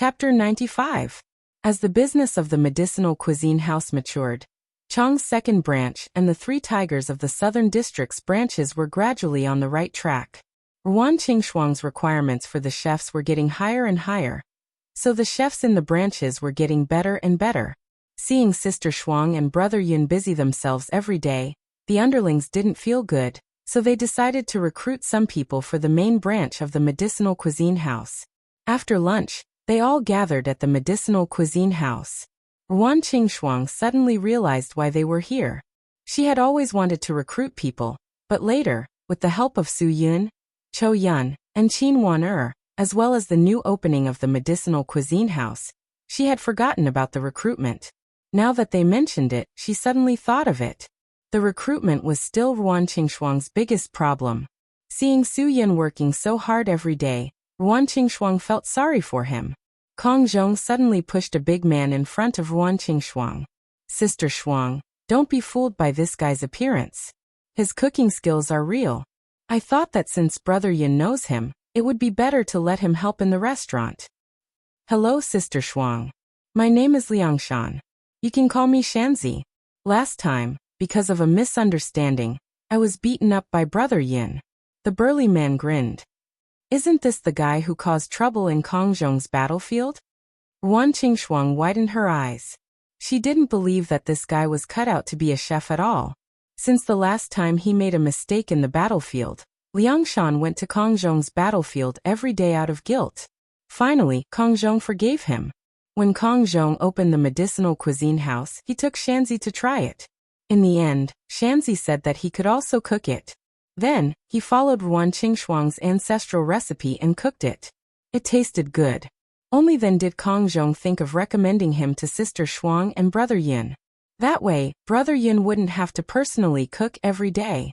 Chapter 95. As the business of the medicinal cuisine house matured, Chang's second branch and the three tigers of the southern district's branches were gradually on the right track. Ruan Qingshuang's requirements for the chefs were getting higher and higher, so the chefs in the branches were getting better and better. Seeing Sister Shuang and Brother Yun busy themselves every day, the underlings didn't feel good, so they decided to recruit some people for the main branch of the medicinal cuisine house. After lunch, they all gathered at the medicinal cuisine house. Ruan Qingshuang suddenly realized why they were here. She had always wanted to recruit people, but later, with the help of Su Yun, Chou Yun, and Qin Wan as well as the new opening of the medicinal cuisine house, she had forgotten about the recruitment. Now that they mentioned it, she suddenly thought of it. The recruitment was still Ruan Qingshuang's biggest problem. Seeing Su Yun working so hard every day, Ruan Qingshuang felt sorry for him. Kong Zhong suddenly pushed a big man in front of Ruan Qingshuang. Sister Shuang, don't be fooled by this guy's appearance. His cooking skills are real. I thought that since Brother Yin knows him, it would be better to let him help in the restaurant. Hello, Sister Shuang. My name is Liangshan. You can call me Shanzi. Last time, because of a misunderstanding, I was beaten up by Brother Yin. The burly man grinned. Isn't this the guy who caused trouble in Kongzhong's battlefield? Ruan Qingshuang widened her eyes. She didn't believe that this guy was cut out to be a chef at all. Since the last time he made a mistake in the battlefield, Liangshan went to Kongzhong's battlefield every day out of guilt. Finally, Kongzhong forgave him. When Kongzhong opened the medicinal cuisine house, he took Shanzi to try it. In the end, Shanzi said that he could also cook it. Then, he followed Ruan Qingshuang's ancestral recipe and cooked it. It tasted good. Only then did Kongzhong think of recommending him to Sister Shuang and Brother Yin. That way, Brother Yin wouldn't have to personally cook every day.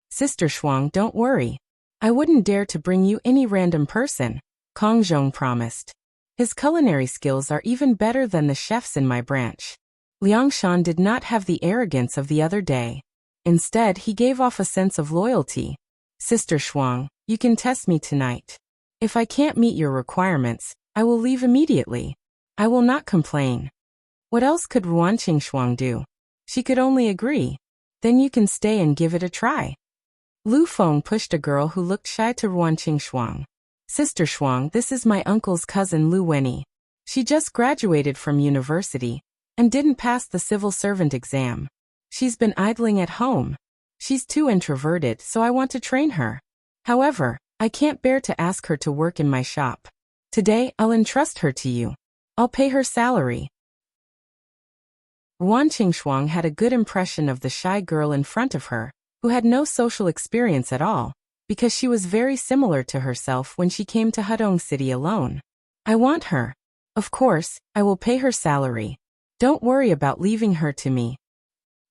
Sister Shuang, don't worry. I wouldn't dare to bring you any random person, Kongzhong promised. His culinary skills are even better than the chefs in my branch. Liangshan did not have the arrogance of the other day. Instead, he gave off a sense of loyalty. Sister Shuang, you can test me tonight. If I can't meet your requirements, I will leave immediately. I will not complain. What else could Ruan Qingshuang do? She could only agree. Then you can stay and give it a try. Lu Feng pushed a girl who looked shy to Ruan Qingshuang. Sister Shuang, this is my uncle's cousin Lu Wenyi. She just graduated from university and didn't pass the civil servant exam. She's been idling at home. She's too introverted, so I want to train her. However, I can't bear to ask her to work in my shop. Today, I'll entrust her to you. I'll pay her salary. Ruan Qingshuang had a good impression of the shy girl in front of her, who had no social experience at all, because she was very similar to herself when she came to Hudong City alone. I want her. Of course, I will pay her salary. Don't worry about leaving her to me.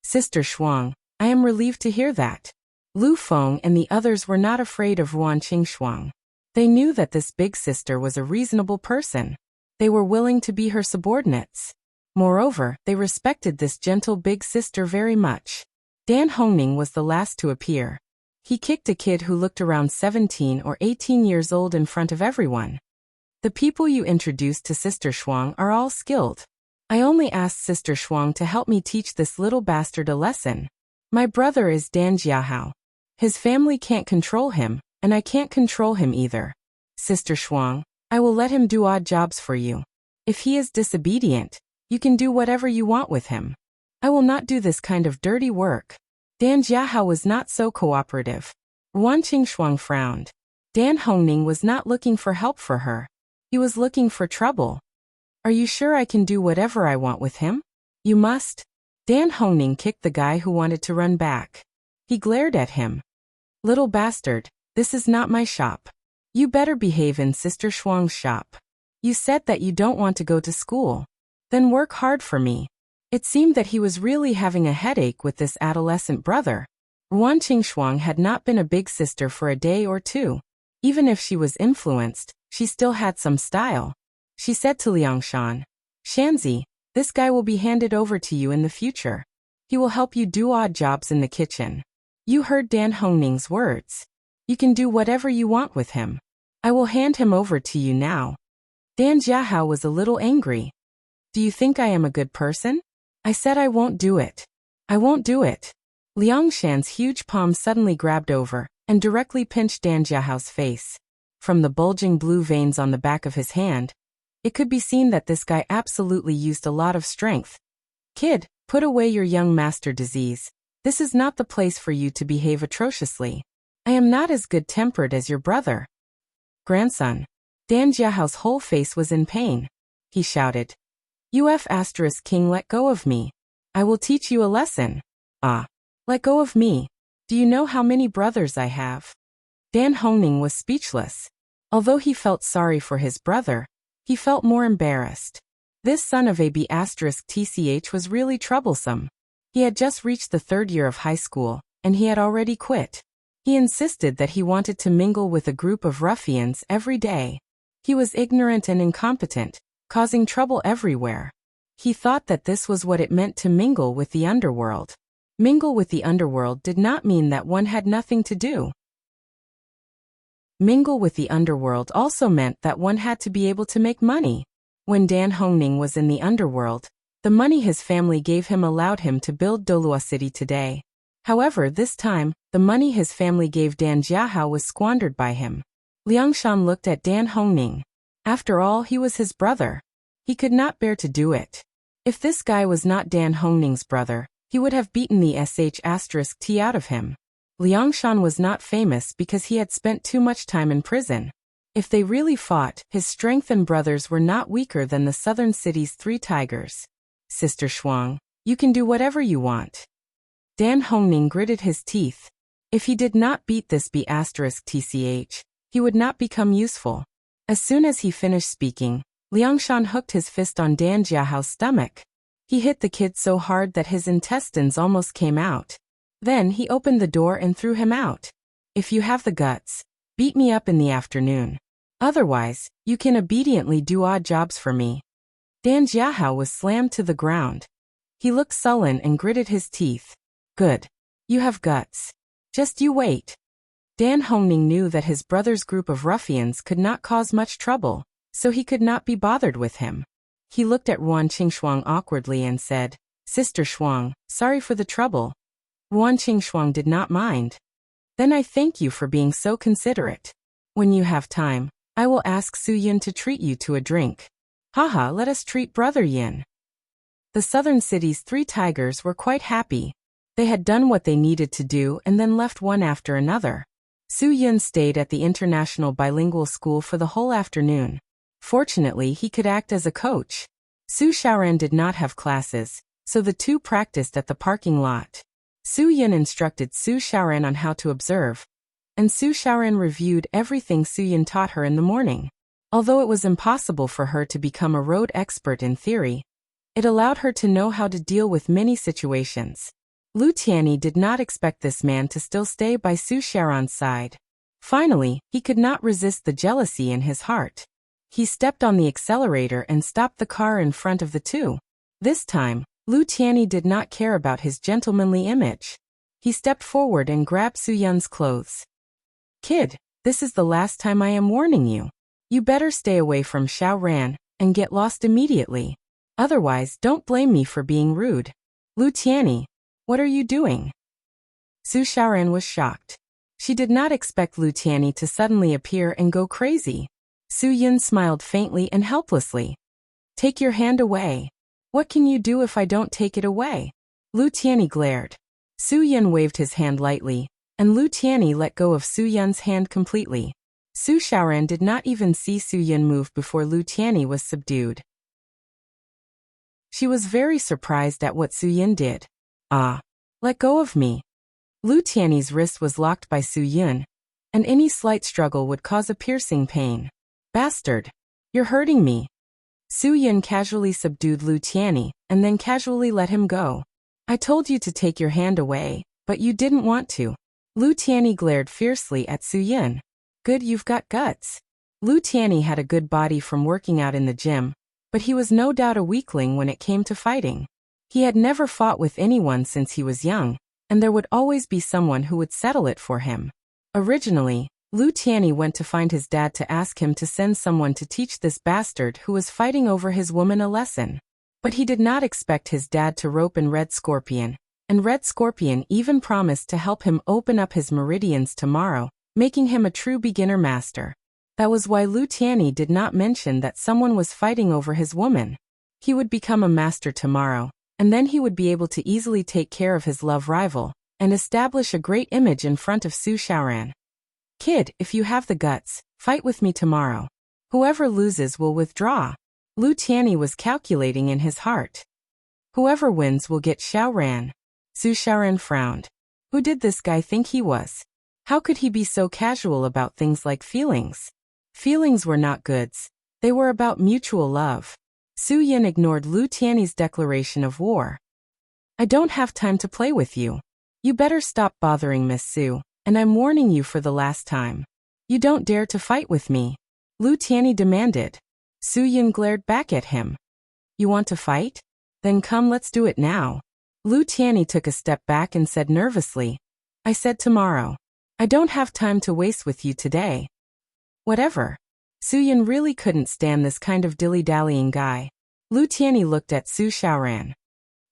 Sister Shuang, I am relieved to hear that. Lu Feng and the others were not afraid of Ruan Qingshuang. They knew that this big sister was a reasonable person. They were willing to be her subordinates. Moreover, they respected this gentle big sister very much. Dan Hongning was the last to appear. He kicked a kid who looked around 17 or 18 years old in front of everyone. The people you introduced to Sister Shuang are all skilled. I only asked Sister Shuang to help me teach this little bastard a lesson. My brother is Dan Jiahao. His family can't control him, and I can't control him either. Sister Shuang, I will let him do odd jobs for you. If he is disobedient, you can do whatever you want with him. I will not do this kind of dirty work. Dan Jiahao was not so cooperative. Ruan Qingshuang frowned. Dan Hongning was not looking for help for her. He was looking for trouble. Are you sure I can do whatever I want with him? You must. Dan Hongning kicked the guy who wanted to run back. He glared at him. Little bastard, this is not my shop. You better behave in Sister Shuang's shop. You said that you don't want to go to school. Then work hard for me. It seemed that he was really having a headache with this adolescent brother. Ruan Qingshuang had not been a big sister for a day or two. Even if she was influenced, she still had some style. She said to Liangshan, Shanzi, this guy will be handed over to you in the future. He will help you do odd jobs in the kitchen. You heard Dan Hongning's words. You can do whatever you want with him. I will hand him over to you now. Dan Jiahao was a little angry. Do you think I am a good person? I said I won't do it. I won't do it. Liang Shan's huge palm suddenly grabbed over and directly pinched Dan Jiahao's face. From the bulging blue veins on the back of his hand, it could be seen that this guy absolutely used a lot of strength. Kid, put away your young master disease. This is not the place for you to behave atrociously. I am not as good-tempered as your brother. Grandson. Dan Jiahao's whole face was in pain. He shouted. King, let go of me. I will teach you a lesson. Ah. Let go of me. Do you know how many brothers I have? Dan Hongning was speechless. Although he felt sorry for his brother, he felt more embarrassed. This son of TCH was really troublesome. He had just reached the 3rd year of high school, and he had already quit. He insisted that he wanted to mingle with a group of ruffians every day. He was ignorant and incompetent, causing trouble everywhere. He thought that this was what it meant to mingle with the underworld. Mingle with the underworld did not mean that one had nothing to do. Mingle with the underworld also meant that one had to be able to make money. When Dan Hongning was in the underworld, the money his family gave him allowed him to build Dolua City today. However, this time, the money his family gave Dan Jiahao was squandered by him. Liang Shan looked at Dan Hongning. After all, he was his brother. He could not bear to do it. If this guy was not Dan Hongning's brother, he would have beaten the SH*T out of him. Liang Shan was not famous because he had spent too much time in prison. If they really fought, his strength and brothers were not weaker than the southern city's 3 tigers. Sister Shuang, you can do whatever you want. Dan Hongning gritted his teeth. If he did not beat this B*TCH, he would not become useful. As soon as he finished speaking, Liang Shan hooked his fist on Dan Jiahao's stomach. He hit the kid so hard that his intestines almost came out. Then he opened the door and threw him out. If you have the guts, beat me up in the afternoon. Otherwise, you can obediently do odd jobs for me. Dan Jiahao was slammed to the ground. He looked sullen and gritted his teeth. Good. You have guts. Just you wait. Dan Hongning knew that his brother's group of ruffians could not cause much trouble, so he could not be bothered with him. He looked at RuanQingshuang awkwardly and said, Sister Shuang, sorry for the trouble. RuanQingshuang did not mind. Then I thank you for being so considerate. When you have time, I will ask Su Yun to treat you to a drink. Haha, let us treat Brother Yin. The southern city's 3 tigers were quite happy. They had done what they needed to do and then left one after another. Su Yun stayed at the international bilingual school for the whole afternoon. Fortunately, he could act as a coach. Su Xiaoran did not have classes, so the 2 practiced at the parking lot. Su Yun instructed Su Xiaoran on how to observe, and Su Xiaoran reviewed everything Su Yun taught her in the morning. Although it was impossible for her to become a road expert in theory, it allowed her to know how to deal with many situations. Lu Tianyi did not expect this man to still stay by Su Xiaoran's side. Finally, he could not resist the jealousy in his heart. He stepped on the accelerator and stopped the car in front of the 2. This time, Lu Tianyi did not care about his gentlemanly image. He stepped forward and grabbed Su Yun's clothes. Kid, this is the last time I am warning you. You better stay away from Xiaoran and get lost immediately. Otherwise, don't blame me for being rude. Lu Tianyi, what are you doing? Su Xiaoran was shocked. She did not expect Lu Tianyi to suddenly appear and go crazy. Su Yun smiled faintly and helplessly. Take your hand away. What can you do if I don't take it away? Lu Tianyi glared. Su Yun waved his hand lightly, and Lu Tianyi let go of Su Yun's hand completely. Su Xiaoran did not even see Su Yun move before Lu Tianyi was subdued. She was very surprised at what Su Yun did. Ah, let go of me. Lu Tianyi's wrist was locked by Su Yun, and any slight struggle would cause a piercing pain. Bastard! You're hurting me. Su Yun casually subdued Lu Tianyi, and then casually let him go. I told you to take your hand away, but you didn't want to. Lu Tianyi glared fiercely at Su Yun. Good, you've got guts. Lu Tianyi had a good body from working out in the gym, but he was no doubt a weakling when it came to fighting. He had never fought with anyone since he was young, and there would always be someone who would settle it for him. Originally, Lu Tianyi went to find his dad to ask him to send someone to teach this bastard who was fighting over his woman a lesson. But he did not expect his dad to rope in Red Scorpion, and Red Scorpion even promised to help him open up his meridians tomorrow, making him a true beginner master. That was why Lu Tianyi did not mention that someone was fighting over his woman. He would become a master tomorrow, and then he would be able to easily take care of his love rival, and establish a great image in front of Su Xiaoran. Kid, if you have the guts, fight with me tomorrow. Whoever loses will withdraw. Lu Tianyi was calculating in his heart. Whoever wins will get Xiaoran. Su Xiaoran frowned. Who did this guy think he was? How could he be so casual about things like feelings? Feelings were not goods. They were about mutual love. Su Yin ignored Lu Tianyi's declaration of war. I don't have time to play with you. You better stop bothering Miss Su, and I'm warning you for the last time. You don't dare to fight with me. Lu Tianyi demanded. Su Yin glared back at him. You want to fight? Then come, let's do it now. Lu Tianyi took a step back and said nervously, I said tomorrow. I don't have time to waste with you today. Whatever. Su Yin really couldn't stand this kind of dilly-dallying guy. Lu Tianyi looked at Su Xiaoran.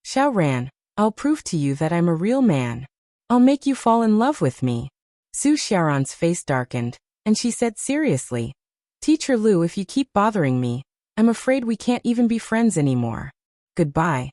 Xiaoran, I'll prove to you that I'm a real man. I'll make you fall in love with me. Su Xiaoran's face darkened, and she said seriously, Teacher Lu, if you keep bothering me, I'm afraid we can't even be friends anymore. Goodbye.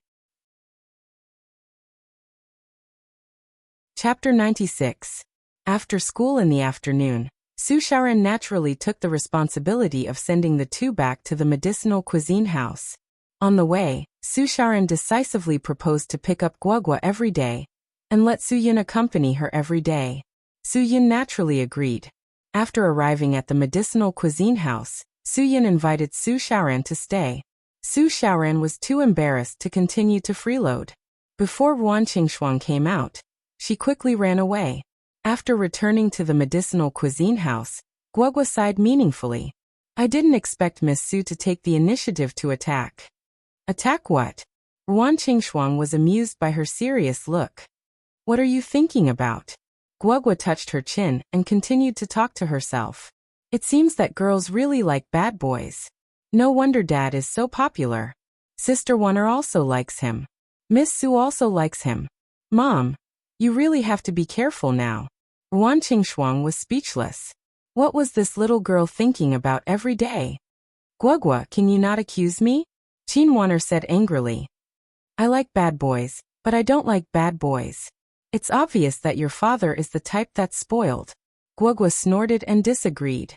Chapter 96. After school in the afternoon, Su Xiaoran naturally took the responsibility of sending the two back to the medicinal cuisine house. On the way, Su Xiaoran decisively proposed to pick up Guogua every day, and let Su Yin accompany her every day. Su Yin naturally agreed. After arriving at the medicinal cuisine house, Su Yin invited Su Xiaoran to stay. Su Xiaoran was too embarrassed to continue to freeload. Before Ruan Qingshuang came out, she quickly ran away. After returning to the medicinal cuisine house, Guogua sighed meaningfully. I didn't expect Miss Su to take the initiative to attack. Attack what? Ruan Qingshuang was amused by her serious look. What are you thinking about? Guogua touched her chin and continued to talk to herself. It seems that girls really like bad boys. No wonder Dad is so popular. Sister Wanner also likes him. Miss Su also likes him. Mom, you really have to be careful now. Ruan Qingshuang was speechless. What was this little girl thinking about every day? Guogua, can you not accuse me? Qin Wanner said angrily. I like bad boys, but I don't like bad boys. It's obvious that your father is the type that's spoiled. Guogua snorted and disagreed.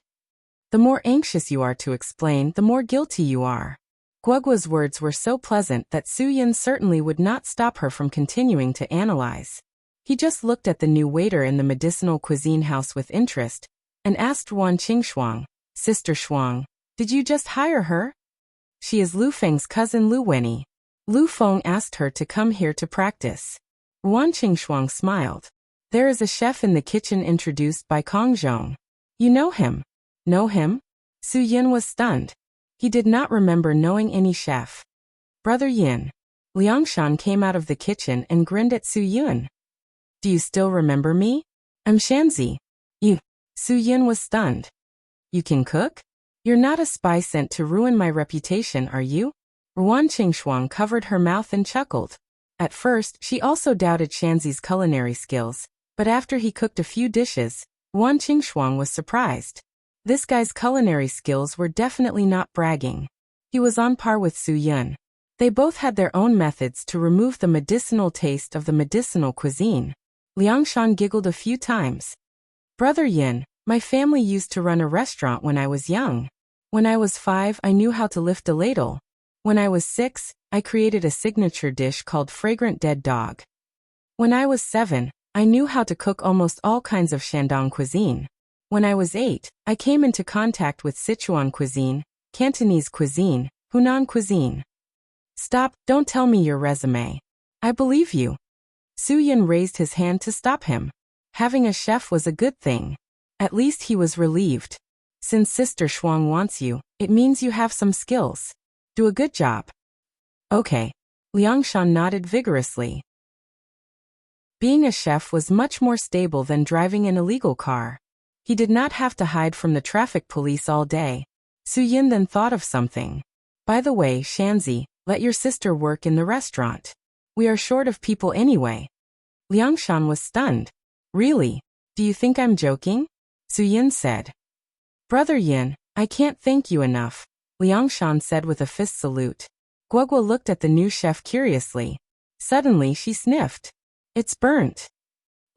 The more anxious you are to explain, the more guilty you are. Guogua's words were so pleasant that Su Yin certainly would not stop her from continuing to analyze. He just looked at the new waiter in the medicinal cuisine house with interest, and asked Ruan Qingshuang, Sister Shuang, did you just hire her? She is Lu Feng's cousin Lu Wenyi. Lu Feng asked her to come here to practice. Ruan Qingshuang smiled. There is a chef in the kitchen introduced by Kong Zhong. You know him? Know him? Su Yin was stunned. He did not remember knowing any chef. Brother Yin. Liangshan came out of the kitchen and grinned at Su Yin. Do you still remember me? I'm Shanzi. You. Su Yin was stunned. You can cook? You're not a spy sent to ruin my reputation, are you? Ruan Qingshuang covered her mouth and chuckled. At first, she also doubted Shanzi's culinary skills, but after he cooked a few dishes, Ruan Qingshuang was surprised. This guy's culinary skills were definitely not bragging. He was on par with Su Yin. They both had their own methods to remove the medicinal taste of the medicinal cuisine. Liangshan giggled a few times. Brother Yin, my family used to run a restaurant when I was young. When I was 5, I knew how to lift a ladle. When I was 6, I created a signature dish called Fragrant Dead Dog. When I was 7, I knew how to cook almost all kinds of Shandong cuisine. When I was 8, I came into contact with Sichuan cuisine, Cantonese cuisine, Hunan cuisine. Stop, don't tell me your resume. I believe you. Su Yin raised his hand to stop him. Having a chef was a good thing. At least he was relieved. Since Sister Shuang wants you, it means you have some skills. Do a good job. Okay. Liangshan nodded vigorously. Being a chef was much more stable than driving an illegal car. He did not have to hide from the traffic police all day. Su Yin then thought of something. By the way, Shanzi, let your sister work in the restaurant. We are short of people anyway. Liangshan was stunned. Really? Do you think I'm joking? Su Yin said. Brother Yin, I can't thank you enough, Liangshan said with a fist salute. Guogua looked at the new chef curiously. Suddenly she sniffed. It's burnt.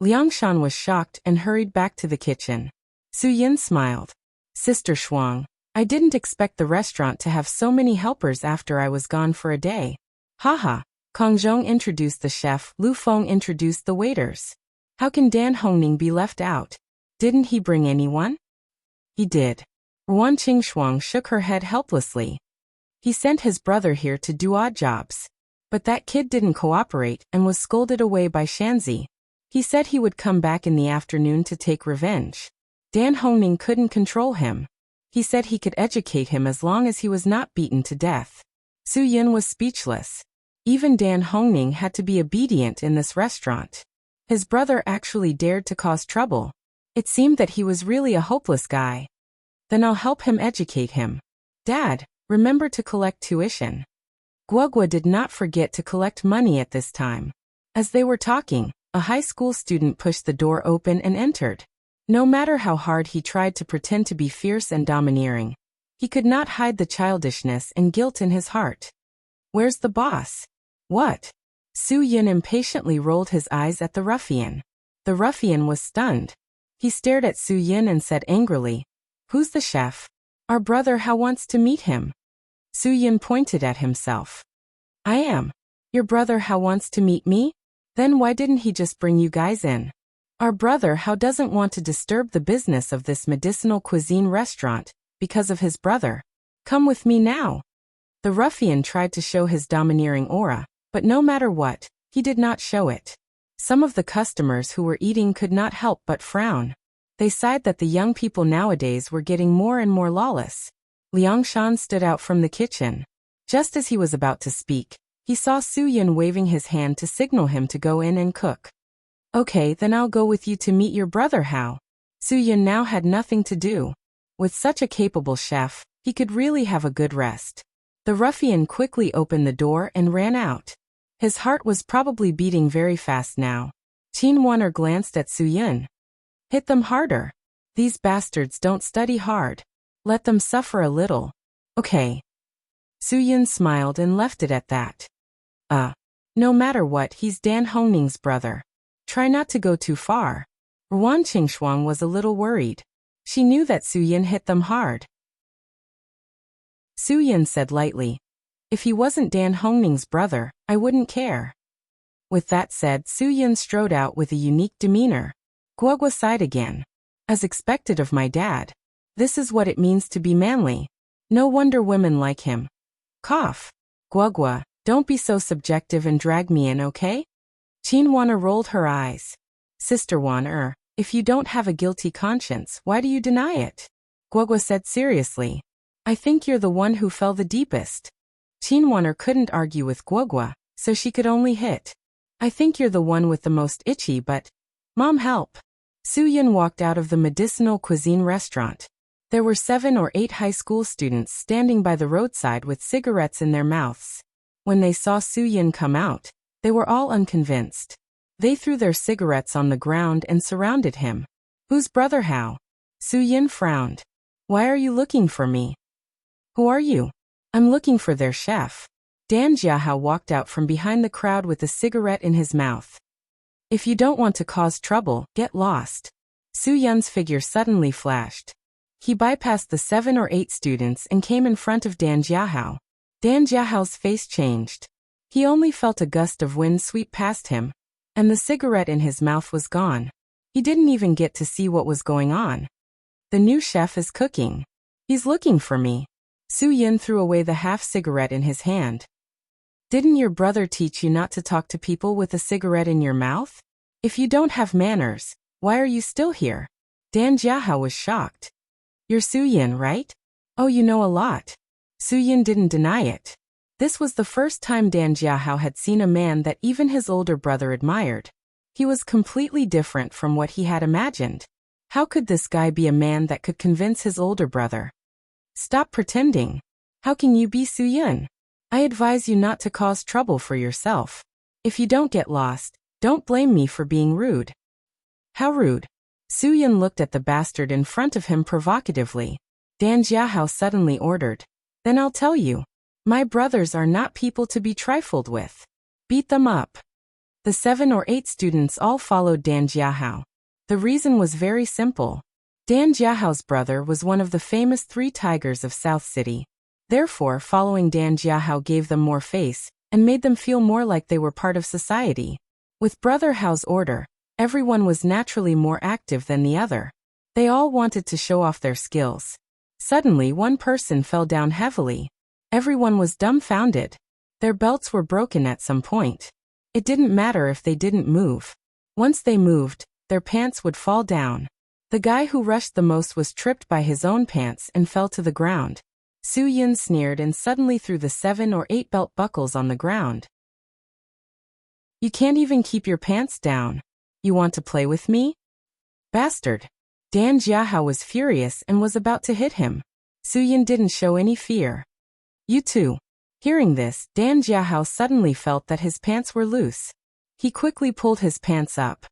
Liangshan was shocked and hurried back to the kitchen. Su Yin smiled. Sister Shuang, I didn't expect the restaurant to have so many helpers after I was gone for a day. Haha. Kong Zhong introduced the chef, Lu Feng introduced the waiters. How can Dan Hongning be left out? Didn't he bring anyone? He did. RuanQingshuang shook her head helplessly. He sent his brother here to do odd jobs. But that kid didn't cooperate and was scolded away by Shanzi. He said he would come back in the afternoon to take revenge. Dan Hongning couldn't control him. He said he could educate him as long as he was not beaten to death. Su Yin was speechless. Even Dan Hongning had to be obedient in this restaurant. His brother actually dared to cause trouble. It seemed that he was really a hopeless guy. Then I'll help him educate him. Dad, remember to collect tuition. Guogua did not forget to collect money at this time. As they were talking, a high school student pushed the door open and entered. No matter how hard he tried to pretend to be fierce and domineering, he could not hide the childishness and guilt in his heart. Where's the boss? What? Su Yin impatiently rolled his eyes at the ruffian. The ruffian was stunned. He stared at Su Yin and said angrily, Who's the chef? Our brother Hao wants to meet him. Su Yin pointed at himself. I am. Your brother Hao wants to meet me? Then why didn't he just bring you guys in? Our brother Hao doesn't want to disturb the business of this medicinal cuisine restaurant because of his brother. Come with me now. The ruffian tried to show his domineering aura, but no matter what, he did not show it. Some of the customers who were eating could not help but frown. They sighed that the young people nowadays were getting more and more lawless. Liangshan stood out from the kitchen. Just as he was about to speak, he saw Su Yin waving his hand to signal him to go in and cook. Okay, then I'll go with you to meet your brother Hao. Su Yin now had nothing to do. With such a capable chef, he could really have a good rest. The ruffian quickly opened the door and ran out. His heart was probably beating very fast now. Qin Wan'er glanced at Su Yin. Hit them harder. These bastards don't study hard. Let them suffer a little. Okay. Su Yin smiled and left it at that. No matter what, he's Dan Hongning's brother. Try not to go too far. Ruan Qingshuang was a little worried. She knew that Su Yin hit them hard. Su Yin said lightly, If he wasn't Dan Hongning's brother, I wouldn't care. With that said, Su Yin strode out with a unique demeanor. Guogua sighed again. As expected of my dad. This is what it means to be manly. No wonder women like him. Cough. Guogua, don't be so subjective and drag me in, okay? Qin Wan'er rolled her eyes. Sister Wan'er, if you don't have a guilty conscience, why do you deny it? Guogua said seriously. I think you're the one who fell the deepest. Qin Wan'er couldn't argue with Guogua, so she could only hit. I think you're the one with the most itchy but... Mom, help. Su Yin walked out of the medicinal cuisine restaurant. There were 7 or 8 high school students standing by the roadside with cigarettes in their mouths. When they saw Su Yin come out, they were all unconvinced. They threw their cigarettes on the ground and surrounded him. Whose brother Hao? Su Yin frowned. Why are you looking for me? Who are you? I'm looking for their chef. Dan Jiahao walked out from behind the crowd with a cigarette in his mouth. If you don't want to cause trouble, get lost. Su Yun's figure suddenly flashed. He bypassed the 7 or 8 students and came in front of Dan Jiahao. Dan Jiahao's face changed. He only felt a gust of wind sweep past him, and the cigarette in his mouth was gone. He didn't even get to see what was going on. The new chef is cooking. He's looking for me. Su Yin threw away the half-cigarette in his hand. Didn't your brother teach you not to talk to people with a cigarette in your mouth? If you don't have manners, why are you still here? Dan Jiahao was shocked. You're Su Yin, right? Oh, you know a lot. Su Yin didn't deny it. This was the first time Dan Jiahao had seen a man that even his older brother admired. He was completely different from what he had imagined. How could this guy be a man that could convince his older brother? Stop pretending. How can you be Soo-yun? I advise you not to cause trouble for yourself. If you don't get lost, don't blame me for being rude. How rude? Soo-yun looked at the bastard in front of him provocatively. Dan Jiahao suddenly ordered. Then I'll tell you. My brothers are not people to be trifled with. Beat them up. The 7 or 8 students all followed Dan Jiahao. The reason was very simple. Dan Jiahao's brother was one of the famous 3 tigers of South City. Therefore, following Dan Jiahao gave them more face and made them feel more like they were part of society. With Brother Hao's order, everyone was naturally more active than the other. They all wanted to show off their skills. Suddenly, one person fell down heavily. Everyone was dumbfounded. Their belts were broken at some point. It didn't matter if they didn't move. Once they moved, their pants would fall down. The guy who rushed the most was tripped by his own pants and fell to the ground. Soo-yun sneered and suddenly threw the 7 or 8 belt buckles on the ground. You can't even keep your pants down. You want to play with me? Bastard. Dan Jiahao was furious and was about to hit him. Soo-yun didn't show any fear. You too. Hearing this, Dan Jiahao suddenly felt that his pants were loose. He quickly pulled his pants up.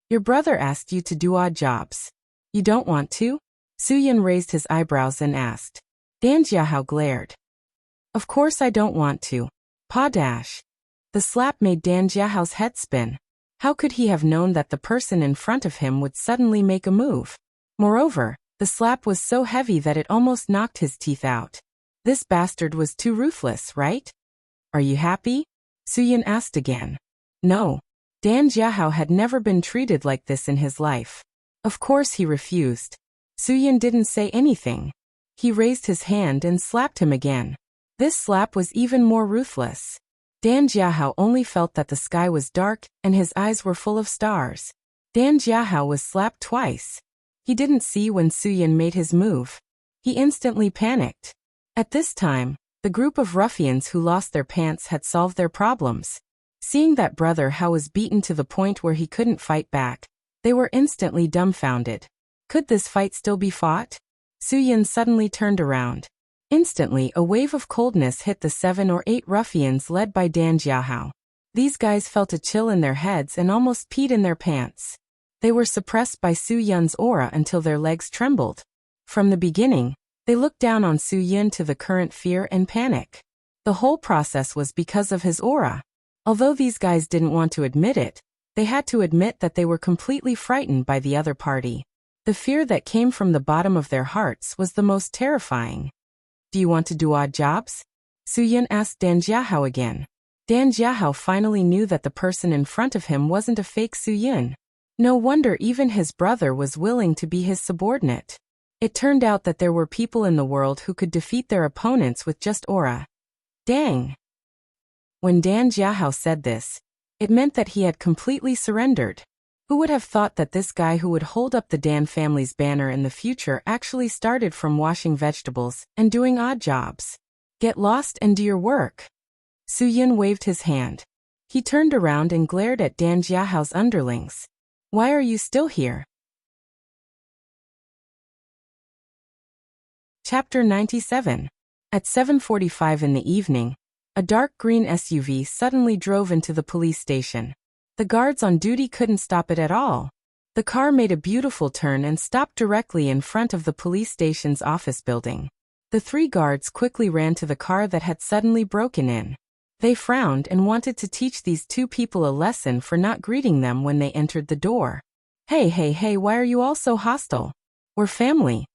Your brother asked you to do odd jobs. You don't want to? Soo-yun raised his eyebrows and asked. Dan Jiahao glared. Of course I don't want to. Pa dash. The slap made Dan Jiahao's head spin. How could he have known that the person in front of him would suddenly make a move? Moreover, the slap was so heavy that it almost knocked his teeth out. This bastard was too ruthless, right? Are you happy? Soo-yun asked again. No. Dan Jiahao had never been treated like this in his life. Of course he refused. Soo-yun didn't say anything. He raised his hand and slapped him again. This slap was even more ruthless. Dan Jiahao only felt that the sky was dark and his eyes were full of stars. Dan Jiahao was slapped twice. He didn't see when Soo-yun made his move. He instantly panicked. At this time, the group of ruffians who lost their pants had solved their problems. Seeing that Brother Hao was beaten to the point where he couldn't fight back, they were instantly dumbfounded. Could this fight still be fought? Soo-yun suddenly turned around. Instantly, a wave of coldness hit the 7 or 8 ruffians led by Dan Jiahao. These guys felt a chill in their heads and almost peed in their pants. They were suppressed by Soo-yun's aura until their legs trembled. From the beginning, they looked down on Soo-yun to the current fear and panic. The whole process was because of his aura. Although these guys didn't want to admit it, they had to admit that they were completely frightened by the other party. The fear that came from the bottom of their hearts was the most terrifying. Do you want to do odd jobs? Soo-yun asked Dan Jiahao again. Dan Jiahao finally knew that the person in front of him wasn't a fake Soo-yun. No wonder even his brother was willing to be his subordinate. It turned out that there were people in the world who could defeat their opponents with just aura. Dang! When Dan Jiahao said this, it meant that he had completely surrendered. Who would have thought that this guy who would hold up the Dan family's banner in the future actually started from washing vegetables and doing odd jobs? Get lost and do your work. Soo-yun waved his hand. He turned around and glared at Dan Jiahao's underlings. Why are you still here? Chapter 97. At 7:45 in the evening, a dark green SUV suddenly drove into the police station. The guards on duty couldn't stop it at all. The car made a beautiful turn and stopped directly in front of the police station's office building. The 3 guards quickly ran to the car that had suddenly broken in. They frowned and wanted to teach these 2 people a lesson for not greeting them when they entered the door. Hey, why are you all so hostile? We're family.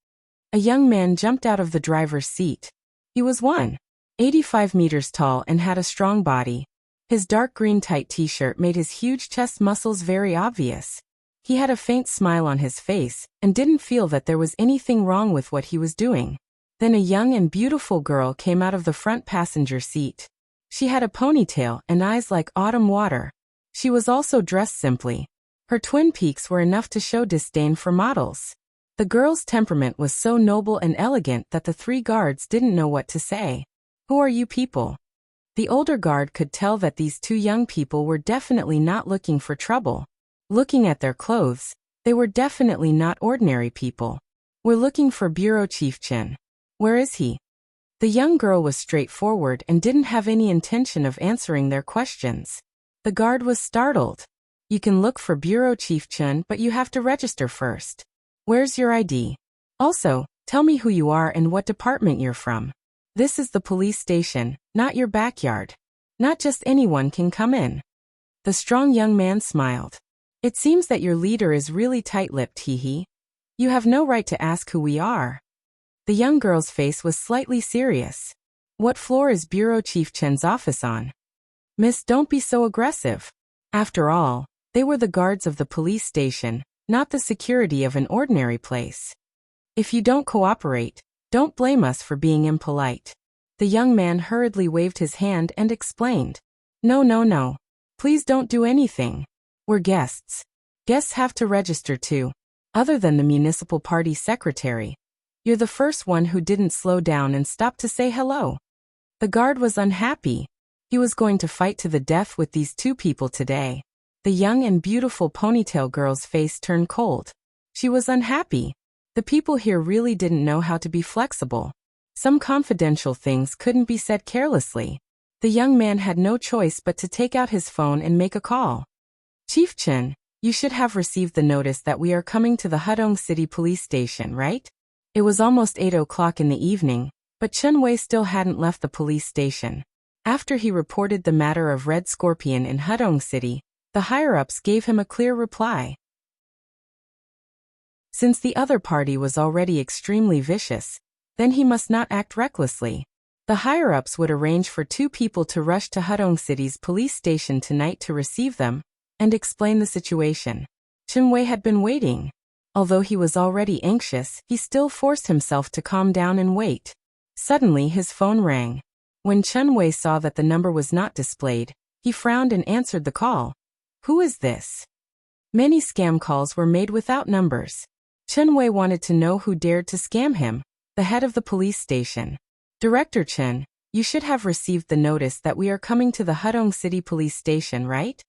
A young man jumped out of the driver's seat. He was 185 meters tall and had a strong body. His dark green tight t-shirt made his huge chest muscles very obvious. He had a faint smile on his face and didn't feel that there was anything wrong with what he was doing. Then a young and beautiful girl came out of the front passenger seat. She had a ponytail and eyes like autumn water. She was also dressed simply. Her twin peaks were enough to show disdain for models. The girl's temperament was so noble and elegant that the 3 guards didn't know what to say. Who are you people? The older guard could tell that these 2 young people were definitely not looking for trouble. Looking at their clothes, They were definitely not ordinary people. We're looking for Bureau Chief Chen. Where is he? The young girl was straightforward and didn't have any intention of answering their questions. The guard was startled. You can look for Bureau Chief Chen, but you have to register first. Where's your ID? Also, tell me who you are and what department you're from. This is the police station, not your backyard. Not just anyone can come in. The strong young man smiled. It seems that your leader is really tight-lipped, hee. You have no right to ask who we are. The young girl's face was slightly serious. What floor is Bureau Chief Chen's office on? Miss, don't be so aggressive. After all, they were the guards of the police station, not the security of an ordinary place. If you don't cooperate, don't blame us for being impolite. The young man hurriedly waved his hand and explained. No. Please don't do anything. We're guests. Guests have to register too. Other than the municipal party secretary. You're the first one who didn't slow down and stop to say hello. The guard was unhappy. He was going to fight to the death with these two people today. The young and beautiful ponytail girl's face turned cold. She was unhappy. The people here really didn't know how to be flexible. Some confidential things couldn't be said carelessly. The young man had no choice but to take out his phone and make a call. Chief Chen, you should have received the notice that we are coming to the Hudong City Police Station, right? It was almost 8 o'clock in the evening, but Chen Wei still hadn't left the police station. After he reported the matter of Red Scorpion in Hudong City, the higher-ups gave him a clear reply. Since the other party was already extremely vicious, then he must not act recklessly. The higher-ups would arrange for 2 people to rush to Hudong City's police station tonight to receive them and explain the situation. Chen Wei had been waiting. Although he was already anxious, he still forced himself to calm down and wait. Suddenly his phone rang. When Chen Wei saw that the number was not displayed, he frowned and answered the call. Who is this? Many scam calls were made without numbers. Chen Wei wanted to know who dared to scam him, the head of the police station. Director Chen, you should have received the notice that we are coming to the Hudong City Police Station, right?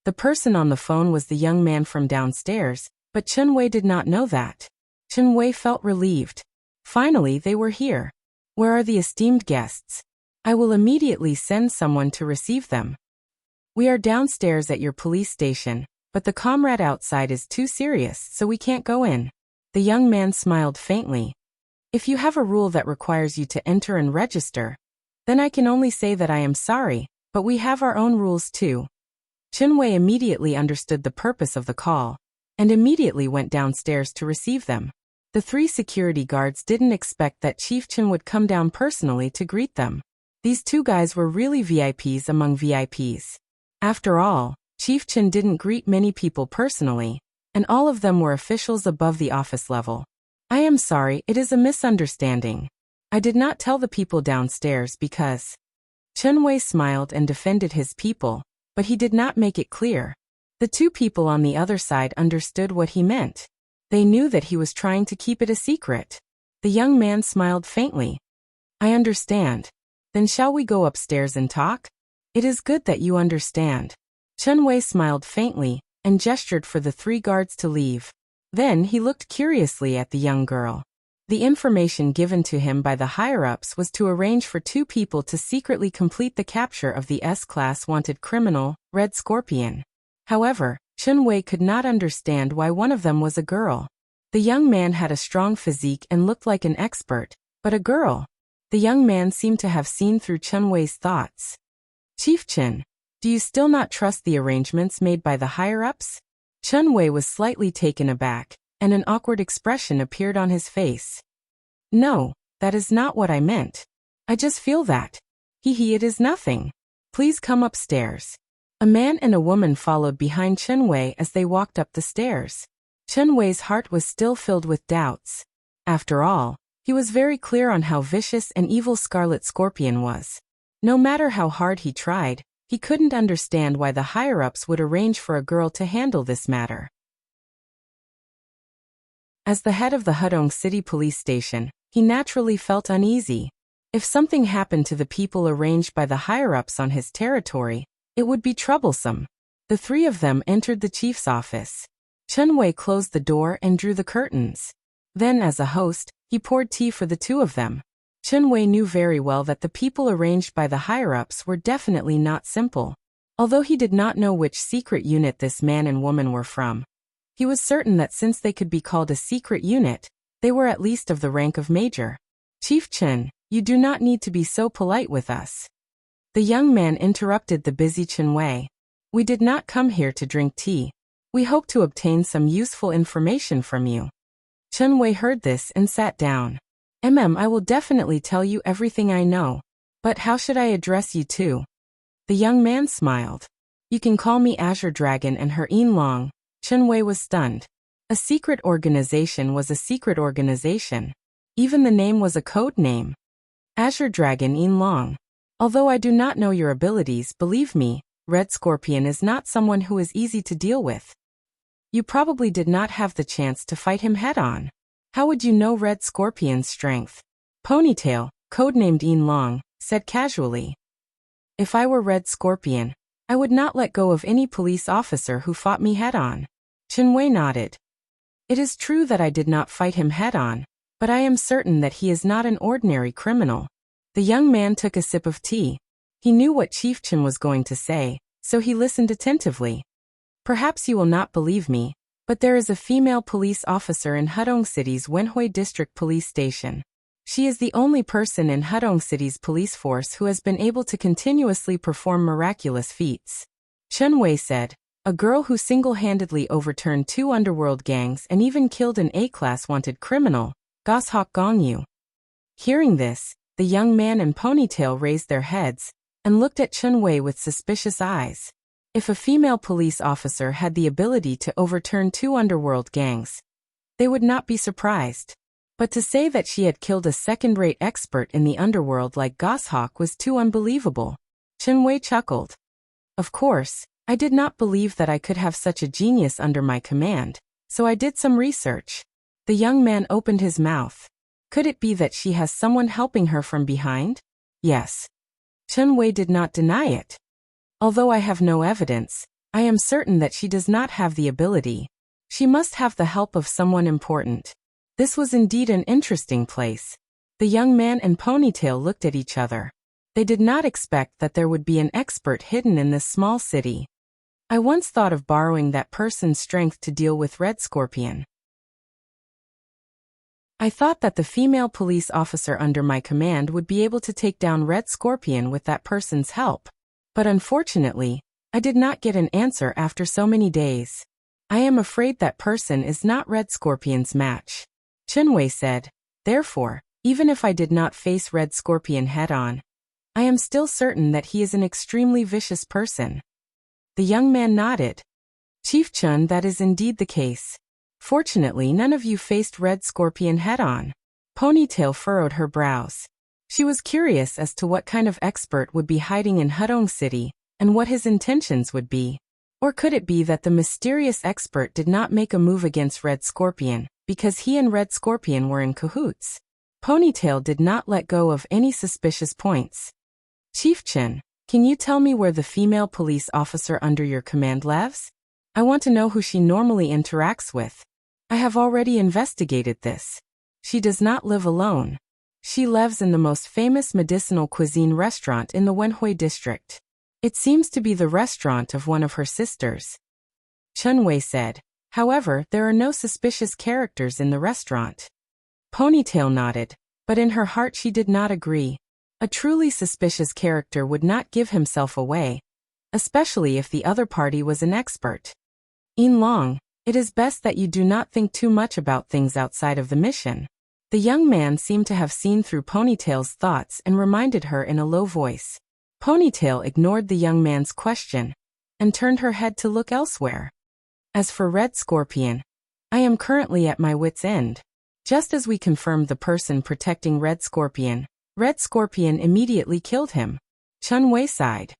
The person on the phone was the young man from downstairs, but Chen Wei did not know that. Chen Wei felt relieved. Finally, they were here. Where are the esteemed guests? I will immediately send someone to receive them. We are downstairs at your police station, but the comrade outside is too serious, so we can't go in. The young man smiled faintly. If you have a rule that requires you to enter and register, then I can only say that I am sorry, but we have our own rules too. Chen Wei immediately understood the purpose of the call, and immediately went downstairs to receive them. The 3 security guards didn't expect that Chief Chen would come down personally to greet them. These 2 guys were really VIPs among VIPs. After all, Chief Chen didn't greet many people personally, and all of them were officials above the office level. I am sorry, it is a misunderstanding. I did not tell the people downstairs because... Chen Wei smiled and defended his people, but he did not make it clear. The 2 people on the other side understood what he meant. They knew that he was trying to keep it a secret. The young man smiled faintly. I understand. Then shall we go upstairs and talk? It is good that you understand. Chen Wei smiled faintly and gestured for the 3 guards to leave. Then he looked curiously at the young girl. The information given to him by the higher-ups was to arrange for 2 people to secretly complete the capture of the S-class wanted criminal, Red Scorpion. However, Chen Wei could not understand why one of them was a girl. The young man had a strong physique and looked like an expert, but a girl. The young man seemed to have seen through Chen Wei's thoughts. Chief Chen, do you still not trust the arrangements made by the higher-ups? Chen Wei was slightly taken aback, and an awkward expression appeared on his face. No, that is not what I meant. I just feel that. It is nothing. Please come upstairs. A man and a woman followed behind Chen Wei as they walked up the stairs. Chen Wei's heart was still filled with doubts. After all, he was very clear on how vicious and evil Scarlet Scorpion was. No matter how hard he tried, he couldn't understand why the higher-ups would arrange for a girl to handle this matter. As the head of the Hudong City Police Station, he naturally felt uneasy. If something happened to the people arranged by the higher-ups on his territory, it would be troublesome. The 3 of them entered the chief's office. Chen Wei closed the door and drew the curtains. Then, as a host, he poured tea for the two of them. Chen Wei knew very well that the people arranged by the higher-ups were definitely not simple. Although he did not know which secret unit this man and woman were from, he was certain that since they could be called a secret unit, they were at least of the rank of major. Chief Chen, you do not need to be so polite with us. The young man interrupted the busy Chen Wei. We did not come here to drink tea. We hope to obtain some useful information from you. Chen Wei heard this and sat down. I will definitely tell you everything I know. But how should I address you two? The young man smiled. You can call me Azure Dragon and her Yin Long. Chen Wei was stunned. A secret organization was a secret organization. Even the name was a code name. Azure Dragon Yin Long. Although I do not know your abilities, believe me, Red Scorpion is not someone who is easy to deal with. You probably did not have the chance to fight him head-on. How would you know Red Scorpion's strength? Ponytail, codenamed Yin Long, said casually. If I were Red Scorpion, I would not let go of any police officer who fought me head-on. Chen Wei nodded. It is true that I did not fight him head-on, but I am certain that he is not an ordinary criminal. The young man took a sip of tea. He knew what Chief Chen was going to say, so he listened attentively. Perhaps you will not believe me, but there is a female police officer in Hudong City's Wenhui District Police Station. She is the only person in Hudong City's police force who has been able to continuously perform miraculous feats. Chen Wei said, a girl who single-handedly overturned 2 underworld gangs and even killed an A-class wanted criminal, Goshawk Gongyu. Hearing this, the young man and Ponytail raised their heads and looked at Chen Wei with suspicious eyes. If a female police officer had the ability to overturn 2 underworld gangs, they would not be surprised. But to say that she had killed a second-rate expert in the underworld like Goshawk was too unbelievable. Chen Wei chuckled. Of course, I did not believe that I could have such a genius under my command, so I did some research. The young man opened his mouth. Could it be that she has someone helping her from behind? Yes. Chen Wei did not deny it. Although I have no evidence, I am certain that she does not have the ability. She must have the help of someone important. This was indeed an interesting place. The young man and Ponytail looked at each other. They did not expect that there would be an expert hidden in this small city. I once thought of borrowing that person's strength to deal with Red Scorpion. I thought that the female police officer under my command would be able to take down Red Scorpion with that person's help. But unfortunately, I did not get an answer after so many days. I am afraid that person is not Red Scorpion's match. Chen Wei said, therefore, even if I did not face Red Scorpion head-on, I am still certain that he is an extremely vicious person. The young man nodded. Chief Chen, that is indeed the case. Fortunately, none of you faced Red Scorpion head-on. Ponytail furrowed her brows. She was curious as to what kind of expert would be hiding in Hudong City, and what his intentions would be. Or could it be that the mysterious expert did not make a move against Red Scorpion, because he and Red Scorpion were in cahoots? Ponytail did not let go of any suspicious points. Chief Chen, can you tell me where the female police officer under your command lives? I want to know who she normally interacts with. I have already investigated this. She does not live alone. She lives in the most famous medicinal cuisine restaurant in the Wenhui district. It seems to be the restaurant of one of her sisters. Chen Wei said. However, there are no suspicious characters in the restaurant. Ponytail nodded, but in her heart she did not agree. A truly suspicious character would not give himself away, especially if the other party was an expert. Yin Long, it is best that you do not think too much about things outside of the mission. The young man seemed to have seen through Ponytail's thoughts and reminded her in a low voice. Ponytail ignored the young man's question and turned her head to look elsewhere. As for Red Scorpion, I am currently at my wit's end. Just as we confirmed the person protecting Red Scorpion immediately killed him. Chen Wei sighed.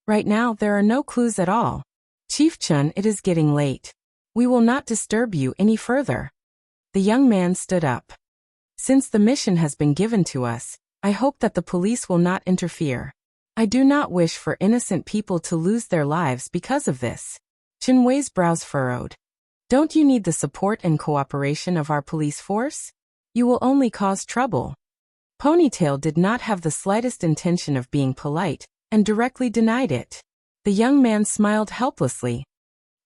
Right now there are no clues at all. Chief Chen, it is getting late. We will not disturb you any further. The young man stood up. Since the mission has been given to us, I hope that the police will not interfere. I do not wish for innocent people to lose their lives because of this. Chen Wei's brows furrowed. Don't you need the support and cooperation of our police force? You will only cause trouble. Ponytail did not have the slightest intention of being polite, and directly denied it. The young man smiled helplessly.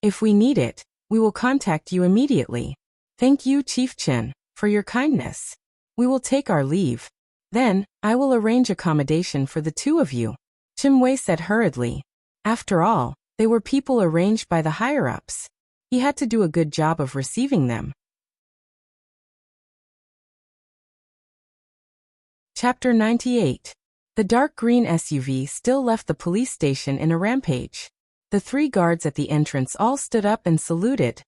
If we need it, we will contact you immediately. Thank you, Chief Chen, for your kindness. We will take our leave. Then, I will arrange accommodation for the two of you, Chen Wei said hurriedly. After all, they were people arranged by the higher-ups. He had to do a good job of receiving them. Chapter 98. The dark green SUV still left the police station in a rampage. The three guards at the entrance all stood up and saluted.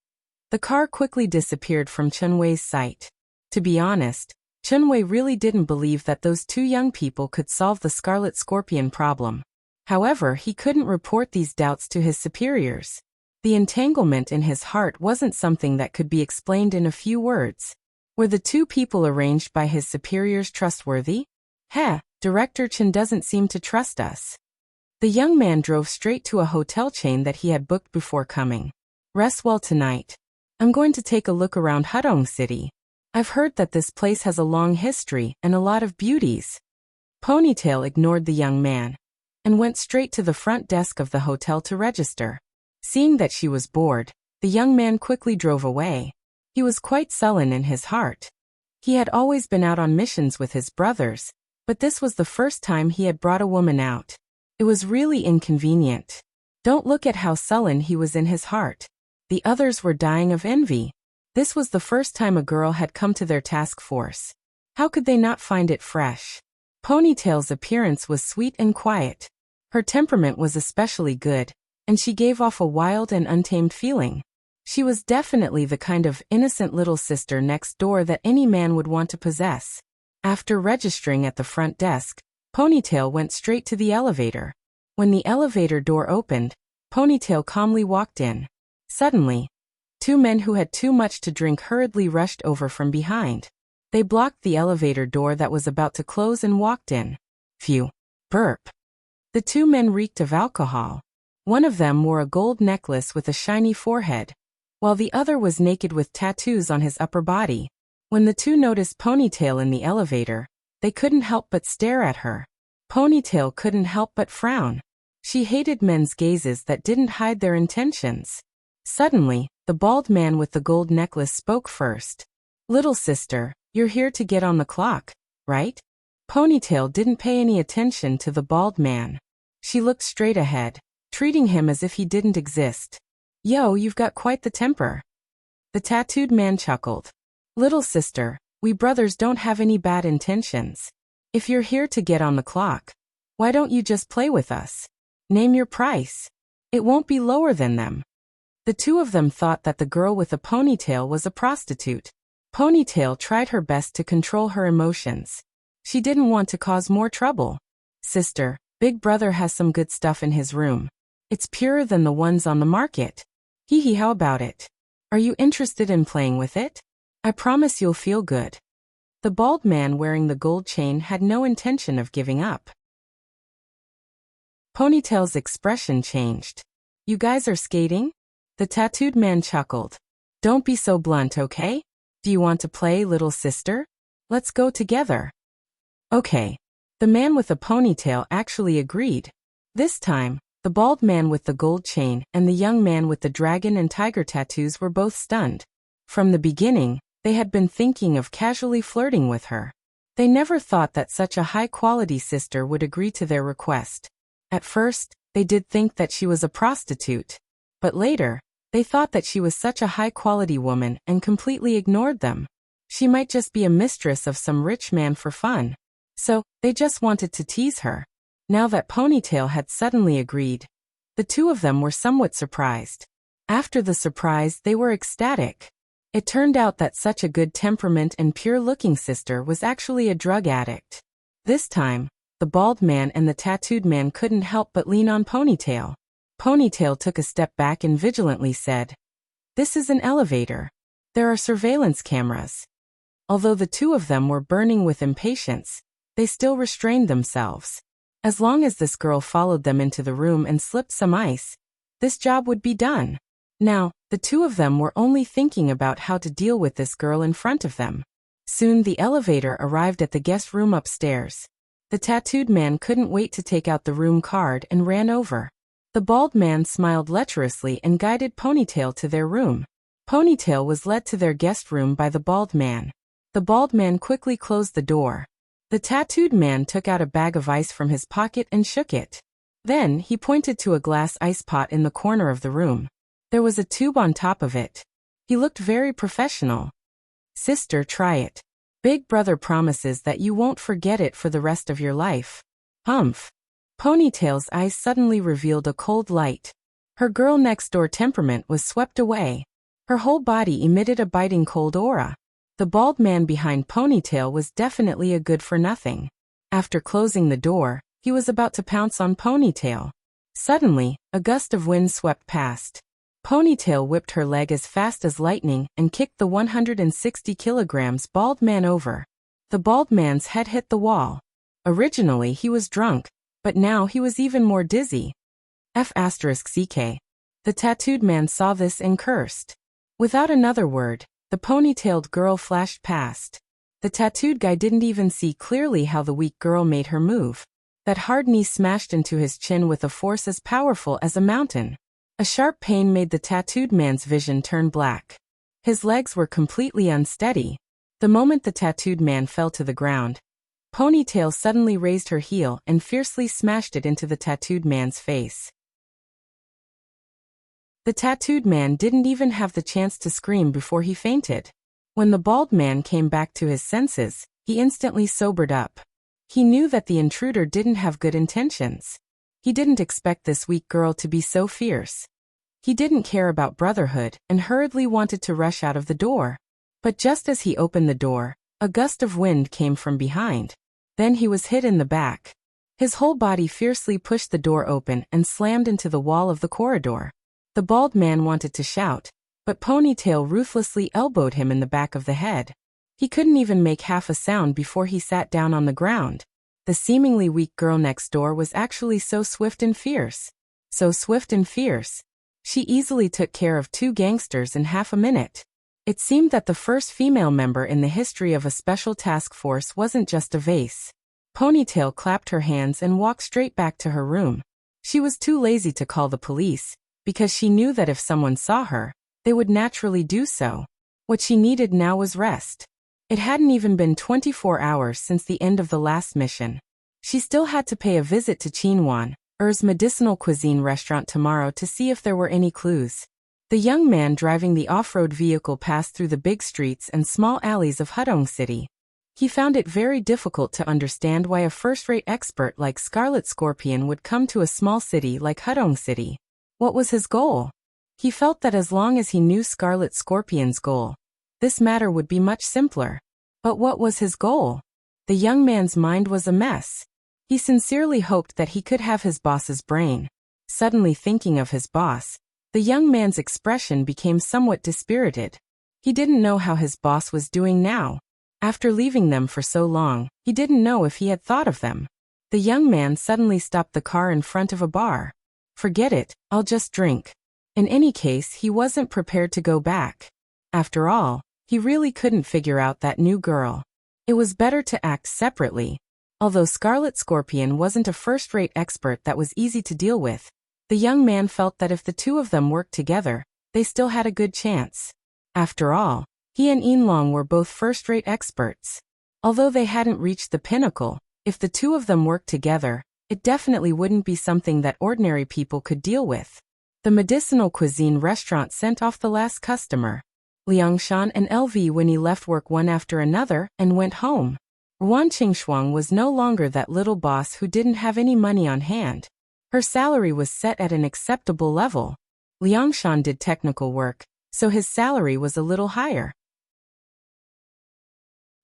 The car quickly disappeared from Chen Wei's sight. To be honest, Chen Wei really didn't believe that those two young people could solve the Scarlet Scorpion problem. However, he couldn't report these doubts to his superiors. The entanglement in his heart wasn't something that could be explained in a few words. Were the two people arranged by his superiors trustworthy? Director Chen doesn't seem to trust us. The young man drove straight to a hotel chain that he had booked before coming. Rest well tonight. I'm going to take a look around Hudong City. I've heard that this place has a long history and a lot of beauties. Ponytail ignored the young man and went straight to the front desk of the hotel to register. Seeing that she was bored, the young man quickly drove away. He was quite sullen in his heart. He had always been out on missions with his brothers, but this was the first time he had brought a woman out. It was really inconvenient. Don't look at how sullen he was in his heart. The others were dying of envy. This was the first time a girl had come to their task force. How could they not find it fresh? Ponytail's appearance was sweet and quiet. Her temperament was especially good, and she gave off a wild and untamed feeling. She was definitely the kind of innocent little sister next door that any man would want to possess. After registering at the front desk, Ponytail went straight to the elevator. When the elevator door opened, Ponytail calmly walked in. Suddenly, two men who had too much to drink hurriedly rushed over from behind. They blocked the elevator door that was about to close and walked in. Phew. Burp. The two men reeked of alcohol. One of them wore a gold necklace with a shiny forehead, while the other was naked with tattoos on his upper body. When the two noticed Ponytail in the elevator, they couldn't help but stare at her. Ponytail couldn't help but frown. She hated men's gazes that didn't hide their intentions. Suddenly, the bald man with the gold necklace spoke first. Little sister, you're here to get on the clock, right? Ponytail didn't pay any attention to the bald man. She looked straight ahead, treating him as if he didn't exist. Yo, you've got quite the temper. The tattooed man chuckled. Little sister, we brothers don't have any bad intentions. If you're here to get on the clock, why don't you just play with us? Name your price. It won't be lower than them. The two of them thought that the girl with a ponytail was a prostitute. Ponytail tried her best to control her emotions. She didn't want to cause more trouble. Sister, Big Brother has some good stuff in his room. It's purer than the ones on the market. Hee, how about it? Are you interested in playing with it? I promise you'll feel good. The bald man wearing the gold chain had no intention of giving up. Ponytail's expression changed. You guys are skating? The tattooed man chuckled. Don't be so blunt, okay? Do you want to play, little sister? Let's go together. Okay. The man with the ponytail actually agreed. This time, the bald man with the gold chain and the young man with the dragon and tiger tattoos were both stunned. From the beginning, they had been thinking of casually flirting with her. They never thought that such a high-quality sister would agree to their request. At first, they did think that she was a prostitute. But later, they thought that she was such a high-quality woman and completely ignored them. She might just be a mistress of some rich man for fun. So, they just wanted to tease her. Now that Ponytail had suddenly agreed, the two of them were somewhat surprised. After the surprise, they were ecstatic. It turned out that such a good temperament and pure-looking sister was actually a drug addict. This time, the bald man and the tattooed man couldn't help but lean on Ponytail. Ponytail took a step back and vigilantly said, "This is an elevator. There are surveillance cameras." Although the two of them were burning with impatience, they still restrained themselves. As long as this girl followed them into the room and slipped some ice, this job would be done. Now, the two of them were only thinking about how to deal with this girl in front of them. Soon the elevator arrived at the guest room upstairs. The tattooed man couldn't wait to take out the room card and ran over. The bald man smiled lecherously and guided Ponytail to their room. Ponytail was led to their guest room by the bald man. The bald man quickly closed the door. The tattooed man took out a bag of ice from his pocket and shook it. Then, he pointed to a glass ice pot in the corner of the room. There was a tube on top of it. He looked very professional. "Sister, try it. Big brother promises that you won't forget it for the rest of your life." Humph. Ponytail's eyes suddenly revealed a cold light. Her girl next door temperament was swept away. Her whole body emitted a biting cold aura. The bald man behind Ponytail was definitely a good-for-nothing. After closing the door, he was about to pounce on Ponytail. Suddenly, a gust of wind swept past. Ponytail whipped her leg as fast as lightning and kicked the 160 kilograms bald man over. The bald man's head hit the wall. Originally he was drunk, but now he was even more dizzy. F***ck. The tattooed man saw this and cursed. Without another word, the ponytailed girl flashed past. The tattooed guy didn't even see clearly how the weak girl made her move. That hard knee smashed into his chin with a force as powerful as a mountain. A sharp pain made the tattooed man's vision turn black. His legs were completely unsteady. The moment the tattooed man fell to the ground, Ponytail suddenly raised her heel and fiercely smashed it into the tattooed man's face. The tattooed man didn't even have the chance to scream before he fainted. When the bald man came back to his senses, he instantly sobered up. He knew that the intruder didn't have good intentions. He didn't expect this weak girl to be so fierce. He didn't care about brotherhood and hurriedly wanted to rush out of the door. But just as he opened the door, a gust of wind came from behind. Then he was hit in the back. His whole body fiercely pushed the door open and slammed into the wall of the corridor. The bald man wanted to shout, but Ponytail ruthlessly elbowed him in the back of the head. He couldn't even make half a sound before he sat down on the ground. The seemingly weak girl next door was actually so swift and fierce. So swift and fierce. She easily took care of 2 gangsters in half a minute. It seemed that the first female member in the history of a special task force wasn't just a vase. Ponytail clapped her hands and walked straight back to her room. She was too lazy to call the police, because she knew that if someone saw her, they would naturally do so. What she needed now was rest. It hadn't even been 24 hours since the end of the last mission. She still had to pay a visit to Chinwan, Er's medicinal cuisine restaurant tomorrow to see if there were any clues. The young man driving the off-road vehicle passed through the big streets and small alleys of Hudong City. He found it very difficult to understand why a first-rate expert like Scarlet Scorpion would come to a small city like Hudong City. What was his goal? He felt that as long as he knew Scarlet Scorpion's goal, this matter would be much simpler. But what was his goal? The young man's mind was a mess. He sincerely hoped that he could have his boss's brain. Suddenly thinking of his boss, the young man's expression became somewhat dispirited. He didn't know how his boss was doing now. After leaving them for so long, he didn't know if he had thought of them. The young man suddenly stopped the car in front of a bar. Forget it, I'll just drink. In any case, he wasn't prepared to go back. After all, he really couldn't figure out that new girl. It was better to act separately. Although Scarlet Scorpion wasn't a first-rate expert that was easy to deal with, the young man felt that if the two of them worked together, they still had a good chance. After all, he and Yinlong were both first-rate experts. Although they hadn't reached the pinnacle, if the two of them worked together, it definitely wouldn't be something that ordinary people could deal with. The medicinal cuisine restaurant sent off the last customer. Liangshan and LV Winnie left work one after another and went home. Ruan Qingshuang was no longer that little boss who didn't have any money on hand. Her salary was set at an acceptable level. Liangshan did technical work, so his salary was a little higher.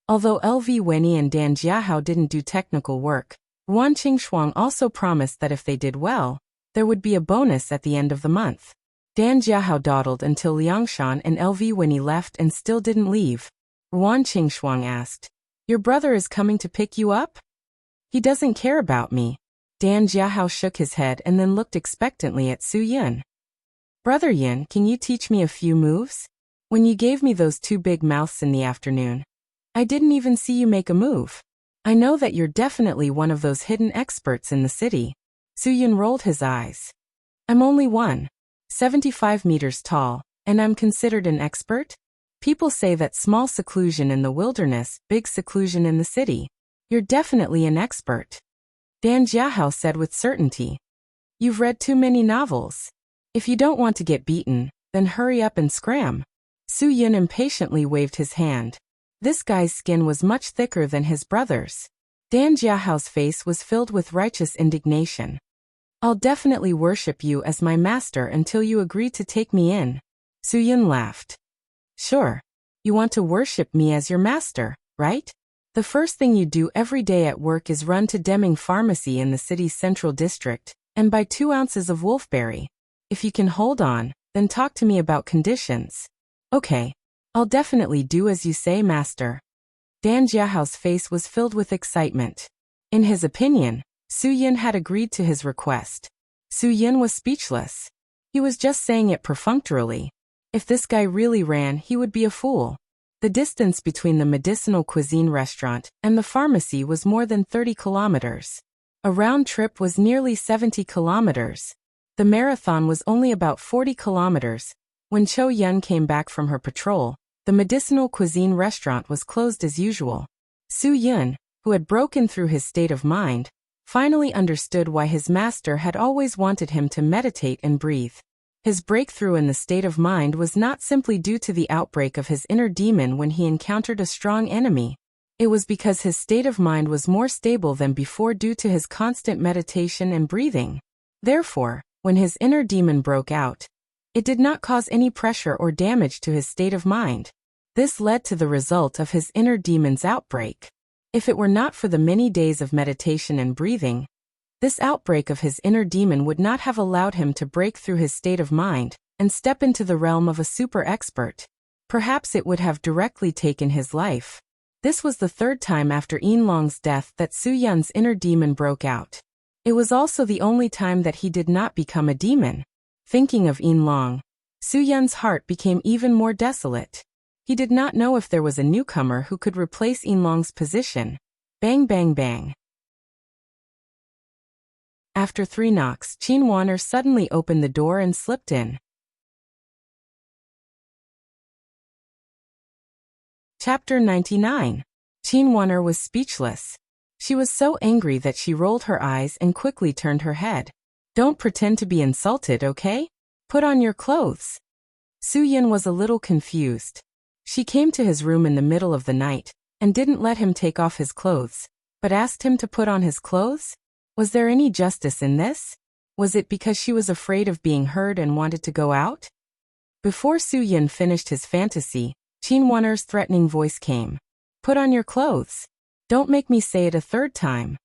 Although LV Winnie and Dan Jiahao didn't do technical work, Ruan Qingshuang also promised that if they did well, there would be a bonus at the end of the month. Dan Jiahao dawdled until Liangshan and LV Winnie left and still didn't leave. Ruan Qingshuang asked, "Your brother is coming to pick you up?" "He doesn't care about me." Dan Jiahao shook his head and then looked expectantly at Su Yun. Brother Yin, can you teach me a few moves? When you gave me those two big mouths in the afternoon, I didn't even see you make a move. I know that you're definitely one of those hidden experts in the city. Su Yun rolled his eyes. I'm only 1.75 meters tall, and I'm considered an expert? People say that small seclusion in the wilderness, big seclusion in the city. You're definitely an expert. Dan Jiahao said with certainty. You've read too many novels. If you don't want to get beaten, then hurry up and scram. Su Yun impatiently waved his hand. This guy's skin was much thicker than his brother's. Dan Jiahao's face was filled with righteous indignation. I'll definitely worship you as my master until you agree to take me in. Su Yun laughed. Sure. You want to worship me as your master, right? The first thing you do every day at work is run to Deming Pharmacy in the city's central district and buy 2 ounces of wolfberry. If you can hold on, then talk to me about conditions. Okay. I'll definitely do as you say, master. Dan Jiahao's face was filled with excitement. In his opinion, Su Yun had agreed to his request. Su Yun was speechless. He was just saying it perfunctorily. If this guy really ran, he would be a fool. The distance between the medicinal cuisine restaurant and the pharmacy was more than 30 kilometers. A round trip was nearly 70 kilometers. The marathon was only about 40 kilometers. When Cho Yun came back from her patrol, the medicinal cuisine restaurant was closed as usual. Su Yun, who had broken through his state of mind, finally understood why his master had always wanted him to meditate and breathe. His breakthrough in the state of mind was not simply due to the outbreak of his inner demon when he encountered a strong enemy. It was because his state of mind was more stable than before due to his constant meditation and breathing. Therefore, when his inner demon broke out, it did not cause any pressure or damage to his state of mind. This led to the result of his inner demon's outbreak. If it were not for the many days of meditation and breathing, this outbreak of his inner demon would not have allowed him to break through his state of mind and step into the realm of a super expert. Perhaps it would have directly taken his life. This was the 3rd time after Yin Long's death that Su Yun's inner demon broke out. It was also the only time that he did not become a demon. Thinking of Yin Long, Su Yun's heart became even more desolate. He did not know if there was a newcomer who could replace Yin Long's position. Bang bang bang. After 3 knocks, Qin Wan'er suddenly opened the door and slipped in. Chapter 99. Qin Wan'er was speechless. She was so angry that she rolled her eyes and quickly turned her head. Don't pretend to be insulted, okay? Put on your clothes. Su Yun was a little confused. She came to his room in the middle of the night and didn't let him take off his clothes, but asked him to put on his clothes? Was there any justice in this? Was it because she was afraid of being heard and wanted to go out? Before Su Yun finished his fantasy, Qin Wan'er's threatening voice came. Put on your clothes. Don't make me say it a 3rd time.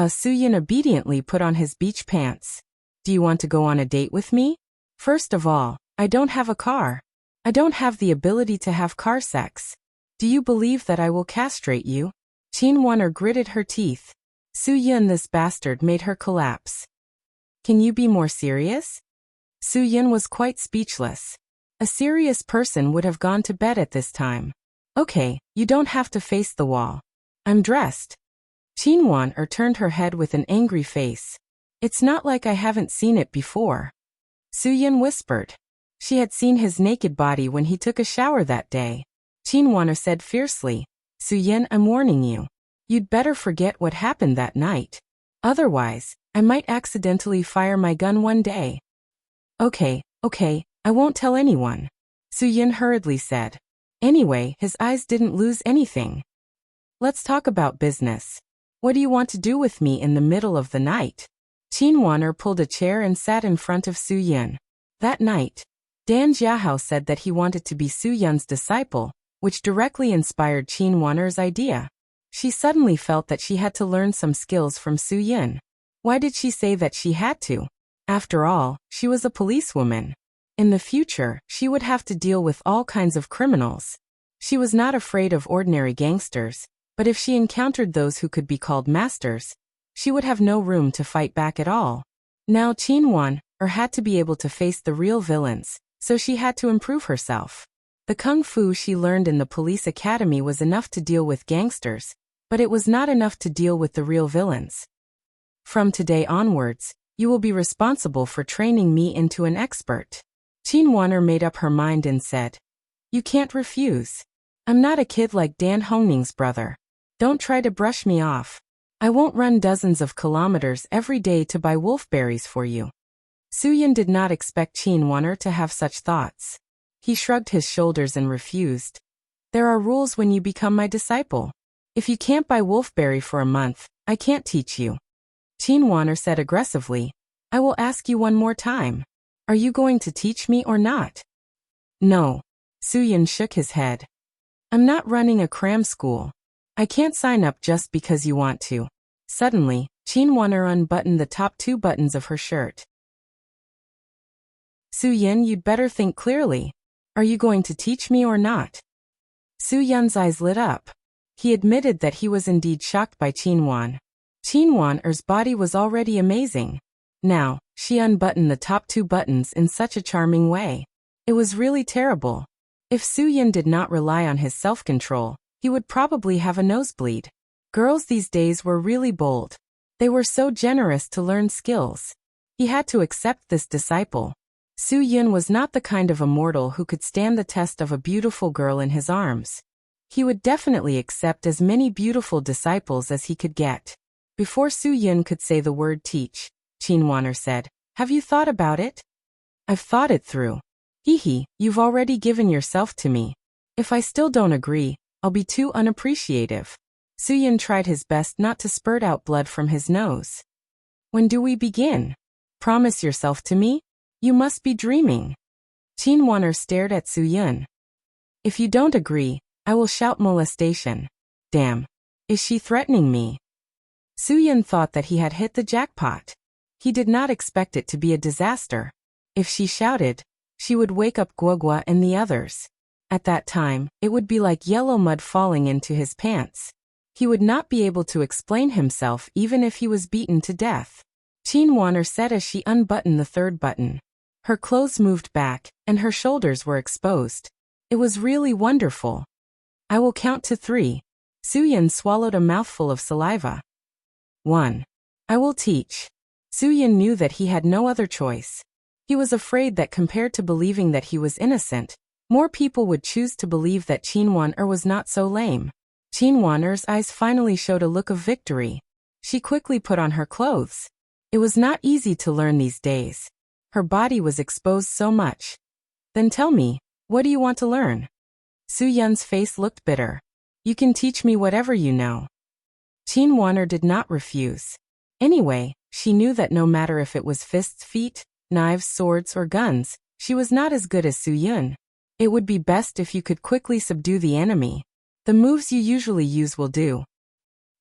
Su Yun obediently put on his beach pants. Do you want to go on a date with me? First of all, I don't have a car. I don't have the ability to have car sex. Do you believe that I will castrate you? Qin Wan'er gritted her teeth. Su Yun, this bastard, made her collapse. Can you be more serious? Su Yun was quite speechless. A serious person would have gone to bed at this time. Okay, you don't have to face the wall. I'm dressed. Qin Wan'er turned her head with an angry face. It's not like I haven't seen it before. Su Yun whispered. She had seen his naked body when he took a shower that day. Qin Wan'er said fiercely. Su Yun, I'm warning you. You'd better forget what happened that night. Otherwise, I might accidentally fire my gun one day. Okay, I won't tell anyone. Su Yun hurriedly said. Anyway, his eyes didn't lose anything. Let's talk about business. What do you want to do with me in the middle of the night? Qin Wan'er pulled a chair and sat in front of Su Yun. That night, Dan Jiahao said that he wanted to be Su Yun's disciple, which directly inspired Qin Wan'er's idea. She suddenly felt that she had to learn some skills from Su Yun. Why did she say that she had to? After all, she was a policewoman. In the future, she would have to deal with all kinds of criminals. She was not afraid of ordinary gangsters, but if she encountered those who could be called masters, she would have no room to fight back at all. Now Qin Wan, or had to be able to face the real villains, so she had to improve herself. The kung fu she learned in the police academy was enough to deal with gangsters, but it was not enough to deal with the real villains. From today onwards, you will be responsible for training me into an expert. Qin Wan'er made up her mind and said, "You can't refuse. I'm not a kid like Dan Hongning's brother. Don't try to brush me off. I won't run dozens of kilometers every day to buy wolfberries for you." Suyin did not expect Qin Wan'er to have such thoughts. He shrugged his shoulders and refused. "There are rules when you become my disciple. If you can't buy wolfberry for a month, I can't teach you." Qin Wan'er said aggressively, "I will ask you one more time. Are you going to teach me or not?" "No." Suyin shook his head. "I'm not running a cram school. I can't sign up just because you want to." Suddenly, Qin Wan'er unbuttoned the top 2 buttons of her shirt. "Suyin, you'd better think clearly. Are you going to teach me or not?" Suyun's eyes lit up. He admitted that he was indeed shocked by Qin Wan. Qin Wan'er's body was already amazing. Now, she unbuttoned the top 2 buttons in such a charming way. It was really terrible. If Suyin did not rely on his self-control, he would probably have a nosebleed. Girls these days were really bold. They were so generous to learn skills. He had to accept this disciple. Suyin was not the kind of a mortal who could stand the test of a beautiful girl in his arms. He would definitely accept as many beautiful disciples as he could get. Before Suyin could say the word teach, Qin Wan'er said, "Have you thought about it?" "I've thought it through." "Hee, you've already given yourself to me. If I still don't agree, I'll be too unappreciative." Suyin tried his best not to spurt out blood from his nose. "When do we begin? Promise yourself to me? You must be dreaming." Qin Wan'er stared at Suyin. "If you don't agree, I will shout molestation." "Damn. Is she threatening me?" Suyin thought that he had hit the jackpot. He did not expect it to be a disaster. If she shouted, she would wake up Guogua and the others. At that time, it would be like yellow mud falling into his pants. He would not be able to explain himself even if he was beaten to death. Qin Wan'er said as she unbuttoned the 3rd button. Her clothes moved back, and her shoulders were exposed. It was really wonderful. "I will count to 3. Suyin swallowed a mouthful of saliva. 1. "I will teach." Suyin knew that he had no other choice. He was afraid that compared to believing that he was innocent, more people would choose to believe that Qin Wan'er was not so lame. Qin Wan'er's eyes finally showed a look of victory. She quickly put on her clothes. It was not easy to learn these days. Her body was exposed so much. "Then tell me, what do you want to learn?" Suyun's face looked bitter. "You can teach me whatever you know." Qin Wan'er did not refuse. Anyway, she knew that no matter if it was fists, feet, knives, swords, or guns, she was not as good as Suyun. It would be best if you could quickly subdue the enemy. The moves you usually use will do.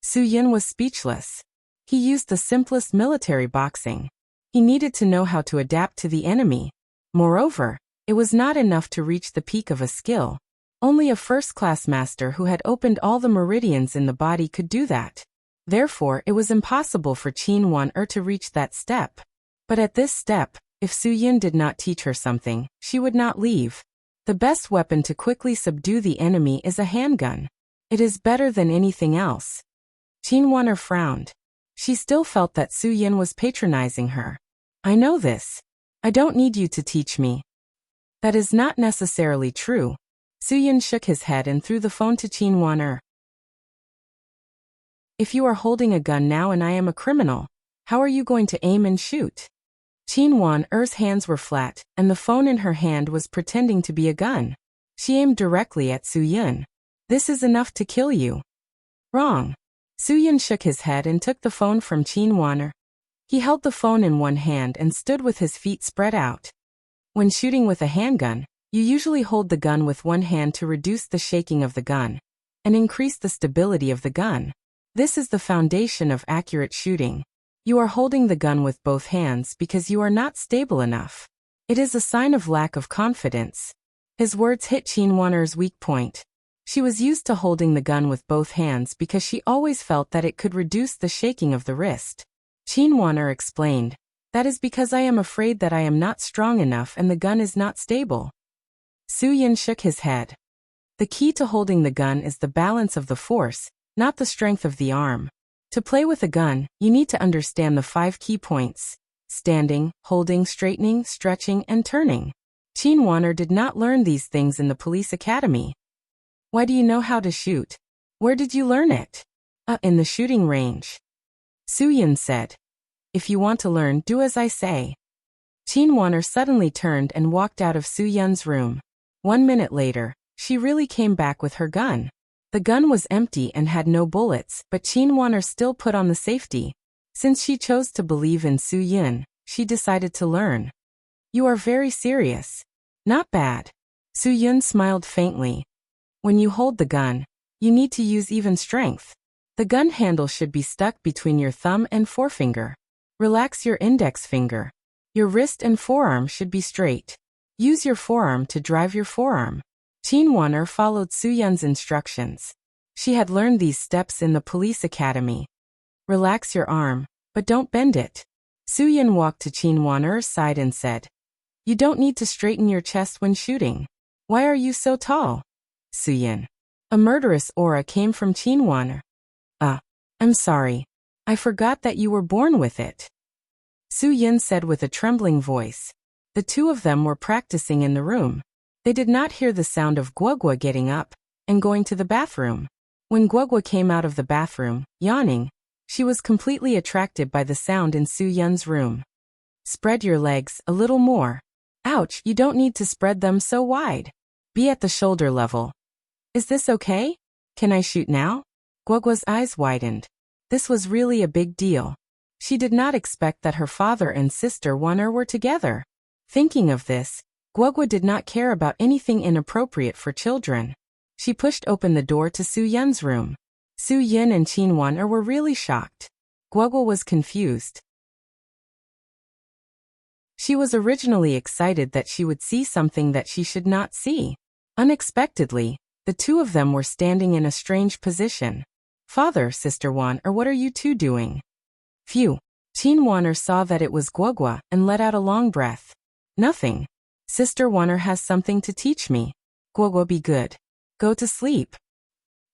Suyin was speechless. He used the simplest military boxing. He needed to know how to adapt to the enemy. Moreover, it was not enough to reach the peak of a skill. Only a first-class master who had opened all the meridians in the body could do that. Therefore, it was impossible for Qin Wan'er to reach that step. But at this step, if Suyin did not teach her something, she would not leave. The best weapon to quickly subdue the enemy is a handgun. It is better than anything else. Qin Wan'er frowned. She still felt that Suyin was patronizing her. "I know this. I don't need you to teach me." "That is not necessarily true." Suyin shook his head and threw the phone to Qin Wan'er. "If you are holding a gun now and I am a criminal, how are you going to aim and shoot?" Qin Wan'er's hands were flat, and the phone in her hand was pretending to be a gun. She aimed directly at Suyin. "This is enough to kill you." "Wrong." Suyin shook his head and took the phone from Qin Wan'er. He held the phone in one hand and stood with his feet spread out. When shooting with a handgun, you usually hold the gun with one hand to reduce the shaking of the gun and increase the stability of the gun. This is the foundation of accurate shooting. You are holding the gun with both hands because you are not stable enough. It is a sign of lack of confidence. His words hit Qin Wan'er's weak point. She was used to holding the gun with both hands because she always felt that it could reduce the shaking of the wrist. Qin Wan'er explained, That is because I am afraid that I am not strong enough and the gun is not stable. Su Yin shook his head. The key to holding the gun is the balance of the force, not the strength of the arm. To play with a gun, you need to understand the 5 key points: standing, holding, straightening, stretching, and turning. Qin Wan'er did not learn these things in the police academy. Why do you know how to shoot? Where did you learn it? In the shooting range. Su Yin said. If you want to learn, do as I say. Qin Wan'er suddenly turned and walked out of Su Yun's room. 1 minute later, she really came back with her gun. The gun was empty and had no bullets, but Qin Wan'er still put on the safety. Since she chose to believe in Su Yin, she decided to learn. You are very serious. Not bad. Su Yin smiled faintly. When you hold the gun, you need to use even strength. The gun handle should be stuck between your thumb and forefinger. Relax your index finger. Your wrist and forearm should be straight. Use your forearm to drive your forearm. Qin Wan'er followed Su Yun's instructions. She had learned these steps in the police academy. Relax your arm, but don't bend it. Su Yun walked to Qin Wan'er's side and said, You don't need to straighten your chest when shooting. Why are you so tall? Su Yun. A murderous aura came from Qin Wan'er. I'm sorry. I forgot that you were born with it. Su Yin said with a trembling voice. The two of them were practicing in the room. They did not hear the sound of Guogua getting up and going to the bathroom. When Guogua came out of the bathroom, yawning, she was completely attracted by the sound in Su Yun's room. Spread your legs a little more. Ouch, you don't need to spread them so wide. Be at the shoulder level. Is this okay? Can I shoot now? Guogua's eyes widened. This was really a big deal. She did not expect that her father and sister Wan'er were together. Thinking of this, Guogua did not care about anything inappropriate for children. She pushed open the door to Su Yun's room. Su Yin and Qin Wan'er were really shocked. Guogua was confused. She was originally excited that she would see something that she should not see. Unexpectedly, the two of them were standing in a strange position. Father, Sister Wan'er, what are you two doing? Phew. Qin Wan'er saw that it was Guogua and let out a long breath. Nothing. Sister Wan'er has something to teach me. Guogua, be good. Go to sleep.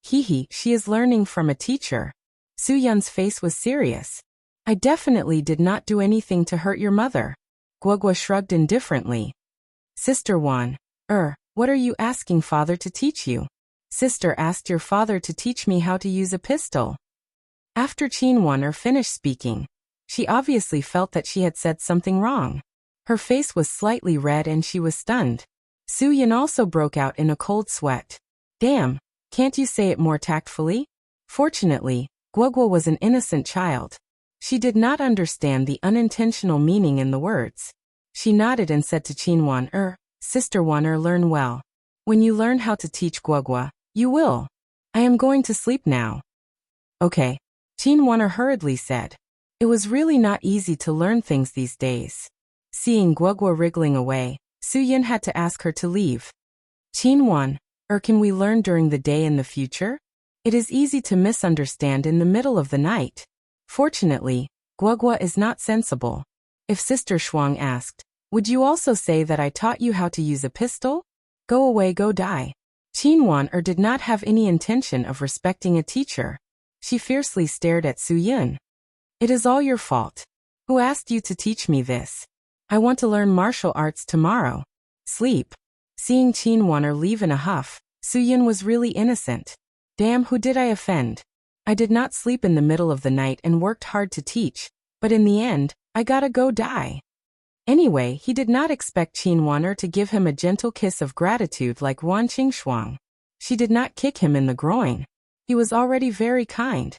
He, she is learning from a teacher. Su Yun's face was serious. I definitely did not do anything to hurt your mother. Guogua shrugged indifferently. Sister Wan'er, what are you asking father to teach you? Sister asked your father to teach me how to use a pistol. After Qin Wan'er finished speaking, she obviously felt that she had said something wrong. Her face was slightly red and she was stunned. Su Yin also broke out in a cold sweat. Damn, can't you say it more tactfully? Fortunately, Guogua was an innocent child. She did not understand the unintentional meaning in the words. She nodded and said to Qin Wan'er, Sister Wan'er, learn well. When you learn how to teach Guogua, you will. I am going to sleep now. Okay. Qin Wan'er hurriedly said. It was really not easy to learn things these days. Seeing Guogua wriggling away, Su Yin had to ask her to leave. Qin Wan'er, can we learn during the day in the future? It is easy to misunderstand in the middle of the night. Fortunately, Guogua is not sensible. If Sister Shuang asked, would you also say that I taught you how to use a pistol? Go away, go die. Qin Wan'er did not have any intention of respecting a teacher. She fiercely stared at Su Yin. It is all your fault. Who asked you to teach me this? I want to learn martial arts tomorrow. Sleep. Seeing Qin Wan'er leave in a huff, Su Yin was really innocent. Damn, who did I offend? I did not sleep in the middle of the night and worked hard to teach, but in the end, I gotta go die. Anyway, he did not expect Qin Wan'er to give him a gentle kiss of gratitude like Wan Qingshuang. She did not kick him in the groin. He was already very kind.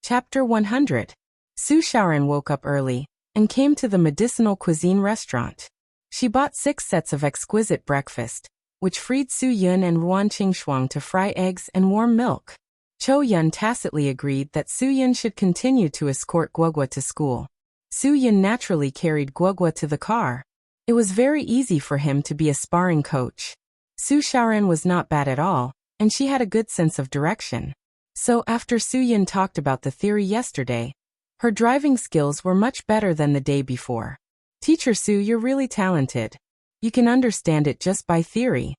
Chapter 100. Su Shaoran woke up early and came to the medicinal cuisine restaurant. She bought 6 sets of exquisite breakfast, which freed Su Yun and Wan Qingshuang to fry eggs and warm milk. Chou Yun tacitly agreed that Su Yun should continue to escort Guogua to school. Su Yun naturally carried Guogua to the car. It was very easy for him to be a sparring coach. Su Shaoran was not bad at all, and she had a good sense of direction. So after Su-yin talked about the theory yesterday, her driving skills were much better than the day before. Teacher Su, you're really talented. You can understand it just by theory.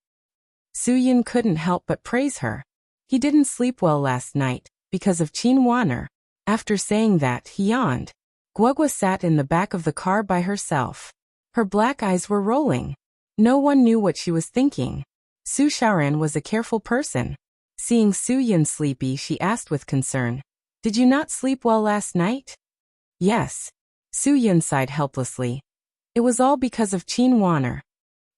Su-yin couldn't help but praise her. He didn't sleep well last night, because of Qin Waner. After saying that, he yawned. Guogua sat in the back of the car by herself. Her black eyes were rolling. No one knew what she was thinking. Su Xiaoran was a careful person. Seeing Su-yin sleepy, she asked with concern, "Did you not sleep well last night?" "Yes." Su-yin sighed helplessly. "It was all because of Qin Waner."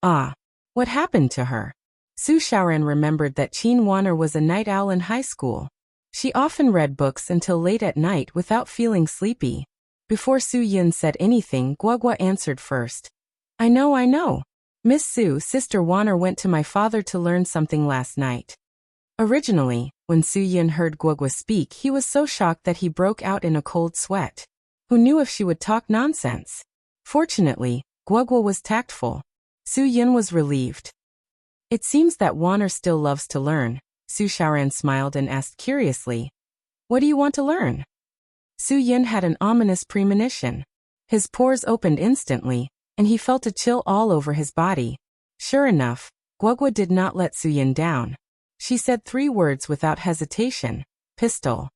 "Ah. What happened to her?" Su Xiaoran remembered that Qin Waner was a night owl in high school. She often read books until late at night without feeling sleepy. Before Su-yin said anything, Guogua answered first. I know. Miss Su, Sister Waner went to my father to learn something last night." Originally, when Su-yin heard Guogua speak, he was so shocked that he broke out in a cold sweat. Who knew if she would talk nonsense? Fortunately, Guogua was tactful. Su-yin was relieved. "It seems that Waner still loves to learn." Su Xiaoran smiled and asked curiously, "What do you want to learn?" Su-yin had an ominous premonition. His pores opened instantly, and he felt a chill all over his body. Sure enough, Guogua did not let Su-yin down. She said 3 words without hesitation: pistol.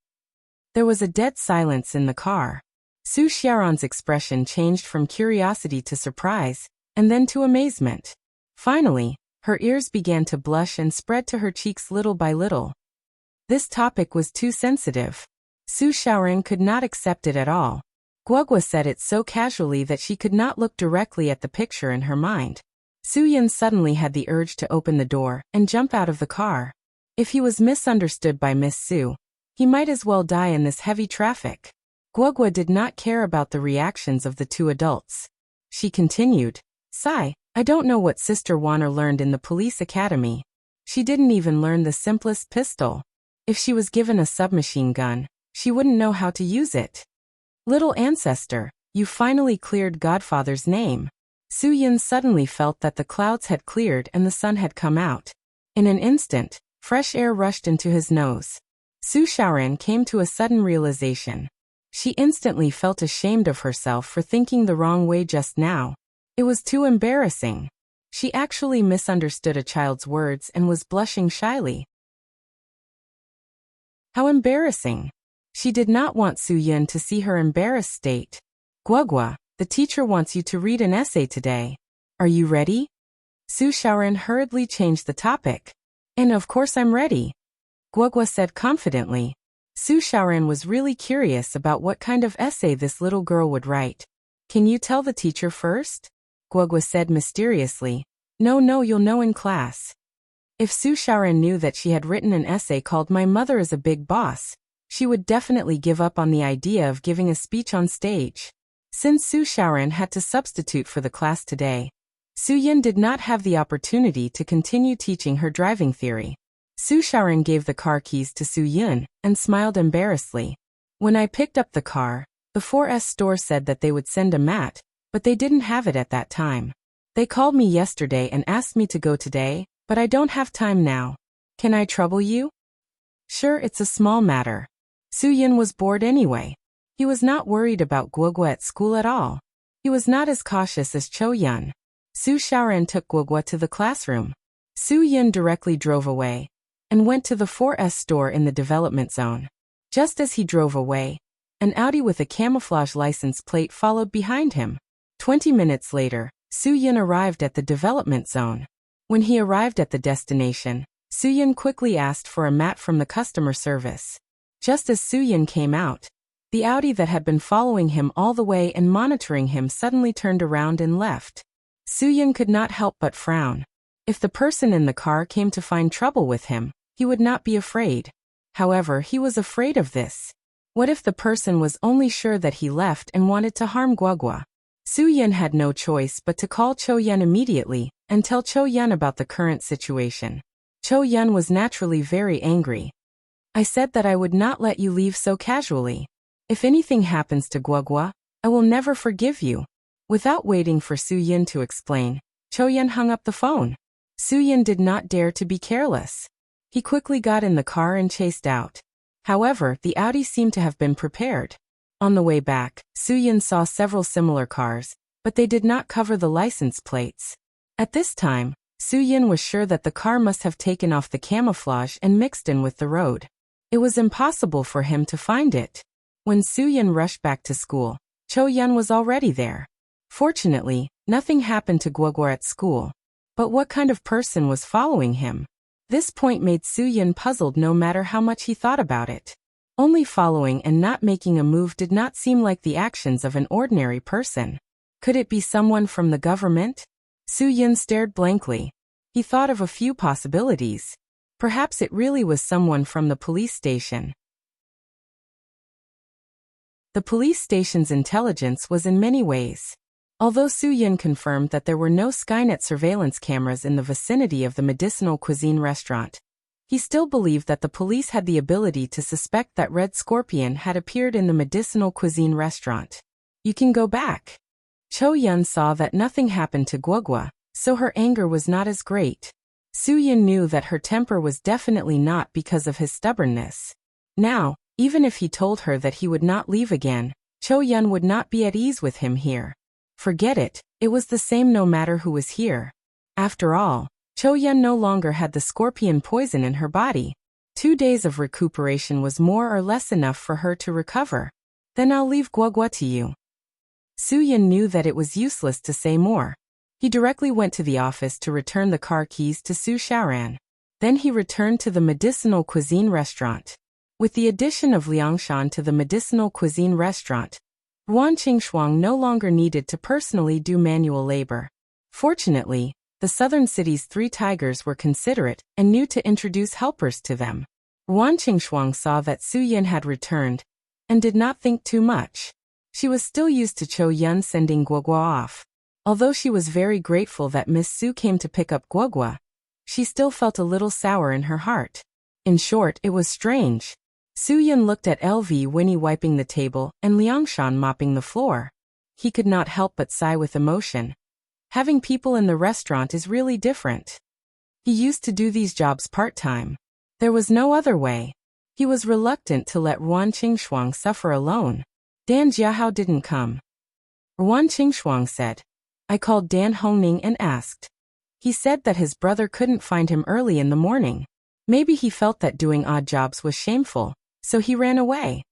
There was a dead silence in the car. Su Xiaoran's expression changed from curiosity to surprise, and then to amazement. Finally, her ears began to blush and spread to her cheeks little by little. This topic was too sensitive. Su Xiaoran could not accept it at all. Guogua said it so casually that she could not look directly at the picture in her mind. Su-yin suddenly had the urge to open the door and jump out of the car. If he was misunderstood by Miss Su, he might as well die in this heavy traffic. Guogua did not care about the reactions of the 2 adults. She continued, "Sai, I don't know what Sister Waner learned in the police academy. She didn't even learn the simplest pistol. If she was given a submachine gun, she wouldn't know how to use it." "Little ancestor, you finally cleared Godfather's name." Su-yin suddenly felt that the clouds had cleared and the sun had come out. In an instant, fresh air rushed into his nose. Su Xiaoran came to a sudden realization. She instantly felt ashamed of herself for thinking the wrong way just now. It was too embarrassing. She actually misunderstood a child's words and was blushing shyly. How embarrassing. She did not want Su-yin to see her embarrassed state. "Guogua, the teacher wants you to read an essay today. Are you ready?" Su Xiaoran hurriedly changed the topic. "And of course I'm ready," Guogua said confidently. Su Xiaoran was really curious about what kind of essay this little girl would write. "Can you tell the teacher first?" Guogua said mysteriously. No, you'll know in class." If Su Xiaoran knew that she had written an essay called My Mother is a Big Boss, she would definitely give up on the idea of giving a speech on stage. Since Su Xiaoran had to substitute for the class today, Su-yin did not have the opportunity to continue teaching her driving theory. Su Xiaoran gave the car keys to Su-yin and smiled embarrassedly. "When I picked up the car, the 4S store said that they would send a mat, but they didn't have it at that time. They called me yesterday and asked me to go today, but I don't have time now. Can I trouble you?" "Sure, it's a small matter." Su-yin was bored anyway. He was not worried about Guogua at school at all. He was not as cautious as Cho-yun. Su Xiaoran took Guogua to the classroom. Su-yin directly drove away and went to the 4S store in the development zone. Just as he drove away, an Audi with a camouflage license plate followed behind him. 20 minutes later, Su-yin arrived at the development zone. When he arrived at the destination, Su-yin quickly asked for a mat from the customer service. Just as Su-yin came out, the Audi that had been following him all the way and monitoring him suddenly turned around and left. Su-yin could not help but frown. If the person in the car came to find trouble with him, he would not be afraid. However, he was afraid of this. What if the person was only sure that he left and wanted to harm Guogua? Su-yin had no choice but to call Cho-yun immediately and tell Cho-yun about the current situation. Cho-yun was naturally very angry. "I said that I would not let you leave so casually. If anything happens to Guogua, I will never forgive you." Without waiting for Su-yin to explain, Cho-yun hung up the phone. Su-yin did not dare to be careless. He quickly got in the car and chased out. However, the Audi seemed to have been prepared. On the way back, Su-Yin saw several similar cars, but they did not cover the license plates. At this time, Su-Yin was sure that the car must have taken off the camouflage and mixed in with the road. It was impossible for him to find it. When Su-Yin rushed back to school, Cho-Yun was already there. Fortunately, nothing happened to Guogwa at school. But what kind of person was following him? This point made Su-Yin puzzled no matter how much he thought about it. Only following and not making a move did not seem like the actions of an ordinary person. Could it be someone from the government? Su-Yin stared blankly. He thought of a few possibilities. Perhaps it really was someone from the police station. The police station's intelligence was in many ways. Although Su-Yin confirmed that there were no Skynet surveillance cameras in the vicinity of the medicinal cuisine restaurant, he still believed that the police had the ability to suspect that Red Scorpion had appeared in the medicinal cuisine restaurant. You can go back. Cho-Yun saw that nothing happened to Guogwa, so her anger was not as great. Su-Yin knew that her temper was definitely not because of his stubbornness. Now, even if he told her that he would not leave again, Cho-Yun would not be at ease with him here. Forget it, it was the same no matter who was here. After all, Cho-Yun no longer had the scorpion poison in her body. 2 days of recuperation was more or less enough for her to recover. Then I'll leave Guogwa to you. Su-Yin knew that it was useless to say more. He directly went to the office to return the car keys to Su Xiaoran. Then he returned to the medicinal cuisine restaurant. With the addition of Liangshan to the medicinal cuisine restaurant, Ruan Qingshuang no longer needed to personally do manual labor. Fortunately, the southern city's 3 tigers were considerate and knew to introduce helpers to them. Ruan Qingshuang saw that Su-Yin had returned and did not think too much. She was still used to Cho-Yun sending Guogwa off. Although she was very grateful that Miss Su came to pick up Guogwa, she still felt a little sour in her heart. In short, it was strange. Su-Yin looked at LV Winnie wiping the table and Liangshan mopping the floor. He could not help but sigh with emotion. Having people in the restaurant is really different. He used to do these jobs part-time. There was no other way. He was reluctant to let Ruan Qingshuang suffer alone. Dan Jiahao didn't come. Ruan Qingshuang said. I called Dan Hongning and asked. He said that his brother couldn't find him early in the morning. Maybe he felt that doing odd jobs was shameful, so he ran away.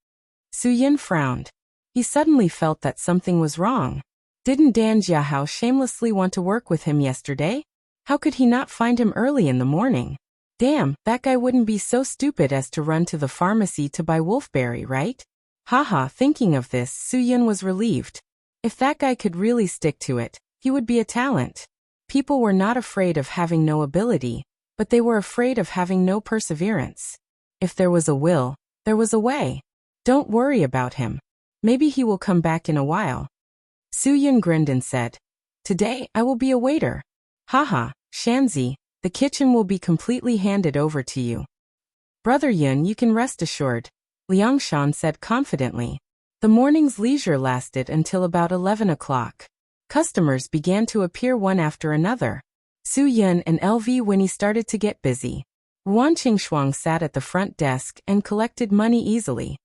Su-Yin frowned. He suddenly felt that something was wrong. Didn't Dan Jiahao shamelessly want to work with him yesterday? How could he not find him early in the morning? Damn, that guy wouldn't be so stupid as to run to the pharmacy to buy wolfberry, right? Haha, thinking of this, Su-Yin was relieved. If that guy could really stick to it, he would be a talent. People were not afraid of having no ability, but they were afraid of having no perseverance. If there was a will, there was a way. Don't worry about him. Maybe he will come back in a while. Su-Yin grinned and said, Today, I will be a waiter. Haha, Shanzi, the kitchen will be completely handed over to you. Brother Yun, you can rest assured, Liangshan said confidently. The morning's leisure lasted until about 11 o'clock. Customers began to appear one after another. Su-Yin and LV Winnie started to get busy. Ruan Qingshuang sat at the front desk and collected money easily.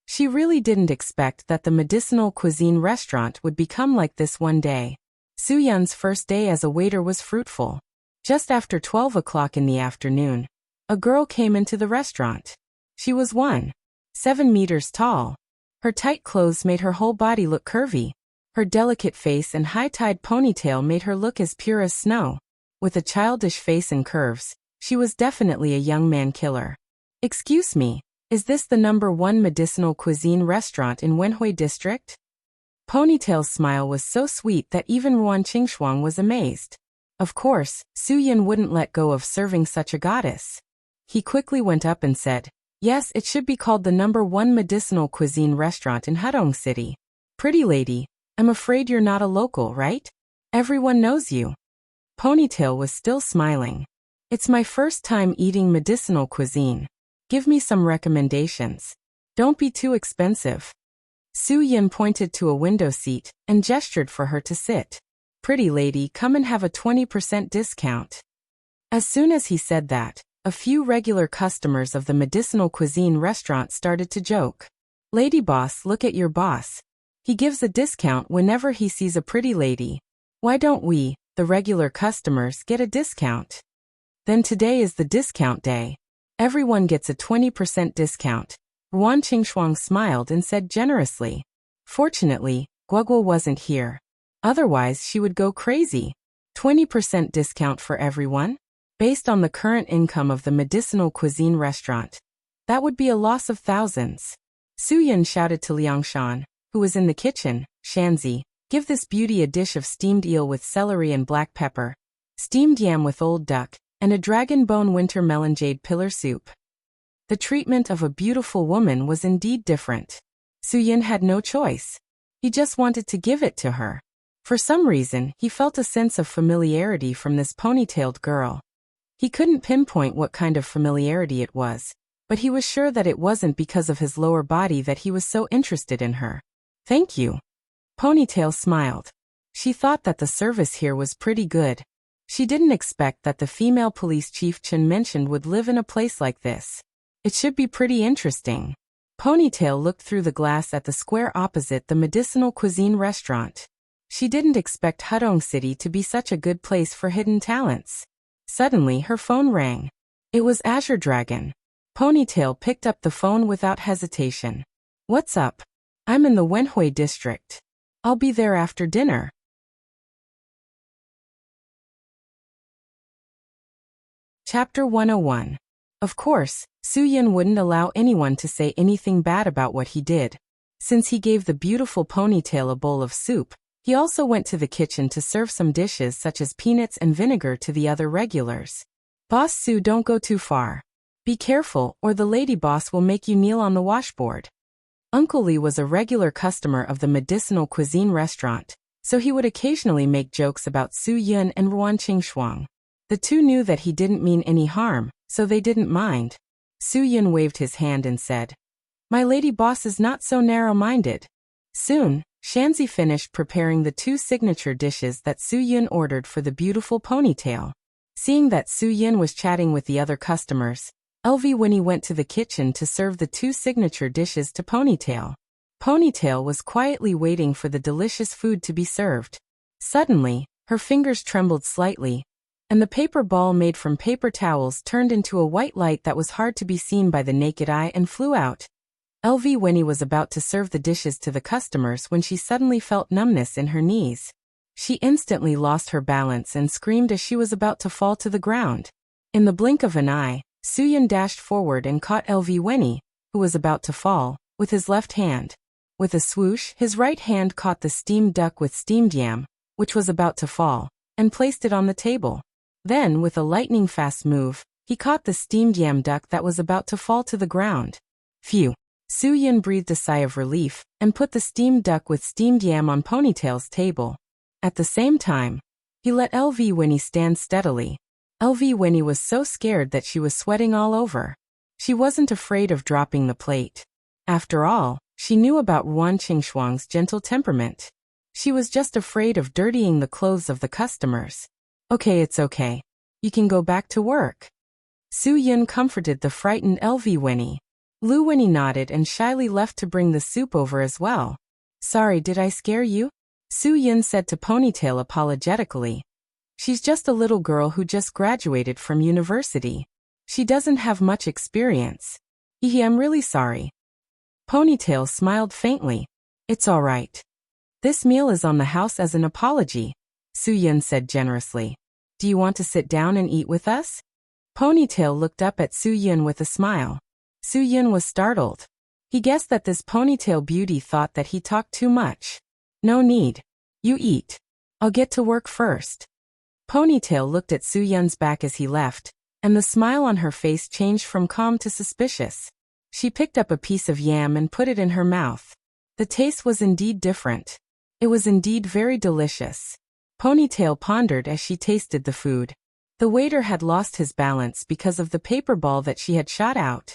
She really didn't expect that the medicinal cuisine restaurant would become like this one day. Su-Yun's first day as a waiter was fruitful. Just after 12 o'clock in the afternoon, a girl came into the restaurant. She was 1.7 meters tall. Her tight clothes made her whole body look curvy. Her delicate face and high-tied ponytail made her look as pure as snow. With a childish face and curves, she was definitely a young man killer. Excuse me, is this the #1 medicinal cuisine restaurant in Wenhui district? Ponytail's smile was so sweet that even Ruan Qingshuang was amazed. Of course, Su-Yin wouldn't let go of serving such a goddess. He quickly went up and said, Yes, it should be called the #1 medicinal cuisine restaurant in Hudong City. Pretty lady, I'm afraid you're not a local, right? Everyone knows you. Ponytail was still smiling. It's my first time eating medicinal cuisine. Give me some recommendations. Don't be too expensive. Su-Yin pointed to a window seat and gestured for her to sit. Pretty lady, come and have a 20% discount. As soon as he said that, A few regular customers of the medicinal cuisine restaurant started to joke. Lady boss, look at your boss. He gives a discount whenever he sees a pretty lady. Why don't we, the regular customers, get a discount? Then today is the discount day. Everyone gets a 20% discount. Ruan Qingshuang smiled and said generously. Fortunately, Guoguo wasn't here. Otherwise she would go crazy. 20% discount for everyone? Based on the current income of the medicinal cuisine restaurant, that would be a loss of thousands. Su Yun shouted to Liang Shan, who was in the kitchen, Shanzi, give this beauty a dish of steamed eel with celery and black pepper, steamed yam with old duck, and a dragon bone winter melon jade pillar soup. The treatment of a beautiful woman was indeed different. Su Yun had no choice. He just wanted to give it to her. For some reason, he felt a sense of familiarity from this ponytailed girl. He couldn't pinpoint what kind of familiarity it was, but he was sure that it wasn't because of his lower body that he was so interested in her. Thank you. Ponytail smiled. She thought that the service here was pretty good. She didn't expect that the female police chief Chen mentioned would live in a place like this. It should be pretty interesting. Ponytail looked through the glass at the square opposite the medicinal cuisine restaurant. She didn't expect Hudong City to be such a good place for hidden talents. Suddenly her phone rang. It was Azure Dragon. Ponytail picked up the phone without hesitation. What's up? I'm in the Wenhui district. I'll be there after dinner. Chapter 101. Of course, Su Yun wouldn't allow anyone to say anything bad about what he did. Since he gave the beautiful Ponytail a bowl of soup, he also went to the kitchen to serve some dishes such as peanuts and vinegar to the other regulars. Boss Su, don't go too far. Be careful, or the lady boss will make you kneel on the washboard. Uncle Li was a regular customer of the medicinal cuisine restaurant, so he would occasionally make jokes about Su Yun and Ruan Qingshuang. The two knew that he didn't mean any harm, so they didn't mind. Su Yun waved his hand and said, "My lady boss is not so narrow-minded." Soon, Shanzi finished preparing the 2 signature dishes that Su Yun ordered for the beautiful Ponytail. Seeing that Su Yun was chatting with the other customers, LV Winnie went to the kitchen to serve the 2 signature dishes to Ponytail. Ponytail was quietly waiting for the delicious food to be served. Suddenly, her fingers trembled slightly, and the paper ball made from paper towels turned into a white light that was hard to be seen by the naked eye and flew out. LV Winnie was about to serve the dishes to the customers when she suddenly felt numbness in her knees. She instantly lost her balance and screamed as she was about to fall to the ground. In the blink of an eye, Su Yun dashed forward and caught LV Winnie, who was about to fall, with his left hand. With a swoosh, his right hand caught the steamed duck with steamed yam, which was about to fall, and placed it on the table. Then, with a lightning-fast move, he caught the steamed yam duck that was about to fall to the ground. Phew! Su Yun breathed a sigh of relief, and put the steamed duck with steamed yam on Ponytail's table. At the same time, he let LV Winnie stand steadily. LV Winnie was so scared that she was sweating all over. She wasn't afraid of dropping the plate. After all, she knew about Ruan Qingshuang's gentle temperament. She was just afraid of dirtying the clothes of the customers. Okay, it's okay. You can go back to work. Su Yun comforted the frightened LV Winnie. Lu Winnie nodded and shyly left to bring the soup over as well. Sorry, did I scare you? Su Yun said to Ponytail apologetically. She's just a little girl who just graduated from university. She doesn't have much experience. I'm really sorry. Ponytail smiled faintly. It's all right. This meal is on the house as an apology, Su Yun said generously. Do you want to sit down and eat with us? Ponytail looked up at Su Yun with a smile. Su Yun was startled. He guessed that this Ponytail beauty thought that he talked too much. No need. You eat. I'll get to work first. Ponytail looked at Su Yun's back as he left, and the smile on her face changed from calm to suspicious. She picked up a piece of yam and put it in her mouth. The taste was indeed different. It was indeed very delicious. Ponytail pondered as she tasted the food. The waiter had lost his balance because of the paper ball that she had shot out.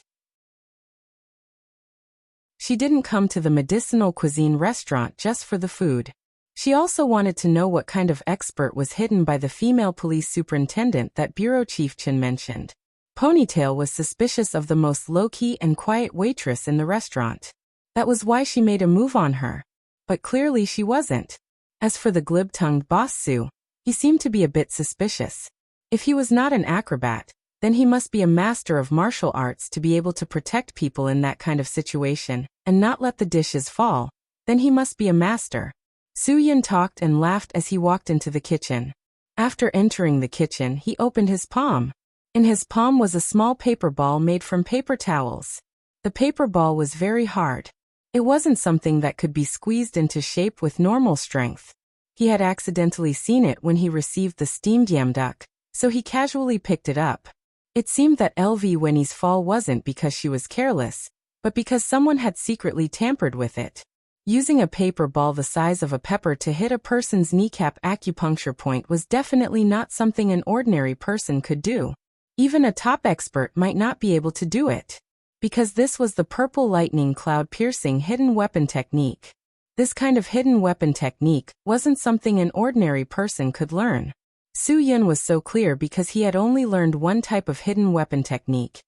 She didn't come to the medicinal cuisine restaurant just for the food. She also wanted to know what kind of expert was hidden by the female police superintendent that bureau chief Chen mentioned. Ponytail was suspicious of the most low-key and quiet waitress in the restaurant. That was why she made a move on her. But clearly she wasn't. As for the glib-tongued boss Sue, he seemed to be a bit suspicious. If he was not an acrobat, then he must be a master of martial arts to be able to protect people in that kind of situation, and not let the dishes fall. Then he must be a master. Soo-Yun talked and laughed as he walked into the kitchen. After entering the kitchen, he opened his palm. In his palm was a small paper ball made from paper towels. The paper ball was very hard. It wasn't something that could be squeezed into shape with normal strength. He had accidentally seen it when he received the steamed yam duck, so he casually picked it up. It seemed that LV Winnie's fall wasn't because she was careless, but because someone had secretly tampered with it. Using a paper ball the size of a pepper to hit a person's kneecap acupuncture point was definitely not something an ordinary person could do. Even a top expert might not be able to do it. Because this was the purple lightning cloud piercing hidden weapon technique. This kind of hidden weapon technique wasn't something an ordinary person could learn. Soo-Yun was so clear because he had only learned one type of hidden weapon technique.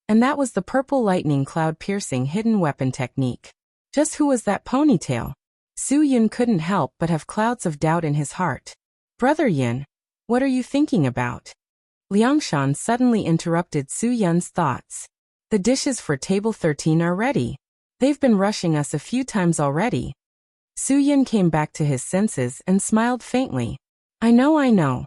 And that was the purple lightning cloud piercing hidden weapon technique. Just who was that Ponytail? Soo-Yun couldn't help but have clouds of doubt in his heart. Brother Yin, what are you thinking about? Liangshan suddenly interrupted Soo-Yun's thoughts. The dishes for table 13 are ready. They've been rushing us a few times already. Soo-Yun came back to his senses and smiled faintly. I know.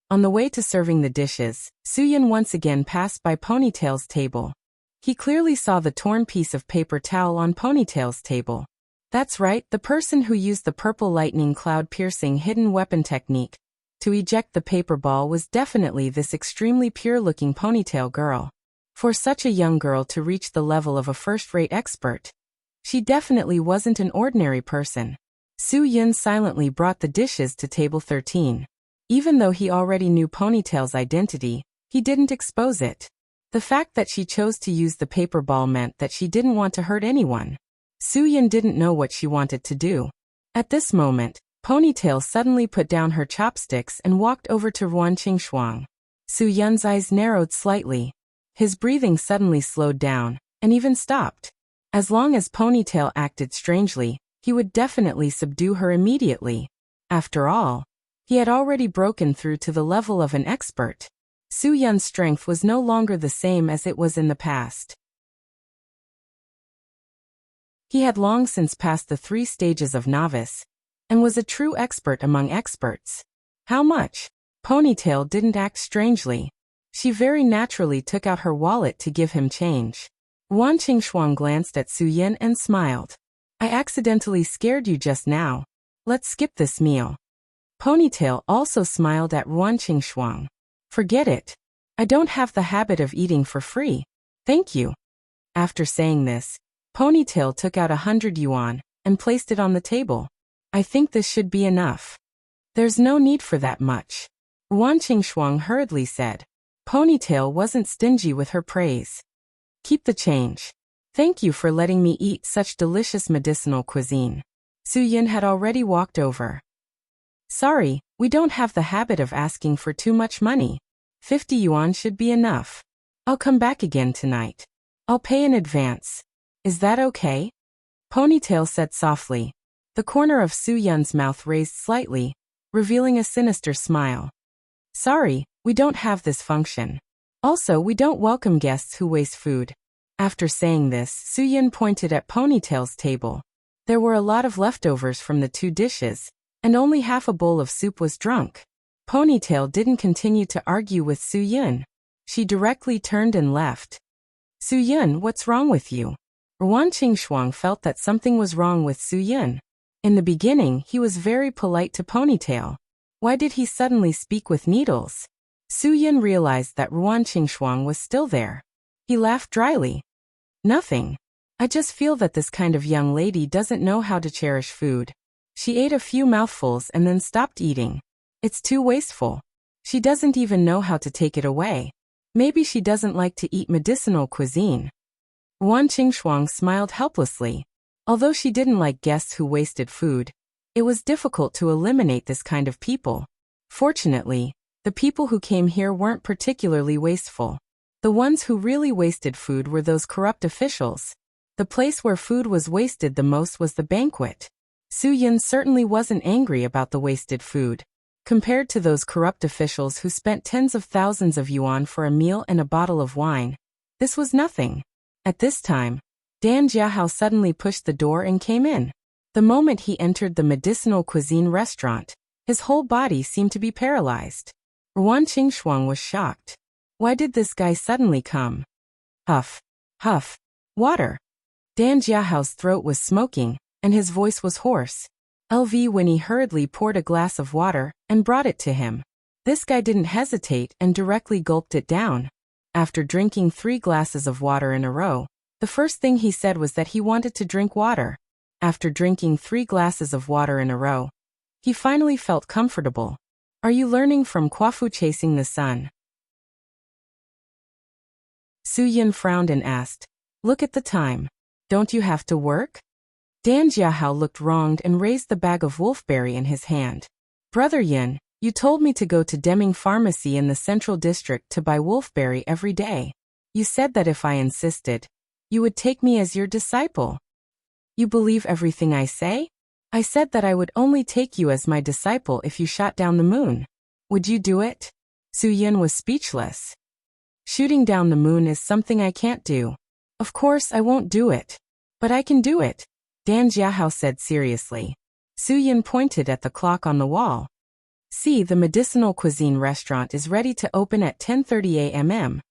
On the way to serving the dishes, Soo-Yun once again passed by Ponytail's table. He clearly saw the torn piece of paper towel on Ponytail's table. That's right, the person who used the purple lightning cloud piercing hidden weapon technique to eject the paper ball was definitely this extremely pure-looking Ponytail girl. For such a young girl to reach the level of a first-rate expert, she definitely wasn't an ordinary person. Soo-Yun silently brought the dishes to table 13. Even though he already knew Ponytail's identity, he didn't expose it. The fact that she chose to use the paper ball meant that she didn't want to hurt anyone. Soo-Yun didn't know what she wanted to do. At this moment, Ponytail suddenly put down her chopsticks and walked over to Ruan Qingxuang. Soo-Yun's eyes narrowed slightly. His breathing suddenly slowed down, and even stopped. As long as Ponytail acted strangely, he would definitely subdue her immediately. After all, he had already broken through to the level of an expert. Soo-Yun's strength was no longer the same as it was in the past. He had long since passed the 3 stages of novice, and was a true expert among experts. How much? Ponytail didn't act strangely. She very naturally took out her wallet to give him change. Ruan Qingxuang glanced at Soo-Yun and smiled. I accidentally scared you just now. Let's skip this meal. Ponytail also smiled at Ruan Qingxuang. Forget it. I don't have the habit of eating for free. Thank you. After saying this, Ponytail took out 100 yuan and placed it on the table. I think this should be enough. There's no need for that much. Ruan Qingxuang hurriedly said. Ponytail wasn't stingy with her praise. Keep the change. Thank you for letting me eat such delicious medicinal cuisine. Soo-Yun had already walked over. Sorry, we don't have the habit of asking for too much money. 50 yuan should be enough. I'll come back again tonight. I'll pay in advance. Is that okay? Ponytail said softly. The corner of Soo-Yun's mouth raised slightly, revealing a sinister smile. Sorry, we don't have this function. Also, we don't welcome guests who waste food. After saying this, Soo-Yun pointed at Ponytail's table. There were a lot of leftovers from the 2 dishes, and only half a bowl of soup was drunk. Ponytail didn't continue to argue with Soo-Yun. She directly turned and left. Soo-Yun, what's wrong with you? Ruan Qingxuang felt that something was wrong with Soo-Yun. In the beginning, he was very polite to Ponytail. Why did he suddenly speak with needles? Soo-Yun realized that Ruan Qingxuang was still there. He laughed dryly. Nothing. I just feel that this kind of young lady doesn't know how to cherish food. She ate a few mouthfuls and then stopped eating. It's too wasteful. She doesn't even know how to take it away. Maybe she doesn't like to eat medicinal cuisine. Ruan Qingxuang smiled helplessly. Although she didn't like guests who wasted food, it was difficult to eliminate this kind of people. Fortunately, the people who came here weren't particularly wasteful. The ones who really wasted food were those corrupt officials. The place where food was wasted the most was the banquet. Su Yun certainly wasn't angry about the wasted food. Compared to those corrupt officials who spent tens of thousands of yuan for a meal and a bottle of wine, this was nothing. At this time, Dan Jiahao suddenly pushed the door and came in. The moment he entered the medicinal cuisine restaurant, his whole body seemed to be paralyzed. Ruan Qingshuang was shocked. Why did this guy suddenly come? Huff, huff, water. Dan Jiahao's throat was smoking, and his voice was hoarse. Winnie hurriedly poured a glass of water and brought it to him. This guy didn't hesitate and directly gulped it down. After drinking 3 glasses of water in a row, the first thing he said was that he wanted to drink water. After drinking 3 glasses of water in a row, he finally felt comfortable. Are you learning from Kwafu chasing the sun? Su Yun frowned and asked, look at the time. Don't you have to work? Dan Jiahao looked wronged and raised the bag of wolfberry in his hand. Brother Yin, you told me to go to Deming Pharmacy in the Central District to buy wolfberry every day. You said that if I insisted, you would take me as your disciple. You believe everything I say? I said that I would only take you as my disciple if you shot down the moon. Would you do it? Su Yun was speechless. Shooting down the moon is something I can't do. Of course I won't do it. But I can do it, Dan Jiahao said seriously. Su Yun pointed at the clock on the wall. See, the medicinal cuisine restaurant is ready to open at 10:30 a.m.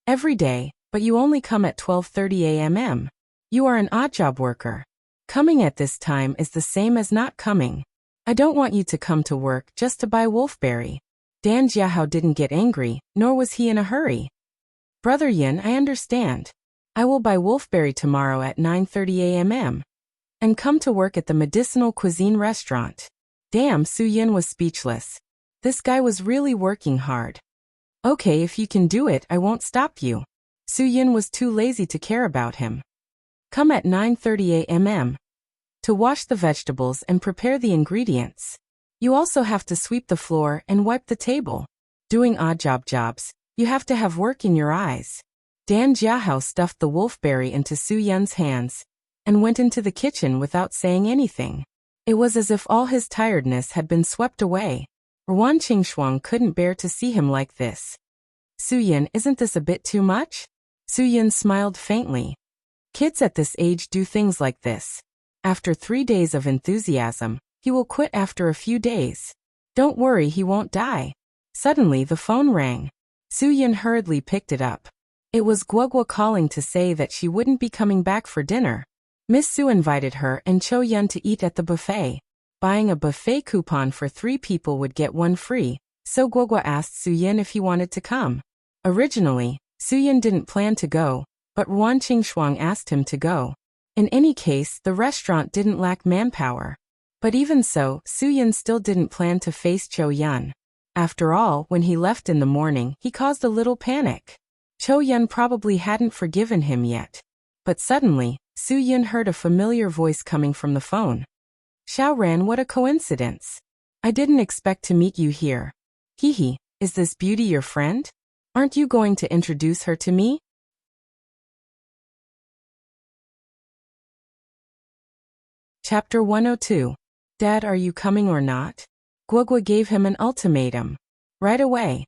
every day, but you only come at 12:30 a.m. You are an odd job worker. Coming at this time is the same as not coming. I don't want you to come to work just to buy wolfberry. Dan Jiahao didn't get angry, nor was he in a hurry. Brother Yin, I understand. I will buy wolfberry tomorrow at 9:30 a.m. and come to work at the medicinal cuisine restaurant. Damn, Su Yin was speechless. This guy was really working hard. Okay, if you can do it, I won't stop you. Su Yin was too lazy to care about him. Come at 9:30 a.m. to wash the vegetables and prepare the ingredients. You also have to sweep the floor and wipe the table. Doing odd jobs, you have to have work in your eyes. Dan Jiahao stuffed the wolfberry into Su Yun's hands and went into the kitchen without saying anything. It was as if all his tiredness had been swept away. Ruan Qingshuang couldn't bear to see him like this. Su Yun, isn't this a bit too much? Su Yun smiled faintly. Kids at this age do things like this. After 3 days of enthusiasm, he will quit after a few days. Don't worry, he won't die. Suddenly the phone rang. Su Yun hurriedly picked it up. It was Guogua calling to say that she wouldn't be coming back for dinner. Miss Su invited her and Cho Yun to eat at the buffet. Buying a buffet coupon for 3 people would get 1 free, so Guogua asked Su Yun if he wanted to come. Originally, Su Yun didn't plan to go, but Ruan Qingshuang asked him to go. In any case, the restaurant didn't lack manpower. But even so, Su Yun still didn't plan to face Cho Yun. After all, when he left in the morning, he caused a little panic. Cho Yun probably hadn't forgiven him yet. But suddenly, Su Yun heard a familiar voice coming from the phone. Xiaoran, what a coincidence. I didn't expect to meet you here. Hehe, is this beauty your friend? Aren't you going to introduce her to me? Chapter 102. Dad, are you coming or not? Guogua gave him an ultimatum. Right away.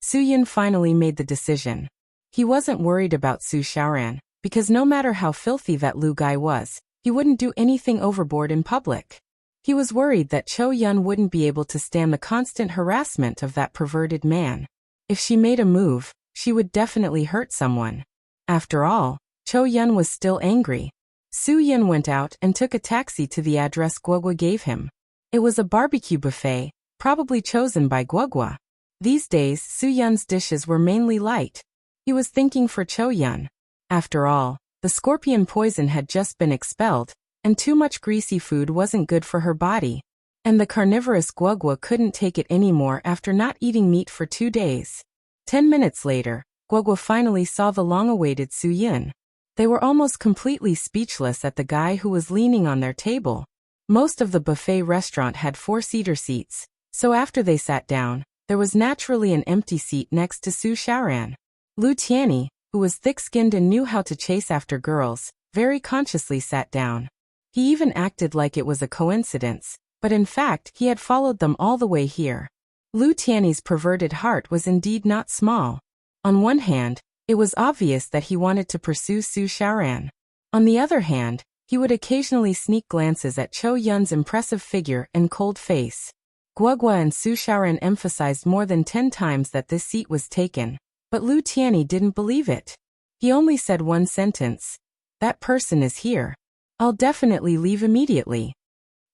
Su Yun finally made the decision. He wasn't worried about Su Xiaoran, because no matter how filthy that Lu guy was, he wouldn't do anything overboard in public. He was worried that Cho Yun wouldn't be able to stand the constant harassment of that perverted man. If she made a move, she would definitely hurt someone. After all, Cho Yun was still angry. Su Yun went out and took a taxi to the address Guogua gave him. It was a barbecue buffet, probably chosen by Guogua. These days, Su Yun's dishes were mainly light. He was thinking for Cho Yun. After all, the scorpion poison had just been expelled, and too much greasy food wasn't good for her body. And the carnivorous Guogua couldn't take it anymore after not eating meat for 2 days. 10 minutes later, Guogua finally saw the long-awaited Su Yun. They were almost completely speechless at the guy who was leaning on their table. Most of the buffet restaurant had 4-seater seats, so after they sat down, there was naturally an empty seat next to Su Xiaoran. Lu Tianyi, who was thick-skinned and knew how to chase after girls, very consciously sat down. He even acted like it was a coincidence, but in fact he had followed them all the way here. Lu Tianyi's perverted heart was indeed not small. On one hand, it was obvious that he wanted to pursue Su Xiaoran. On the other hand, he would occasionally sneak glances at Chou Yun's impressive figure and cold face. Guogua and Su Xiaoran emphasized more than 10 times that this seat was taken, but Lu Tianyi didn't believe it. He only said one sentence. That person is here. I'll definitely leave immediately.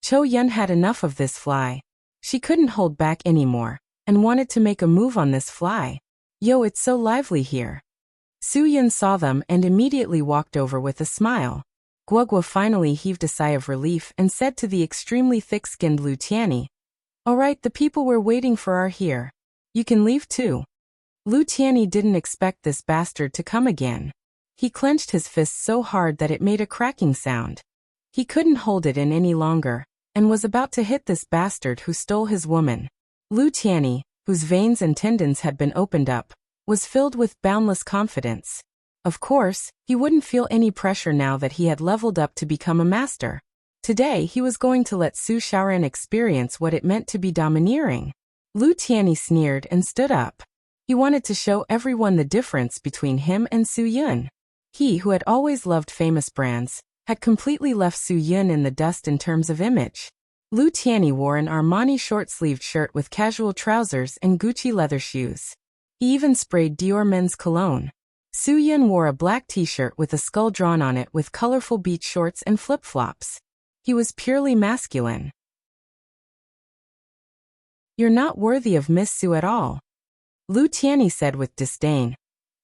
Chou Yun had enough of this fly. She couldn't hold back anymore, and wanted to make a move on this fly. Yo, it's so lively here. Su Yun saw them and immediately walked over with a smile. Guogua finally heaved a sigh of relief and said to the extremely thick-skinned Lu Tianyi, "All right, the people we're waiting for are here. You can leave too." Lu Tianyi didn't expect this bastard to come again. He clenched his fist so hard that it made a cracking sound. He couldn't hold it in any longer, and was about to hit this bastard who stole his woman. Lu Tianyi, whose veins and tendons had been opened up, was filled with boundless confidence. Of course, he wouldn't feel any pressure now that he had leveled up to become a master. Today he was going to let Su Xiaoran experience what it meant to be domineering. Lu Tianyi sneered and stood up. He wanted to show everyone the difference between him and Su Yun. He, who had always loved famous brands, had completely left Su Yun in the dust in terms of image. Lu Tianyi wore an Armani short-sleeved shirt with casual trousers and Gucci leather shoes. He even sprayed Dior men's cologne. Su Yun wore a black t-shirt with a skull drawn on it with colorful beach shorts and flip-flops. He was purely masculine. "You're not worthy of Miss Su at all," Lu Tianyi said with disdain.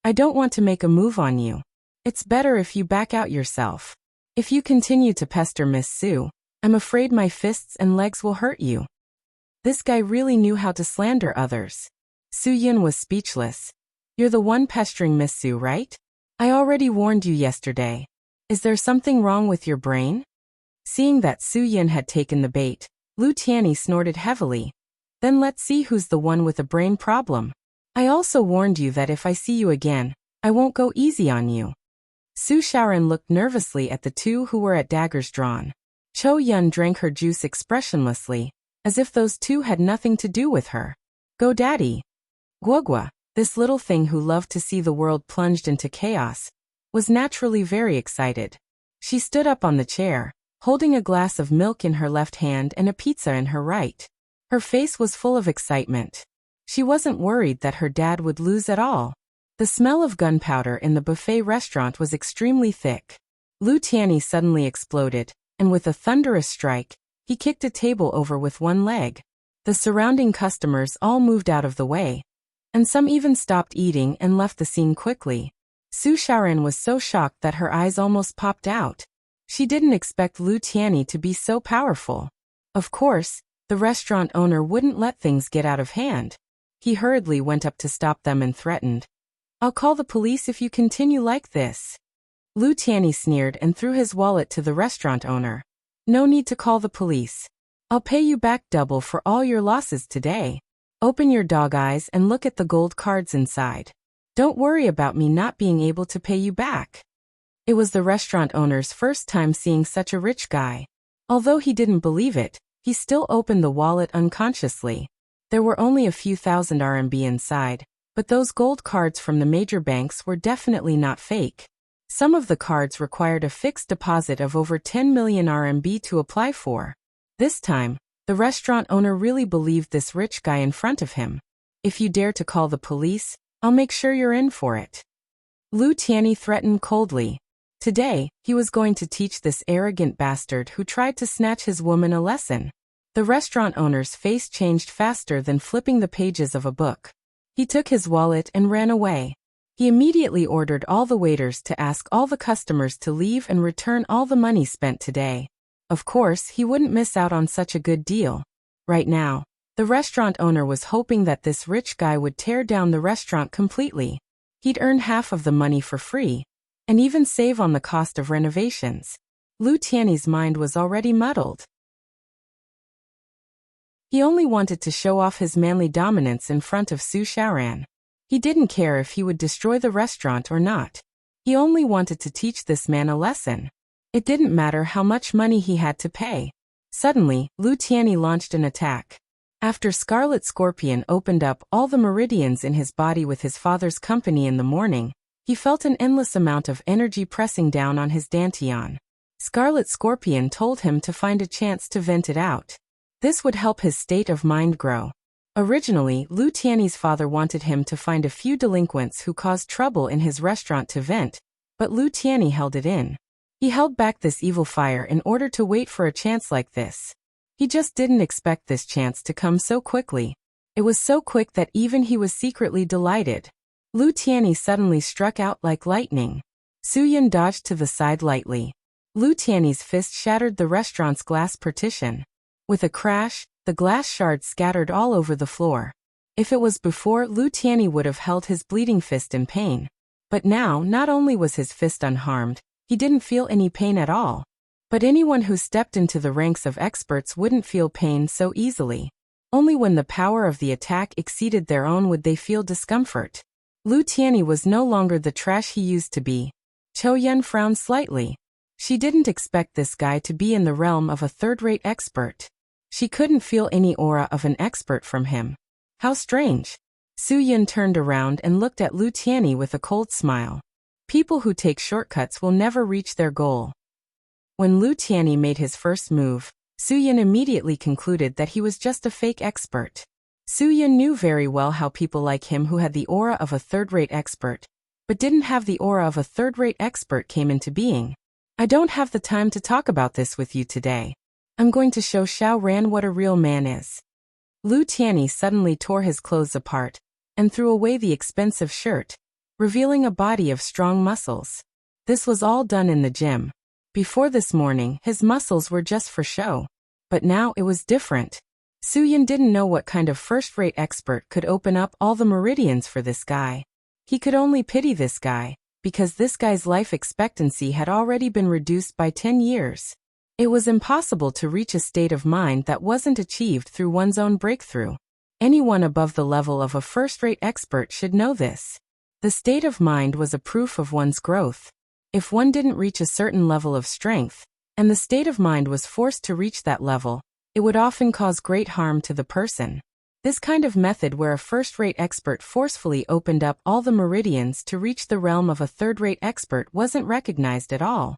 "I don't want to make a move on you. It's better if you back out yourself. If you continue to pester Miss Su, I'm afraid my fists and legs will hurt you." This guy really knew how to slander others. Su Yun was speechless. "You're the one pestering Miss Su, right? I already warned you yesterday. Is there something wrong with your brain?" Seeing that Su Yun had taken the bait, Lu Tianyi snorted heavily. "Then let's see who's the one with a brain problem. I also warned you that if I see you again, I won't go easy on you." Su Xiaoran looked nervously at the two who were at daggers drawn. Chou Yun drank her juice expressionlessly, as if those two had nothing to do with her. "Go daddy." Guogua, this little thing who loved to see the world plunged into chaos, was naturally very excited. She stood up on the chair, holding a glass of milk in her left hand and a pizza in her right. Her face was full of excitement. She wasn't worried that her dad would lose at all. The smell of gunpowder in the buffet restaurant was extremely thick. Lu Tianyi suddenly exploded, and with a thunderous strike, he kicked a table over with one leg. The surrounding customers all moved out of the way, and some even stopped eating and left the scene quickly. Su Xiaoran was so shocked that her eyes almost popped out. She didn't expect Lu Tianyi to be so powerful. Of course, the restaurant owner wouldn't let things get out of hand. He hurriedly went up to stop them and threatened, "I'll call the police if you continue like this." Lu Tianyi sneered and threw his wallet to the restaurant owner. "No need to call the police. I'll pay you back double for all your losses today. Open your dog eyes and look at the gold cards inside. Don't worry about me not being able to pay you back." It was the restaurant owner's first time seeing such a rich guy. Although he didn't believe it, he still opened the wallet unconsciously. There were only a few thousand RMB inside, but those gold cards from the major banks were definitely not fake. Some of the cards required a fixed deposit of over 10 million RMB to apply for. This time, the restaurant owner really believed this rich guy in front of him. "If you dare to call the police, I'll make sure you're in for it." Lu Tianyi threatened coldly. Today, he was going to teach this arrogant bastard who tried to snatch his woman a lesson. The restaurant owner's face changed faster than flipping the pages of a book. He took his wallet and ran away. He immediately ordered all the waiters to ask all the customers to leave and return all the money spent today. Of course, he wouldn't miss out on such a good deal. Right now, the restaurant owner was hoping that this rich guy would tear down the restaurant completely. He'd earn half of the money for free, and even save on the cost of renovations. Lu Tianyi's mind was already muddled. He only wanted to show off his manly dominance in front of Su Xiaoran. He didn't care if he would destroy the restaurant or not. He only wanted to teach this man a lesson. It didn't matter how much money he had to pay. Suddenly, Lu Tianyi launched an attack. After Scarlet Scorpion opened up all the meridians in his body with his father's company in the morning, he felt an endless amount of energy pressing down on his dantian. Scarlet Scorpion told him to find a chance to vent it out. This would help his state of mind grow. Originally, Lu Tianyi's father wanted him to find a few delinquents who caused trouble in his restaurant to vent, but Lu Tianyi held it in. He held back this evil fire in order to wait for a chance like this. He just didn't expect this chance to come so quickly. It was so quick that even he was secretly delighted. Lu Tianyi suddenly struck out like lightning. Su Yun dodged to the side lightly. Lu Tianyi's fist shattered the restaurant's glass partition. With a crash, the glass shards scattered all over the floor. If it was before, Lu Tianyi would have held his bleeding fist in pain. But now, not only was his fist unharmed, he didn't feel any pain at all. But anyone who stepped into the ranks of experts wouldn't feel pain so easily. Only when the power of the attack exceeded their own would they feel discomfort. Lu Tianyi was no longer the trash he used to be. Qiu Yun frowned slightly. She didn't expect this guy to be in the realm of a third-rate expert. She couldn't feel any aura of an expert from him. How strange. Su Yun turned around and looked at Lu Tianyi with a cold smile. People who take shortcuts will never reach their goal. When Lu Tianyi made his first move, Su Yun immediately concluded that he was just a fake expert. Su Yun knew very well how people like him who had the aura of a third-rate expert, but didn't have the aura of a third-rate expert came into being. I don't have the time to talk about this with you today. I'm going to show Xiao Ran what a real man is. Lu Tianyi suddenly tore his clothes apart and threw away the expensive shirt, revealing a body of strong muscles. This was all done in the gym. Before this morning, his muscles were just for show. But now it was different. Su Yun didn't know what kind of first-rate expert could open up all the meridians for this guy. He could only pity this guy, because this guy's life expectancy had already been reduced by 10 years. It was impossible to reach a state of mind that wasn't achieved through one's own breakthrough. Anyone above the level of a first-rate expert should know this. The state of mind was a proof of one's growth. If one didn't reach a certain level of strength, and the state of mind was forced to reach that level, it would often cause great harm to the person. This kind of method where a first-rate expert forcefully opened up all the meridians to reach the realm of a third-rate expert wasn't recognized at all.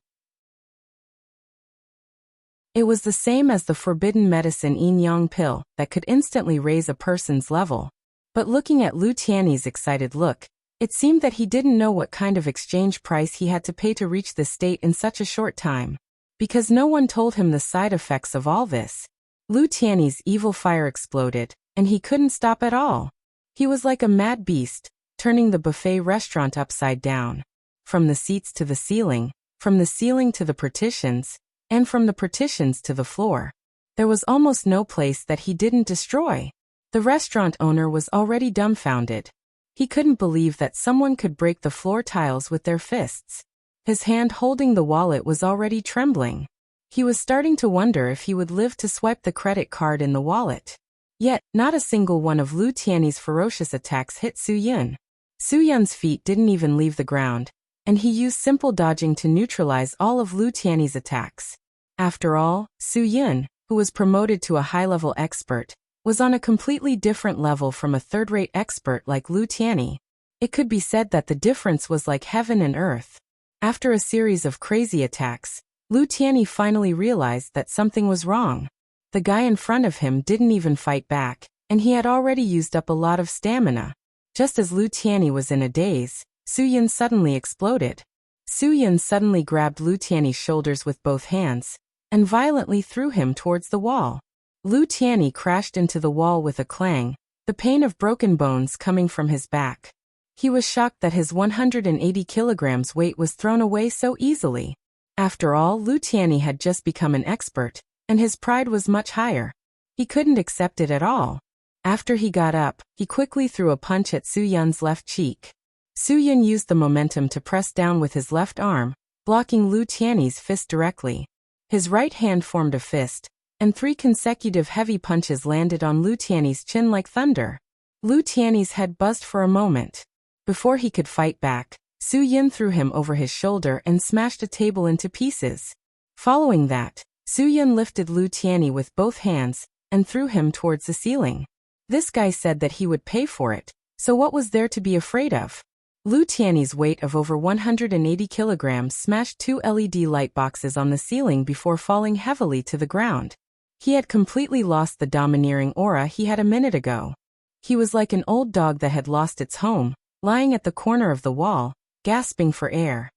It was the same as the forbidden medicine Yin Yang pill that could instantly raise a person's level. But looking at Lu Tianyi's excited look, it seemed that he didn't know what kind of exchange price he had to pay to reach this state in such a short time. Because no one told him the side effects of all this. Lu Tianyi's evil fire exploded, and he couldn't stop at all. He was like a mad beast, turning the buffet restaurant upside down. From the seats to the ceiling, from the ceiling to the partitions, and from the partitions to the floor. There was almost no place that he didn't destroy. The restaurant owner was already dumbfounded. He couldn't believe that someone could break the floor tiles with their fists. His hand holding the wallet was already trembling. He was starting to wonder if he would live to swipe the credit card in the wallet. Yet, not a single one of Lu Tianyi's ferocious attacks hit Su Yun. Su Yun's feet didn't even leave the ground, and he used simple dodging to neutralize all of Lu Tianyi's attacks. After all, Su Yun, who was promoted to a high-level expert, was on a completely different level from a third-rate expert like Lu Tianyi. It could be said that the difference was like heaven and earth. After a series of crazy attacks, Lu Tianyi finally realized that something was wrong. The guy in front of him didn't even fight back, and he had already used up a lot of stamina. Just as Lu Tianyi was in a daze, Su Yun suddenly exploded. Su Yun suddenly grabbed Lu Tianyi's shoulders with both hands, and violently threw him towards the wall. Lu Tianyi crashed into the wall with a clang, the pain of broken bones coming from his back. He was shocked that his 180 kilograms weight was thrown away so easily. After all, Lu Tianyi had just become an expert, and his pride was much higher. He couldn't accept it at all. After he got up, he quickly threw a punch at Su Yun's left cheek. Su Yun used the momentum to press down with his left arm, blocking Lu Tianyi's fist directly. His right hand formed a fist, and 3 consecutive heavy punches landed on Lu Tianyi's chin like thunder. Lu Tiany's head buzzed for a moment. Before he could fight back, Su Yin threw him over his shoulder and smashed a table into pieces. Following that, Su Yin lifted Lu Tiany with both hands and threw him towards the ceiling. This guy said that he would pay for it, so what was there to be afraid of? Lu Tiany's weight of over 180 kilograms smashed 2 LED light boxes on the ceiling before falling heavily to the ground. He had completely lost the domineering aura he had a minute ago. He was like an old dog that had lost its home, lying at the corner of the wall, gasping for air.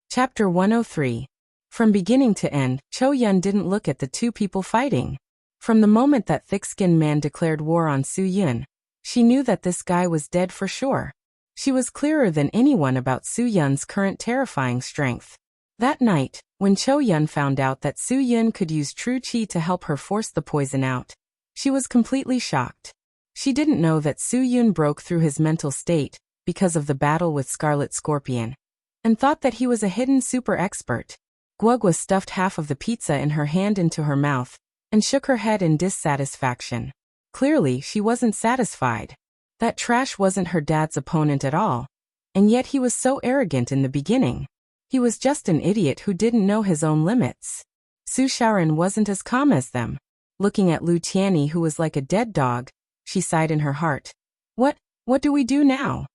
Chapter 103. From beginning to end, Cho Yun didn't look at the two people fighting. From the moment that thick-skinned man declared war on Su Yun, she knew that this guy was dead for sure. She was clearer than anyone about Su Yun's current terrifying strength. That night, when Cho Yun found out that Su Yun could use true qi to help her force the poison out, she was completely shocked. She didn't know that Su Yun broke through his mental state because of the battle with Scarlet Scorpion, and thought that he was a hidden super expert. Guogwa stuffed half of the pizza in her hand into her mouth and shook her head in dissatisfaction. Clearly, she wasn't satisfied. That trash wasn't her dad's opponent at all, and yet he was so arrogant in the beginning. He was just an idiot who didn't know his own limits. Su Shaoran wasn't as calm as them. Looking at Lu Tiany, who was like a dead dog, she sighed in her heart. What do we do now?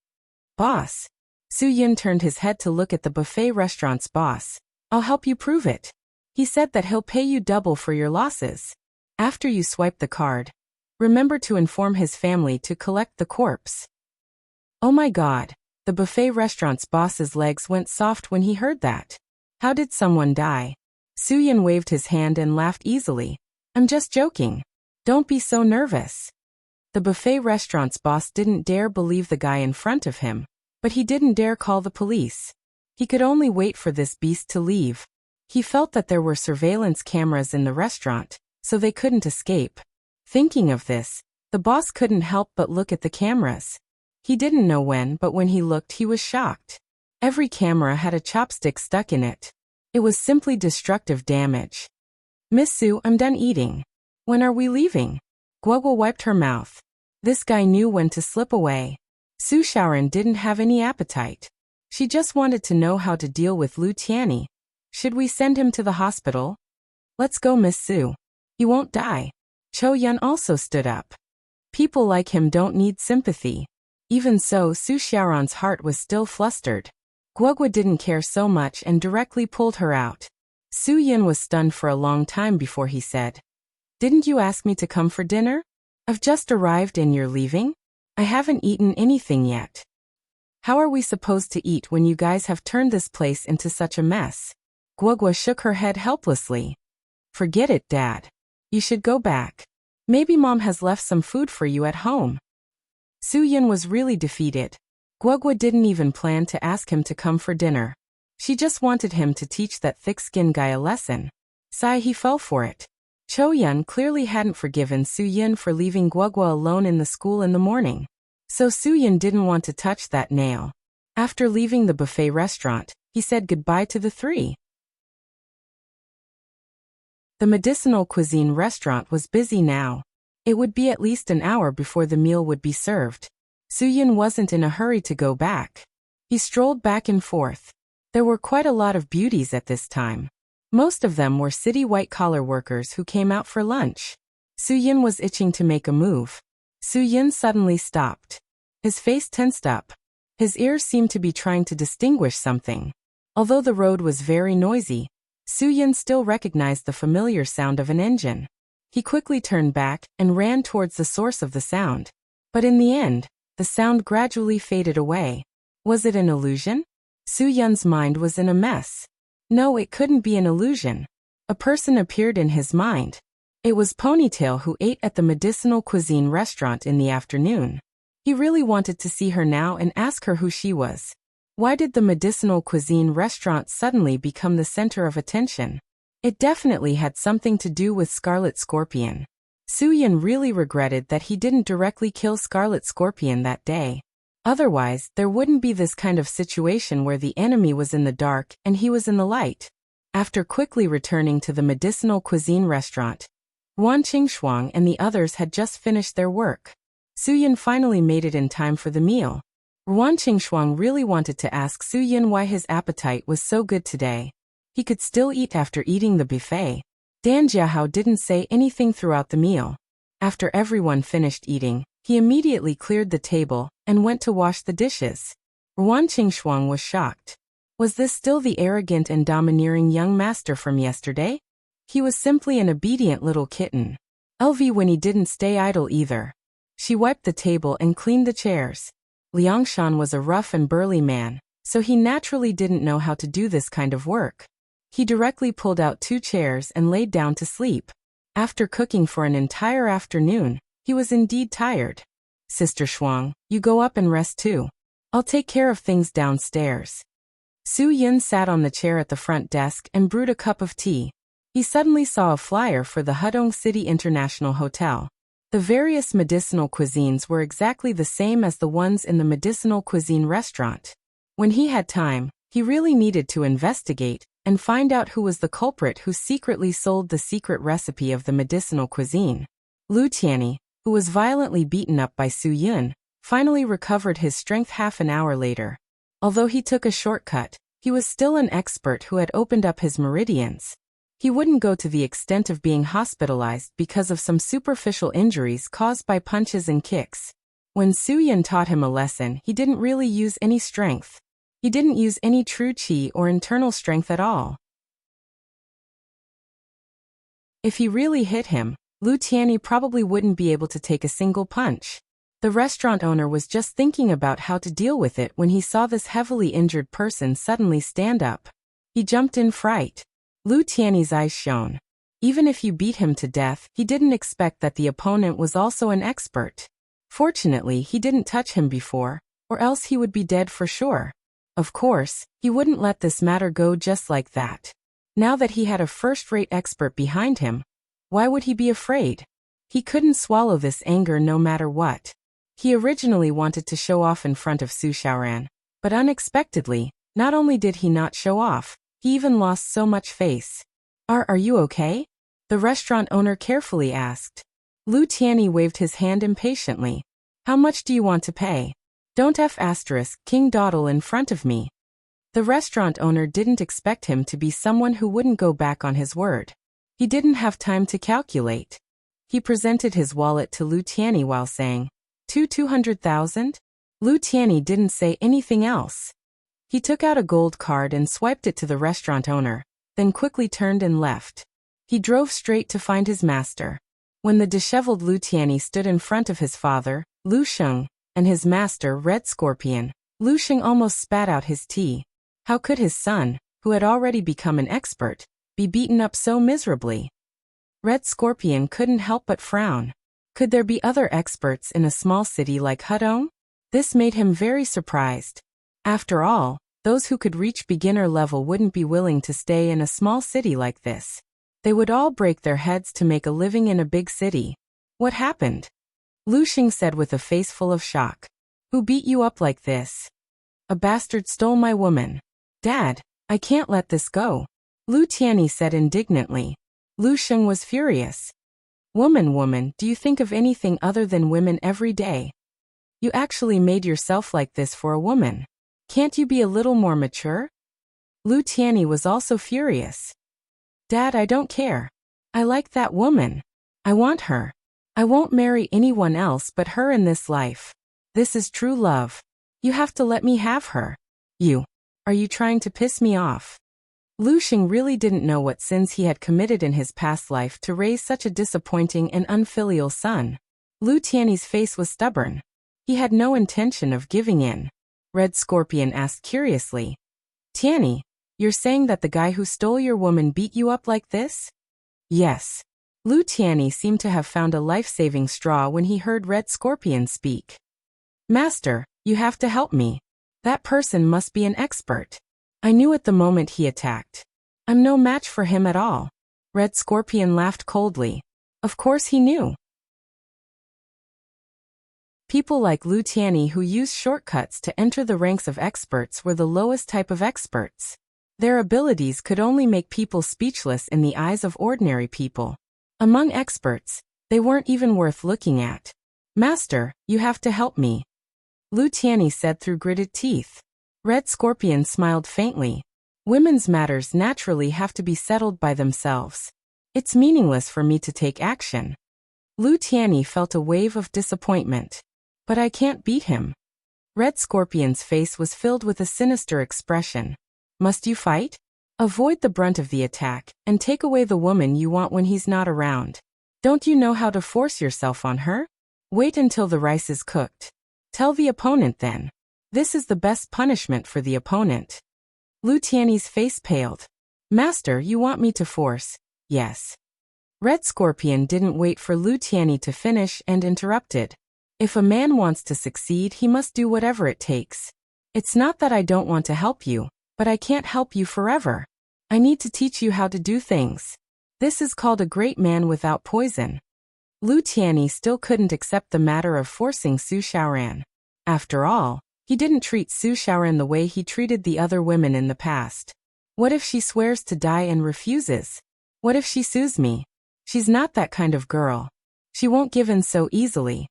Boss. Su Yun turned his head to look at the buffet restaurant's boss. I'll help you prove it. He said that he'll pay you double for your losses. After you swipe the card, remember to inform his family to collect the corpse. Oh my God. The buffet restaurant's boss's legs went soft when he heard that. How did someone die? Su Yun waved his hand and laughed easily. I'm just joking. Don't be so nervous. The buffet restaurant's boss didn't dare believe the guy in front of him, but he didn't dare call the police. He could only wait for this beast to leave. He felt that there were surveillance cameras in the restaurant, so they couldn't escape. Thinking of this, the boss couldn't help but look at the cameras. He didn't know when, but when he looked, he was shocked. Every camera had a chopstick stuck in it. It was simply destructive damage. Miss Su, I'm done eating. When are we leaving? Guogwa wiped her mouth. This guy knew when to slip away. Su Shaoran didn't have any appetite. She just wanted to know how to deal with Lu Tiany. Should we send him to the hospital? Let's go, Miss Su. He won't die. Cho Yun also stood up. People like him don't need sympathy. Even so, Su Shaoran's heart was still flustered. Guogwa didn't care so much and directly pulled her out. Su Yun was stunned for a long time before he said, Didn't you ask me to come for dinner? I've just arrived and you're leaving? I haven't eaten anything yet. How are we supposed to eat when you guys have turned this place into such a mess? Guogwa shook her head helplessly. Forget it, Dad. You should go back. Maybe Mom has left some food for you at home. Su Yun was really defeated. Guogwa didn't even plan to ask him to come for dinner. She just wanted him to teach that thick-skinned guy a lesson. Sigh, he fell for it. Cho Yun clearly hadn't forgiven Su Yun for leaving Guogwa alone in the school in the morning. So Su Yun didn't want to touch that nail. After leaving the buffet restaurant, he said goodbye to the three. The medicinal cuisine restaurant was busy now. It would be at least an hour before the meal would be served. Su Yun wasn't in a hurry to go back. He strolled back and forth. There were quite a lot of beauties at this time. Most of them were city white-collar workers who came out for lunch. Su Yun was itching to make a move. Su Yun suddenly stopped. His face tensed up. His ears seemed to be trying to distinguish something. Although the road was very noisy, Su Yun still recognized the familiar sound of an engine. He quickly turned back and ran towards the source of the sound. But in the end, the sound gradually faded away. Was it an illusion? Su Yun's mind was in a mess. No, it couldn't be an illusion. A person appeared in his mind. It was Ponytail, who ate at the medicinal cuisine restaurant in the afternoon. He really wanted to see her now and ask her who she was. Why did the medicinal cuisine restaurant suddenly become the center of attention? It definitely had something to do with Scarlet Scorpion. Su Yun really regretted that he didn't directly kill Scarlet Scorpion that day. Otherwise, there wouldn't be this kind of situation where the enemy was in the dark and he was in the light. After quickly returning to the medicinal cuisine restaurant, Yuan Qingshuang and the others had just finished their work. Su Yun finally made it in time for the meal. Yuan Qingshuang really wanted to ask Su Yun why his appetite was so good today. He could still eat after eating the buffet. Dan Jiahao didn't say anything throughout the meal. After everyone finished eating, he immediately cleared the table and went to wash the dishes. Yuan Qingshuang was shocked. Was this still the arrogant and domineering young master from yesterday? He was simply an obedient little kitten. LV Winnie didn't stay idle either. She wiped the table and cleaned the chairs. Liangshan was a rough and burly man, so he naturally didn't know how to do this kind of work. He directly pulled out 2 chairs and laid down to sleep. After cooking for an entire afternoon, he was indeed tired. Sister Shuang, you go up and rest too. I'll take care of things downstairs. Su Yun sat on the chair at the front desk and brewed a cup of tea. He suddenly saw a flyer for the Hudong City International Hotel. The various medicinal cuisines were exactly the same as the ones in the medicinal cuisine restaurant. When he had time, he really needed to investigate and find out who was the culprit who secretly sold the secret recipe of the medicinal cuisine. Lu Tianyi, who was violently beaten up by Su Yun, finally recovered his strength half an hour later. Although he took a shortcut, he was still an expert who had opened up his meridians. He wouldn't go to the extent of being hospitalized because of some superficial injuries caused by punches and kicks. When Su Yun taught him a lesson, he didn't really use any strength. He didn't use any true qi or internal strength at all. If he really hit him, Lu Tianyi probably wouldn't be able to take a single punch. The restaurant owner was just thinking about how to deal with it when he saw this heavily injured person suddenly stand up. He jumped in fright. Lu Tianyi's eyes shone. Even if you beat him to death, he didn't expect that the opponent was also an expert. Fortunately, he didn't touch him before, or else he would be dead for sure. Of course, he wouldn't let this matter go just like that. Now that he had a first-rate expert behind him, why would he be afraid? He couldn't swallow this anger no matter what. He originally wanted to show off in front of Su Xiaoran, but unexpectedly, not only did he not show off, he even lost so much face. Are you okay? The restaurant owner carefully asked. Lu Tianyi waved his hand impatiently. How much do you want to pay? Don't King dawdle in front of me. The restaurant owner didn't expect him to be someone who wouldn't go back on his word. He didn't have time to calculate. He presented his wallet to Lu Tianyi while saying, 200,000? Lu Tianyi didn't say anything else. He took out a gold card and swiped it to the restaurant owner, then quickly turned and left. He drove straight to find his master. When the disheveled Lu Tianyi stood in front of his father, Lu Sheng, and his master, Red Scorpion, Lu Sheng almost spat out his tea. How could his son, who had already become an expert, be beaten up so miserably? Red Scorpion couldn't help but frown. Could there be other experts in a small city like Hudong? This made him very surprised. After all, those who could reach beginner level wouldn't be willing to stay in a small city like this. They would all break their heads to make a living in a big city. What happened? Lu Xing said with a face full of shock. Who beat you up like this? A bastard stole my woman. Dad, I can't let this go. Lu Tianyi said indignantly. Lu Xing was furious. Woman, do you think of anything other than women every day? You actually made yourself like this for a woman. Can't you be a little more mature? Lu Tianyi was also furious. Dad, I don't care. I like that woman. I want her. I won't marry anyone else but her in this life. This is true love. You have to let me have her. Are you trying to piss me off? Lu Xing really didn't know what sins he had committed in his past life to raise such a disappointing and unfilial son. Lu Tianyi's face was stubborn. He had no intention of giving in. Red Scorpion asked curiously. Tianyi, you're saying that the guy who stole your woman beat you up like this? Yes. Lu Tianyi seemed to have found a life-saving straw when he heard Red Scorpion speak. Master, you have to help me. That person must be an expert. I knew it the moment he attacked. I'm no match for him at all. Red Scorpion laughed coldly. Of course he knew. People like Lu Tianyi who used shortcuts to enter the ranks of experts were the lowest type of experts. Their abilities could only make people speechless in the eyes of ordinary people. Among experts, they weren't even worth looking at. Master, you have to help me, Lu Tianyi said through gritted teeth. Red Scorpion smiled faintly. Women's matters naturally have to be settled by themselves. It's meaningless for me to take action. Lu Tianyi felt a wave of disappointment. But I can't beat him. Red Scorpion's face was filled with a sinister expression. Must you fight? Avoid the brunt of the attack, and take away the woman you want when he's not around. Don't you know how to force yourself on her? Wait until the rice is cooked. Tell the opponent then. This is the best punishment for the opponent. Lu Tianyi's face paled. Master, you want me to force? Yes. Red Scorpion didn't wait for Lu Tianyi to finish and interrupted. If a man wants to succeed, he must do whatever it takes. It's not that I don't want to help you, but I can't help you forever. I need to teach you how to do things. This is called a great man without poison. Lu Tianyi still couldn't accept the matter of forcing Su Xiaoran. After all, he didn't treat Su Xiaoran the way he treated the other women in the past. What if she swears to die and refuses? What if she sues me? She's not that kind of girl. She won't give in so easily.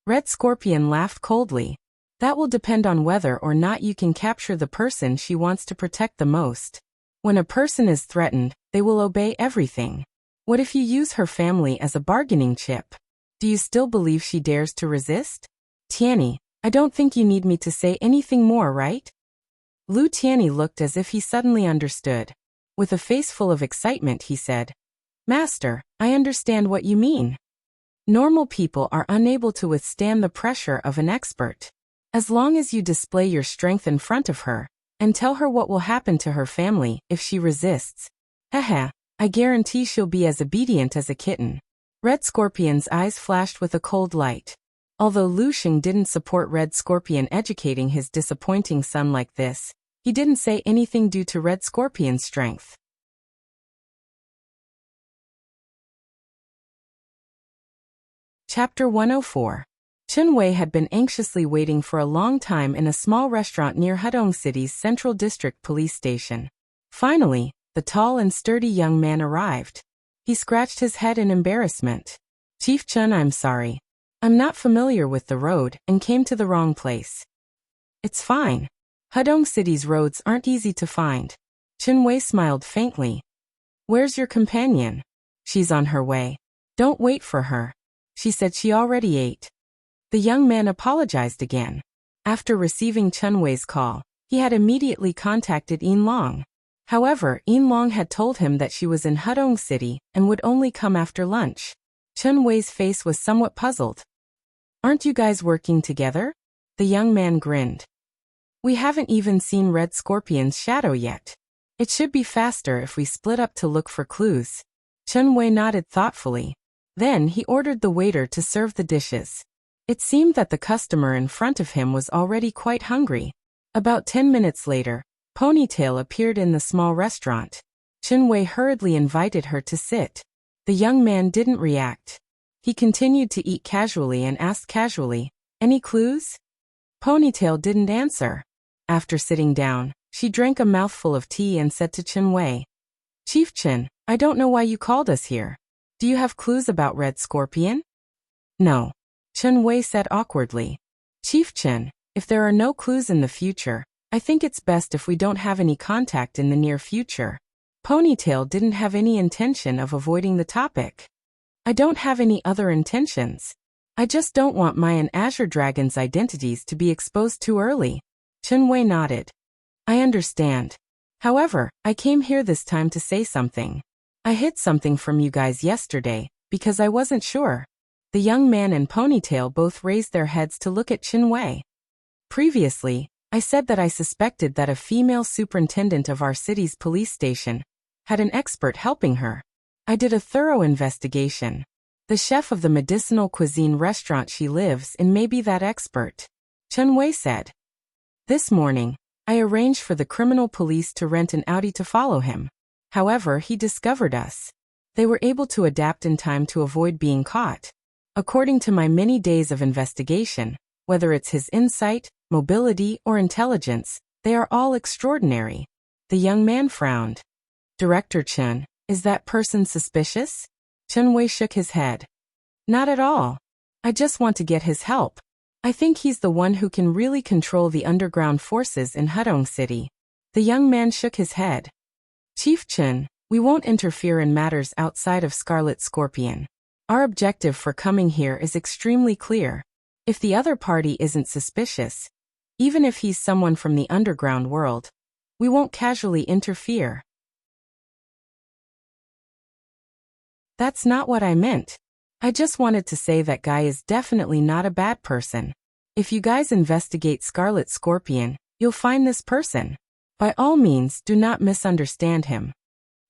Red Scorpion laughed coldly. That will depend on whether or not you can capture the person she wants to protect the most. When a person is threatened, they will obey everything. What if you use her family as a bargaining chip? Do you still believe she dares to resist? Tianyi, I don't think you need me to say anything more, right? Lu Tianyi looked as if he suddenly understood. With a face full of excitement, he said, Master, I understand what you mean. Normal people are unable to withstand the pressure of an expert. As long as you display your strength in front of her, and tell her what will happen to her family if she resists. Haha, I guarantee she'll be as obedient as a kitten. Red Scorpion's eyes flashed with a cold light. Although Lu Xing didn't support Red Scorpion educating his disappointing son like this, he didn't say anything due to Red Scorpion's strength. Chapter 104. Chen Wei had been anxiously waiting for a long time in a small restaurant near Hudong City's Central District Police Station. Finally, the tall and sturdy young man arrived. He scratched his head in embarrassment. Chief Chen, I'm sorry. I'm not familiar with the road and came to the wrong place. It's fine. Hudong City's roads aren't easy to find. Chen Wei smiled faintly. Where's your companion? She's on her way. Don't wait for her. She said she already ate. The young man apologized again. After receiving Chen Wei's call, he had immediately contacted Yin Long. However, Yin Long had told him that she was in Hudong City and would only come after lunch. Chen Wei's face was somewhat puzzled. Aren't you guys working together? The young man grinned. We haven't even seen Red Scorpion's shadow yet. It should be faster if we split up to look for clues. Chen Wei nodded thoughtfully. Then he ordered the waiter to serve the dishes. It seemed that the customer in front of him was already quite hungry. About 10 minutes later, Ponytail appeared in the small restaurant. Chen Wei hurriedly invited her to sit. The young man didn't react. He continued to eat casually and asked casually, Any clues? Ponytail didn't answer. After sitting down, she drank a mouthful of tea and said to Chen Wei, Chief Chen, I don't know why you called us here. Do you have clues about Red Scorpion? No. Chen Wei said awkwardly. Chief Chen, if there are no clues in the future, I think it's best if we don't have any contact in the near future. Ponytail didn't have any intention of avoiding the topic. I don't have any other intentions. I just don't want my and Azure Dragon's identities to be exposed too early. Chen Wei nodded. I understand. However, I came here this time to say something. I hid something from you guys yesterday, because I wasn't sure. The young man and Ponytail both raised their heads to look at Chen Wei. Previously, I said that I suspected that a female superintendent of our city's police station had an expert helping her. I did a thorough investigation. The chef of the medicinal cuisine restaurant she lives in may be that expert. Chen Wei said. This morning, I arranged for the criminal police to rent an Audi to follow him. However, he discovered us. They were able to adapt in time to avoid being caught. According to my many days of investigation, whether it's his insight, mobility, or intelligence, they are all extraordinary. The young man frowned. Director Chen, is that person suspicious? Chen Wei shook his head. Not at all. I just want to get his help. I think he's the one who can really control the underground forces in Hudong City. The young man shook his head. Chief Chen, we won't interfere in matters outside of Scarlet Scorpion. Our objective for coming here is extremely clear. If the other party isn't suspicious, even if he's someone from the underground world, we won't casually interfere. That's not what I meant. I just wanted to say that guy is definitely not a bad person. If you guys investigate Scarlet Scorpion, you'll find this person. By all means, do not misunderstand him.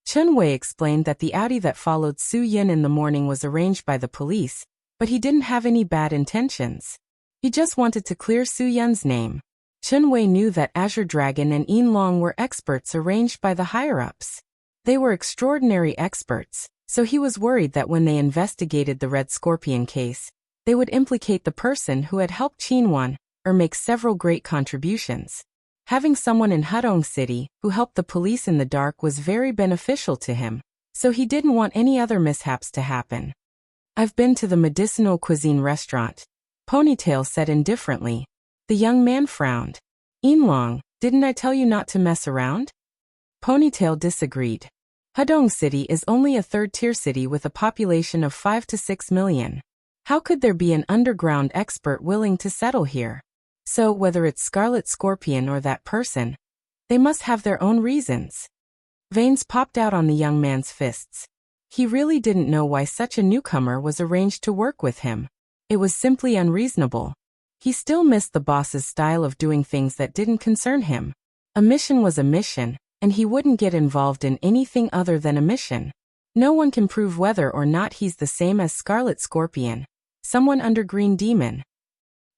Chen Wei explained that the Audi that followed Su Yin in the morning was arranged by the police, but he didn't have any bad intentions. He just wanted to clear Su Yin's name. Chen Wei knew that Azure Dragon and Yin Long were experts arranged by the higher-ups. They were extraordinary experts, so he was worried that when they investigated the Red Scorpion case, they would implicate the person who had helped Qinwan, or make several great contributions. Having someone in Hudong City who helped the police in the dark was very beneficial to him, so he didn't want any other mishaps to happen. I've been to the medicinal cuisine restaurant, Ponytail said indifferently. The young man frowned. Yin Long, didn't I tell you not to mess around? Ponytail disagreed. Hudong City is only a third-tier city with a population of 5 to 6 million. How could there be an underground expert willing to settle here? So, whether it's Scarlet Scorpion or that person, they must have their own reasons. Veins popped out on the young man's fists. He really didn't know why such a newcomer was arranged to work with him. It was simply unreasonable. He still missed the boss's style of doing things that didn't concern him. A mission was a mission, and he wouldn't get involved in anything other than a mission. No one can prove whether or not he's the same as Scarlet Scorpion, someone under Green Demon.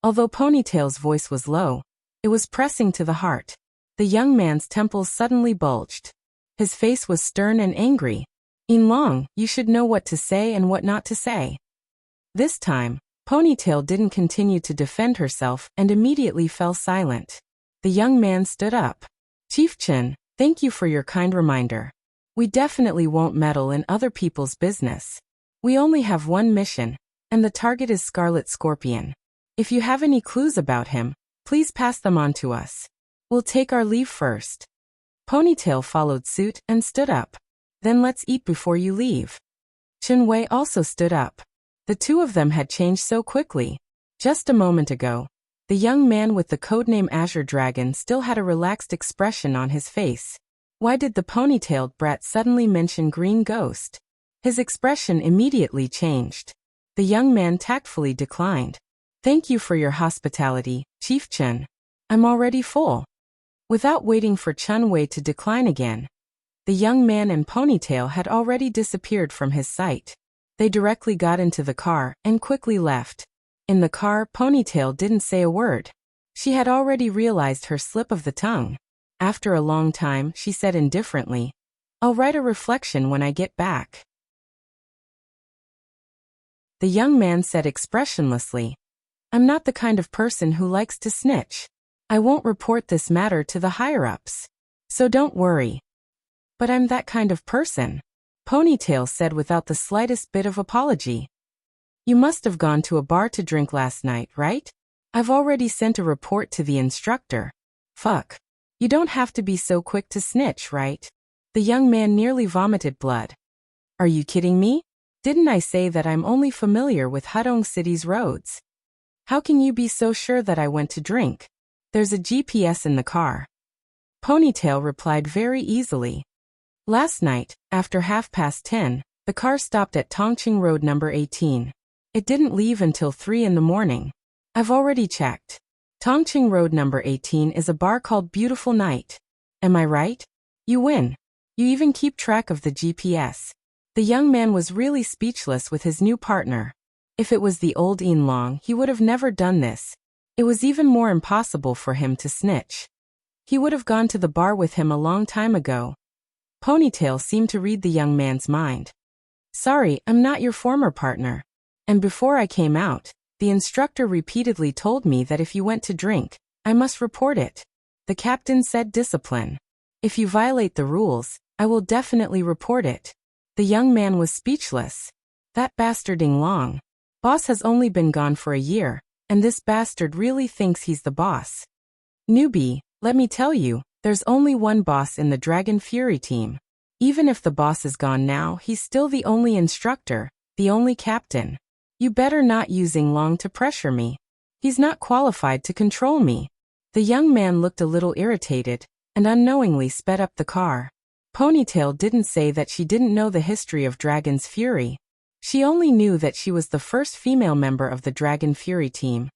Although Ponytail's voice was low, it was pressing to the heart. The young man's temples suddenly bulged. His face was stern and angry. Yin Long, you should know what to say and what not to say. This time, Ponytail didn't continue to defend herself and immediately fell silent. The young man stood up. Chief Chen, thank you for your kind reminder. We definitely won't meddle in other people's business. We only have one mission, and the target is Scarlet Scorpion. If you have any clues about him, please pass them on to us. We'll take our leave first. Ponytail followed suit and stood up. Then let's eat before you leave. Chen Wei also stood up. The two of them had changed so quickly. Just a moment ago, the young man with the codename Azure Dragon still had a relaxed expression on his face. Why did the ponytailed brat suddenly mention Green Ghost? His expression immediately changed. The young man tactfully declined. Thank you for your hospitality, Chief Chen. I'm already full. Without waiting for Chen Wei to decline again, the young man and Ponytail had already disappeared from his sight. They directly got into the car and quickly left. In the car, Ponytail didn't say a word. She had already realized her slip of the tongue. After a long time, she said indifferently, I'll write a reflection when I get back. The young man said expressionlessly, I'm not the kind of person who likes to snitch. I won't report this matter to the higher-ups. So don't worry. But I'm that kind of person, Ponytail said without the slightest bit of apology. You must have gone to a bar to drink last night, right? I've already sent a report to the instructor. Fuck. You don't have to be so quick to snitch, right? The young man nearly vomited blood. Are you kidding me? Didn't I say that I'm only familiar with Hudong City's roads? How can you be so sure that I went to drink? There's a GPS in the car. Ponytail replied very easily. Last night, after 10:30, the car stopped at Tongqing Road number 18. It didn't leave until 3 in the morning. I've already checked. Tongqing Road number 18 is a bar called Beautiful Night. Am I right? You win. You even keep track of the GPS. The young man was really speechless with his new partner. If it was the old Yin Long, he would have never done this. It was even more impossible for him to snitch. He would have gone to the bar with him a long time ago. Ponytail seemed to read the young man's mind. Sorry, I'm not your former partner. And before I came out, the instructor repeatedly told me that if you went to drink, I must report it. The captain said discipline. If you violate the rules, I will definitely report it. The young man was speechless. That bastard Ing Long. Boss has only been gone for a year, and this bastard really thinks he's the boss. Newbie, let me tell you, there's only one boss in the Dragon Fury team. Even if the boss is gone now, he's still the only instructor, the only captain. You better not use Ing Long to pressure me. He's not qualified to control me. The young man looked a little irritated, and unknowingly sped up the car. Ponytail didn't say that she didn't know the history of Dragon's Fury. She only knew that she was the first female member of the Dragon Fury team,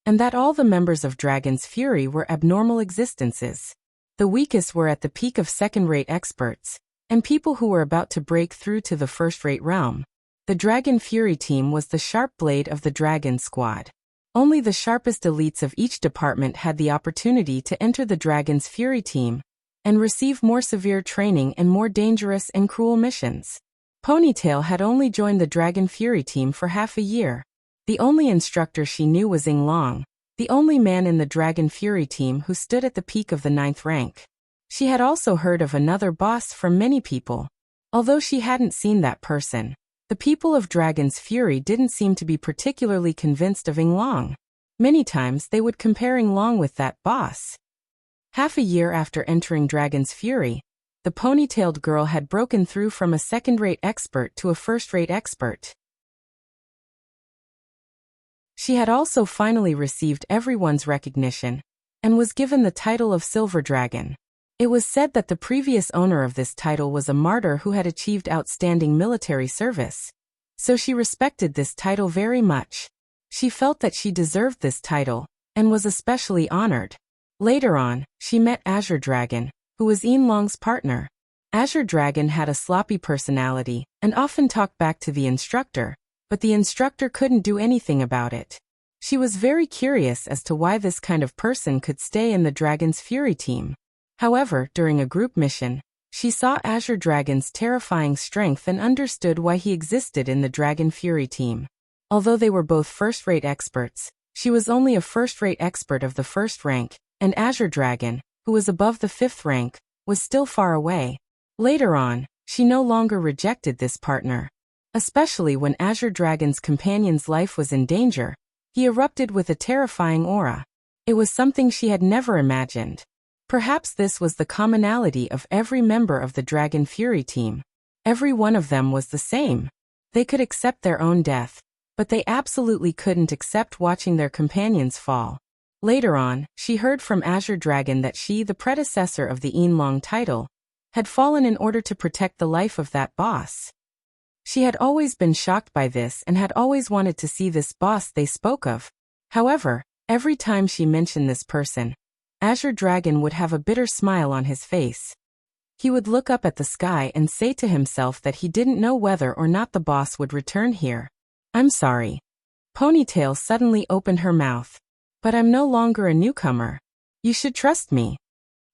and that all the members of Dragon's Fury were abnormal existences. The weakest were at the peak of second-rate experts, and people who were about to break through to the first-rate realm. The Dragon Fury team was the sharp blade of the Dragon Squad. Only the sharpest elites of each department had the opportunity to enter the Dragon's Fury team and receive more severe training and more dangerous and cruel missions. Ponytail had only joined the Dragon Fury team for half a year. The only instructor she knew was Ing Long, the only man in the Dragon Fury team who stood at the peak of the 9th rank. She had also heard of another boss from many people. Although she hadn't seen that person, the people of Dragon's Fury didn't seem to be particularly convinced of Ing Long. Many times they would compare Ing Long with that boss. Half a year after entering Dragon's Fury, the ponytailed girl had broken through from a second-rate expert to a first-rate expert. She had also finally received everyone's recognition and was given the title of Silver Dragon. It was said that the previous owner of this title was a martyr who had achieved outstanding military service, so she respected this title very much. She felt that she deserved this title and was especially honored. Later on, she met Azure Dragon, who was Ing Long's partner. Azure Dragon had a sloppy personality and often talked back to the instructor, but the instructor couldn't do anything about it. She was very curious as to why this kind of person could stay in the Dragon's Fury team. However, during a group mission, she saw Azure Dragon's terrifying strength and understood why he existed in the Dragon Fury team. Although they were both first-rate experts, she was only a first-rate expert of the first rank, and Azure Dragon, who was above the 5th rank, was still far away. Later on, she no longer rejected this partner. Especially when Azure Dragon's companion's life was in danger, he erupted with a terrifying aura. It was something she had never imagined. Perhaps this was the commonality of every member of the Dragon Fury team. Every one of them was the same. They could accept their own death, but they absolutely couldn't accept watching their companions fall. Later on, she heard from Azure Dragon that she, the predecessor of the Ing Long title, had fallen in order to protect the life of that boss. She had always been shocked by this and had always wanted to see this boss they spoke of. However, every time she mentioned this person, Azure Dragon would have a bitter smile on his face. He would look up at the sky and say to himself that he didn't know whether or not the boss would return here. I'm sorry. Ponytail suddenly opened her mouth. But I'm no longer a newcomer. You should trust me.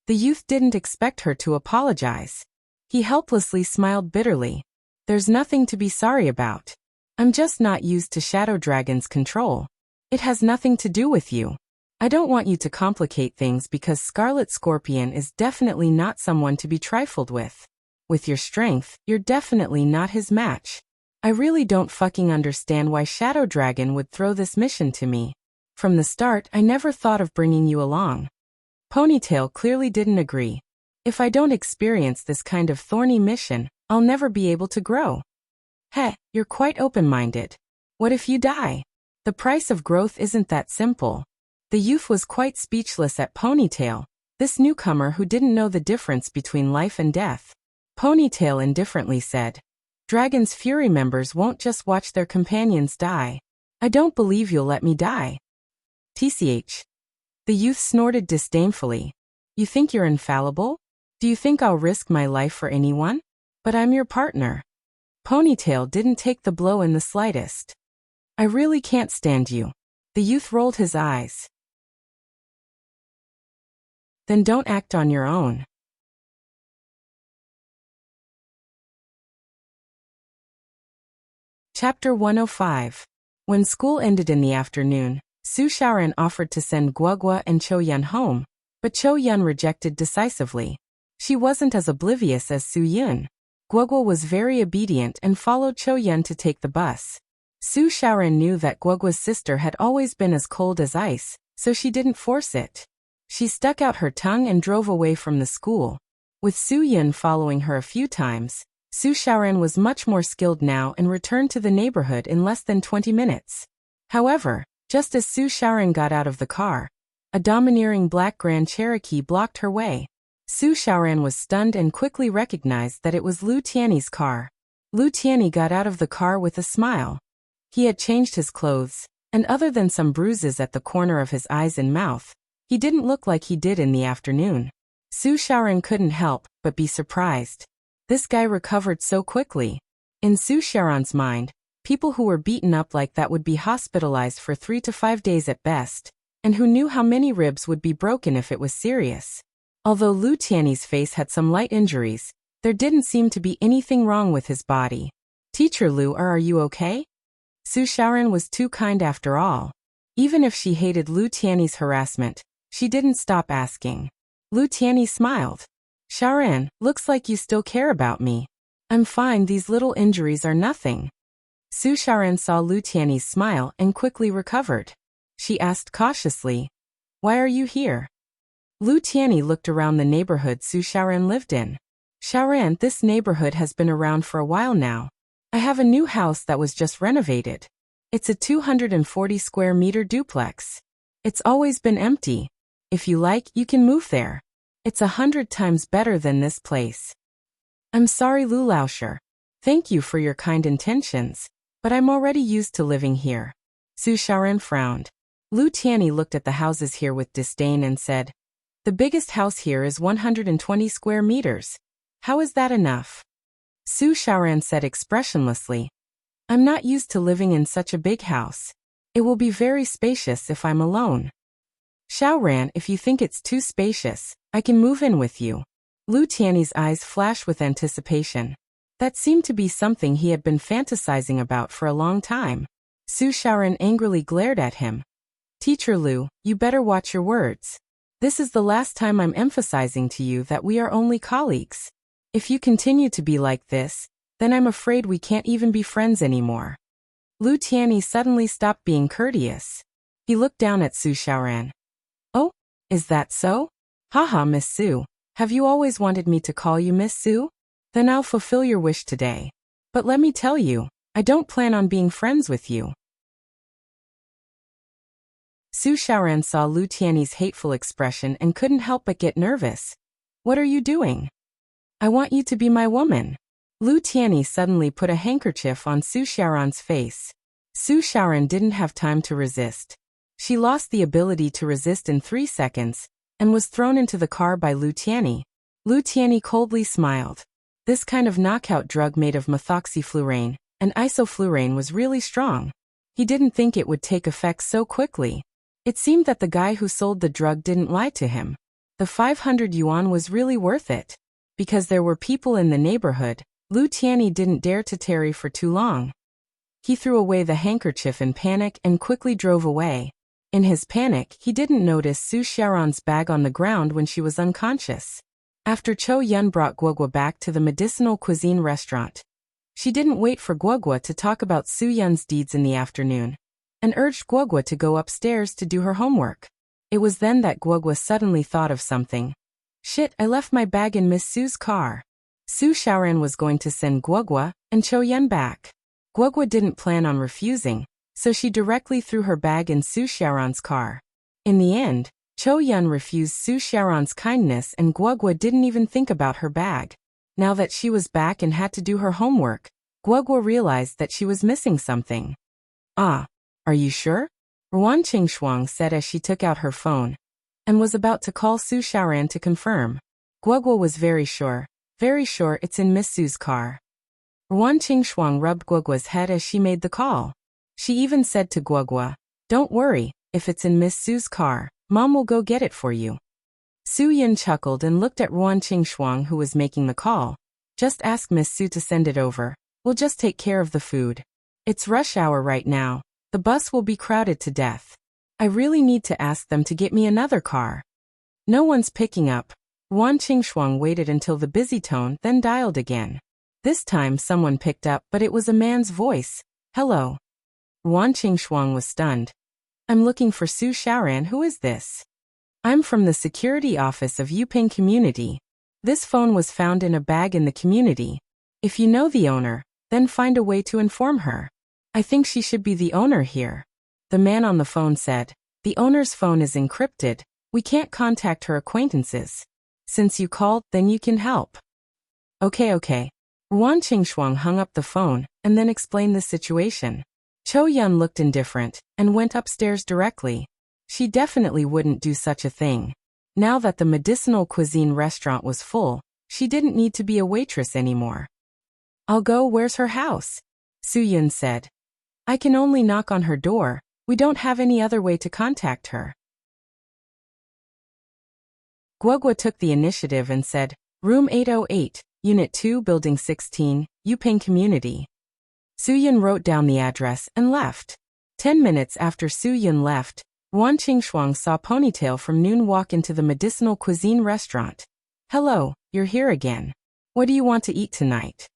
The youth didn't expect her to apologize. He helplessly smiled bitterly. There's nothing to be sorry about. I'm just not used to Shadow Dragon's control. It has nothing to do with you. I don't want you to complicate things because Scarlet Scorpion is definitely not someone to be trifled with. With your strength, you're definitely not his match. I really don't fucking understand why Shadow Dragon would throw this mission to me. From the start, I never thought of bringing you along. Ponytail clearly didn't agree. If I don't experience this kind of thorny mission, I'll never be able to grow. Heh, you're quite open-minded. What if you die? The price of growth isn't that simple. The youth was quite speechless at Ponytail, this newcomer who didn't know the difference between life and death. Ponytail indifferently said, Dragon's Fury members won't just watch their companions die. I don't believe you'll let me die. TCH. The youth snorted disdainfully. You think you're infallible? Do you think I'll risk my life for anyone? But I'm your partner. Ponytail didn't take the blow in the slightest. I really can't stand you. The youth rolled his eyes. Then don't act on your own. Chapter 105. When school ended in the afternoon, Su Xiaoran offered to send Guogua and Chou Yun home, but Chou Yun rejected decisively. She wasn't as oblivious as Su Yun. Guogua was very obedient and followed Cho Yun to take the bus. Su Xiaoran knew that Guogua's sister had always been as cold as ice, so she didn't force it. She stuck out her tongue and drove away from the school. With Su Yun following her a few times, Su Xiaoran was much more skilled now and returned to the neighborhood in less than 20 minutes. However, just as Su Xiaoran got out of the car, a domineering black Grand Cherokee blocked her way. Su Xiaoran was stunned and quickly recognized that it was Lu Tiany's car. Lu Tiany got out of the car with a smile. He had changed his clothes, and other than some bruises at the corner of his eyes and mouth, he didn't look like he did in the afternoon. Su Xiaoran couldn't help but be surprised. This guy recovered so quickly. In Su Xiaoran's mind, people who were beaten up like that would be hospitalized for 3 to 5 days at best, and who knew how many ribs would be broken if it was serious. Although Lu Tiany's face had some light injuries, there didn't seem to be anything wrong with his body. "Teacher Lu, are you okay?" Su Xiaoran was too kind after all. Even if she hated Lu Tiany's harassment, she didn't stop asking. Lu Tiany smiled. "Xiaoran, looks like you still care about me." "I'm fine, these little injuries are nothing." Su Xiaoran saw Lu Tiany's smile and quickly recovered. She asked cautiously, "Why are you here?" Lu Tiany looked around the neighborhood Su Xiaoran lived in. "Xiaoran, this neighborhood has been around for a while now. I have a new house that was just renovated. It's a 240 square meter duplex. It's always been empty. If you like, you can move there. It's 100 times better than this place." "I'm sorry, Lu Laosher. Thank you for your kind intentions, but I'm already used to living here." Su Xiaoran frowned. Lu Tiany looked at the houses here with disdain and said, "The biggest house here is 120 square meters. How is that enough?" Su Xiaoran said expressionlessly, "I'm not used to living in such a big house. It will be very spacious if I'm alone." "Xiaoran, if you think it's too spacious, I can move in with you." Lu Tiany's eyes flashed with anticipation. That seemed to be something he had been fantasizing about for a long time. Su Xiaoran angrily glared at him. "Teacher Lu, you better watch your words. This is the last time I'm emphasizing to you that we are only colleagues. If you continue to be like this, then I'm afraid we can't even be friends anymore." Lu Tiany suddenly stopped being courteous. He looked down at Su Xiaoran. "Oh, is that so? Haha, Miss Su. Have you always wanted me to call you Miss Su? Then I'll fulfill your wish today. But let me tell you, I don't plan on being friends with you." Su Xiaoran saw Lu Tiany's hateful expression and couldn't help but get nervous. "What are you doing?" "I want you to be my woman." Lu Tiany suddenly put a handkerchief on Su Xiaoran's face. Su Xiaoran didn't have time to resist. She lost the ability to resist in 3 seconds, and was thrown into the car by Lu Tiany. Lu Tiany coldly smiled. This kind of knockout drug made of methoxyflurane and isoflurane was really strong. He didn't think it would take effect so quickly. It seemed that the guy who sold the drug didn't lie to him. The 500 yuan was really worth it. Because there were people in the neighborhood, Lu Tiany didn't dare to tarry for too long. He threw away the handkerchief in panic and quickly drove away. In his panic, he didn't notice Su Xiaoran's bag on the ground when she was unconscious. After Cho Yun brought Guogua back to the medicinal cuisine restaurant, she didn't wait for Guogua to talk about Su Yun's deeds in the afternoon, and urged Guogua to go upstairs to do her homework. It was then that Guogua suddenly thought of something. "Shit, I left my bag in Miss Su's car." Su Xiaoran was going to send Guogua and Cho Yun back. Guogua didn't plan on refusing, so she directly threw her bag in Su Xiaoran's car. In the end, Cho Yun refused Su Xiaoran's kindness and Guogua didn't even think about her bag. Now that she was back and had to do her homework, Guogua realized that she was missing something. "Ah, are you sure?" Ruan Qingshuang said as she took out her phone, and was about to call Su Xiaoran to confirm. Guogua was very sure it's in Miss Su's car. Ruan Qingshuang rubbed Guogua's head as she made the call. She even said to Guogua, "Don't worry, if it's in Miss Su's car, Mom will go get it for you." Su Yun chuckled and looked at Ruan Qingshuang who was making the call. "Just ask Miss Su to send it over. We'll just take care of the food. It's rush hour right now. The bus will be crowded to death. I really need to ask them to get me another car." "No one's picking up." Wan Qingshuang waited until the busy tone, then dialed again. This time someone picked up, but it was a man's voice. Hello. Wan Qingshuang was stunned. I'm looking for Su Xiaoran. Who is this? I'm from the security office of Yuping Community. This phone was found in a bag in the community. If you know the owner, then find a way to inform her. I think she should be the owner here. The man on the phone said, the owner's phone is encrypted. We can't contact her acquaintances. Since you called, then you can help. Okay. Wan Qingshuang hung up the phone, and then explained the situation. Cho Yun looked indifferent, and went upstairs directly. She definitely wouldn't do such a thing. Now that the medicinal cuisine restaurant was full, she didn't need to be a waitress anymore. I'll go. Where's her house? Su Yun said. I can only knock on her door. We don't have any other way to contact her. Guogua took the initiative and said, Room 808, Unit 2, Building 16, Yuping Community. Su Yun wrote down the address and left. 10 minutes after Su Yun left, Wan Qingshuang saw Ponytail from Noon walk into the medicinal cuisine restaurant. Hello, you're here again. What do you want to eat tonight?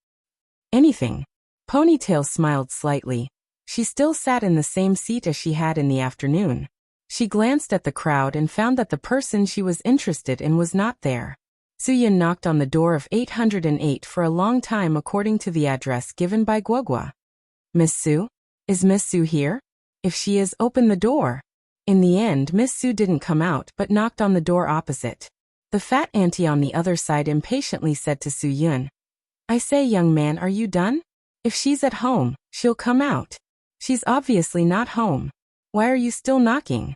Anything. Ponytail smiled slightly. She still sat in the same seat as she had in the afternoon. She glanced at the crowd and found that the person she was interested in was not there. Su Yun knocked on the door of 808 for a long time according to the address given by Guogua. Miss Su? Is Miss Su here? If she is, open the door. In the end, Miss Su didn't come out but knocked on the door opposite. The fat auntie on the other side impatiently said to Su Yun, I say, young man, are you done? If she's at home, she'll come out. She's obviously not home. Why are you still knocking?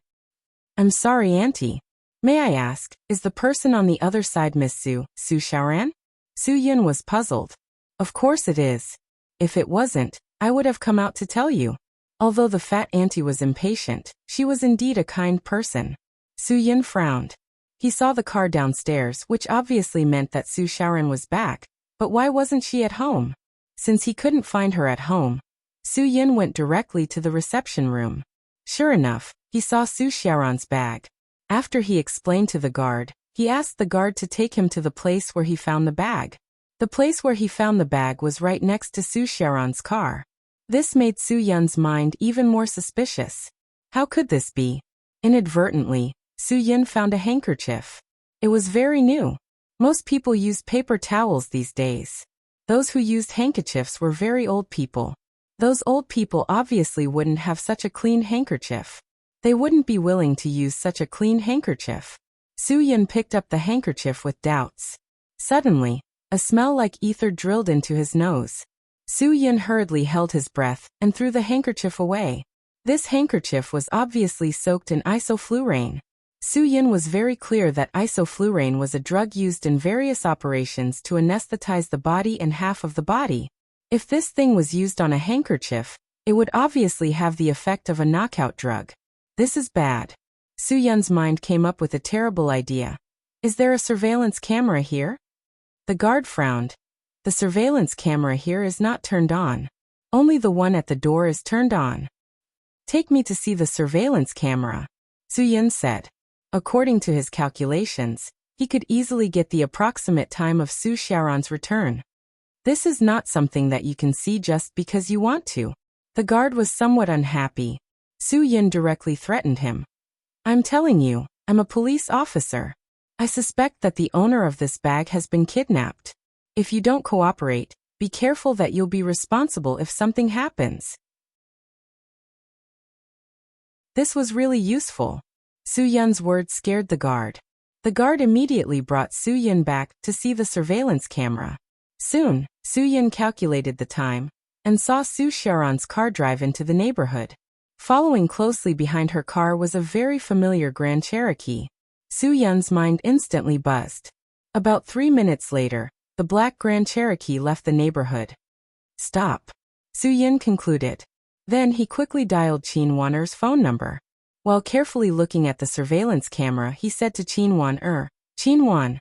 I'm sorry, auntie. May I ask, is the person on the other side Miss Su Xiaoran? Su Yun was puzzled. Of course it is. If it wasn't, I would have come out to tell you. Although the fat auntie was impatient, she was indeed a kind person. Su Yun frowned. He saw the car downstairs, which obviously meant that Su Xiaoran was back, but why wasn't she at home? Since he couldn't find her at home, Su Yun went directly to the reception room. Sure enough, he saw Su Xiaoran's bag. After he explained to the guard, he asked the guard to take him to the place where he found the bag. The place where he found the bag was right next to Su Xiaoran's car. This made Su Yun's mind even more suspicious. How could this be? Inadvertently, Su Yun found a handkerchief. It was very new. Most people use paper towels these days. Those who used handkerchiefs were very old people. Those old people obviously wouldn't have such a clean handkerchief. They wouldn't be willing to use such a clean handkerchief. Su Yun picked up the handkerchief with doubts. Suddenly, a smell like ether drilled into his nose. Su Yun hurriedly held his breath and threw the handkerchief away. This handkerchief was obviously soaked in isoflurane. Su Yun was very clear that isoflurane was a drug used in various operations to anesthetize the body and half of the body. If this thing was used on a handkerchief, it would obviously have the effect of a knockout drug. This is bad. Su Yun's mind came up with a terrible idea. Is there a surveillance camera here? The guard frowned. The surveillance camera here is not turned on. Only the one at the door is turned on. Take me to see the surveillance camera, Su Yun said. According to his calculations, he could easily get the approximate time of Su Xiaoran's return. This is not something that you can see just because you want to. The guard was somewhat unhappy. Su Yun directly threatened him. I'm telling you, I'm a police officer. I suspect that the owner of this bag has been kidnapped. If you don't cooperate, be careful that you'll be responsible if something happens. This was really useful. Su Yun's words scared the guard. The guard immediately brought Su Yun back to see the surveillance camera. Soon, Su Yun calculated the time and saw Su Xiaoran's car drive into the neighborhood. Following closely behind her car was a very familiar Grand Cherokee. Su Yun's mind instantly buzzed. About 3 minutes later, the black Grand Cherokee left the neighborhood. Stop, Su Yun concluded. Then he quickly dialed Qin Wan'er's phone number. While carefully looking at the surveillance camera, he said to Qin Wan, Qin Wan,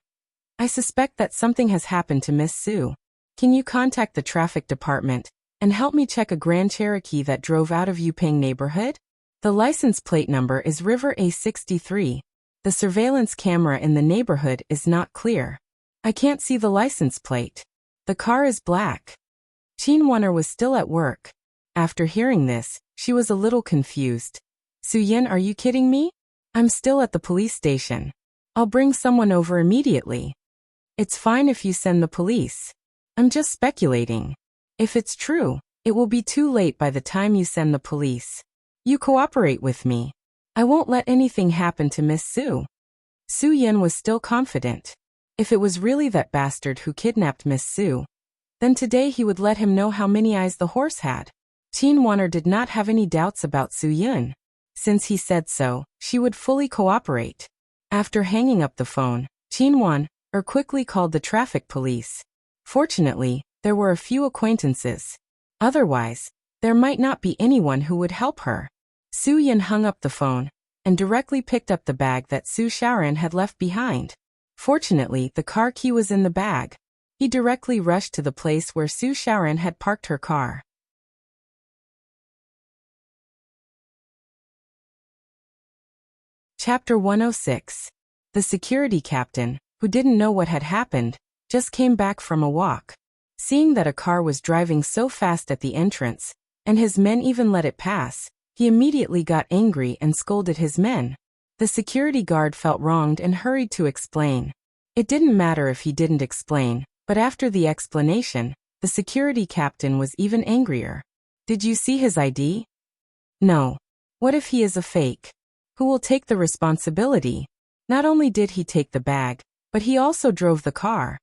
I suspect that something has happened to Miss Su. Can you contact the traffic department and help me check a Grand Cherokee that drove out of Yuping neighborhood? The license plate number is River A63. The surveillance camera in the neighborhood is not clear. I can't see the license plate. The car is black. Chin Wonner was still at work. After hearing this, she was a little confused. Soo-yin, are you kidding me? I'm still at the police station. I'll bring someone over immediately. It's fine if you send the police. I'm just speculating. If it's true, it will be too late by the time you send the police. You cooperate with me. I won't let anything happen to Miss Sue. Soo-yin was still confident. If it was really that bastard who kidnapped Miss Sue, then today he would let him know how many eyes the horse had. Chin Wonner did not have any doubts about Soo-yin. Since he said so, she would fully cooperate. After hanging up the phone, Chin Wonner quickly called the traffic police. Fortunately, there were a few acquaintances. Otherwise, there might not be anyone who would help her. Soo-yin hung up the phone and directly picked up the bag that Su Xiaoran had left behind. Fortunately, the car key was in the bag. He directly rushed to the place where Su Xiaoran had parked her car. Chapter 106. The security captain, who didn't know what had happened, just came back from a walk. Seeing that a car was driving so fast at the entrance, and his men even let it pass, he immediately got angry and scolded his men. The security guard felt wronged and hurried to explain. It didn't matter if he didn't explain, but after the explanation, the security captain was even angrier. Did you see his ID? No. What if he is a fake? Who will take the responsibility? Not only did he take the bag, but he also drove the car.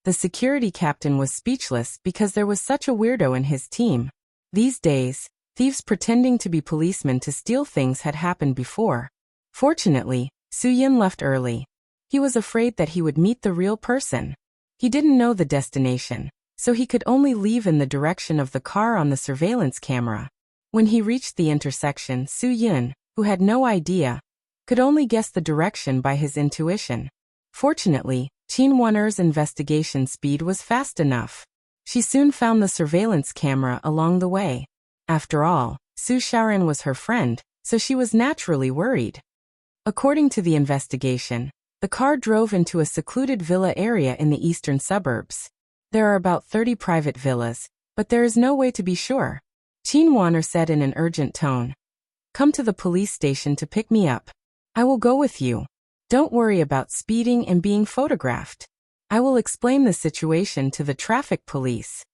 The security captain was speechless because there was such a weirdo in his team. These days, thieves pretending to be policemen to steal things had happened before. Fortunately, Soo-yin left early. He was afraid that he would meet the real person. He didn't know the destination, so he could only leave in the direction of the car on the surveillance camera. When he reached the intersection, Soo-yin, who had no idea, could only guess the direction by his intuition. Fortunately, Chin Wonner's investigation speed was fast enough. She soon found the surveillance camera along the way. After all, Su Xiaoran was her friend, so she was naturally worried. According to the investigation, the car drove into a secluded villa area in the eastern suburbs. There are about 30 private villas, but there is no way to be sure. Chin Wonner said in an urgent tone, "Come to the police station to pick me up. I will go with you. Don't worry about speeding and being photographed. I will explain the situation to the traffic police."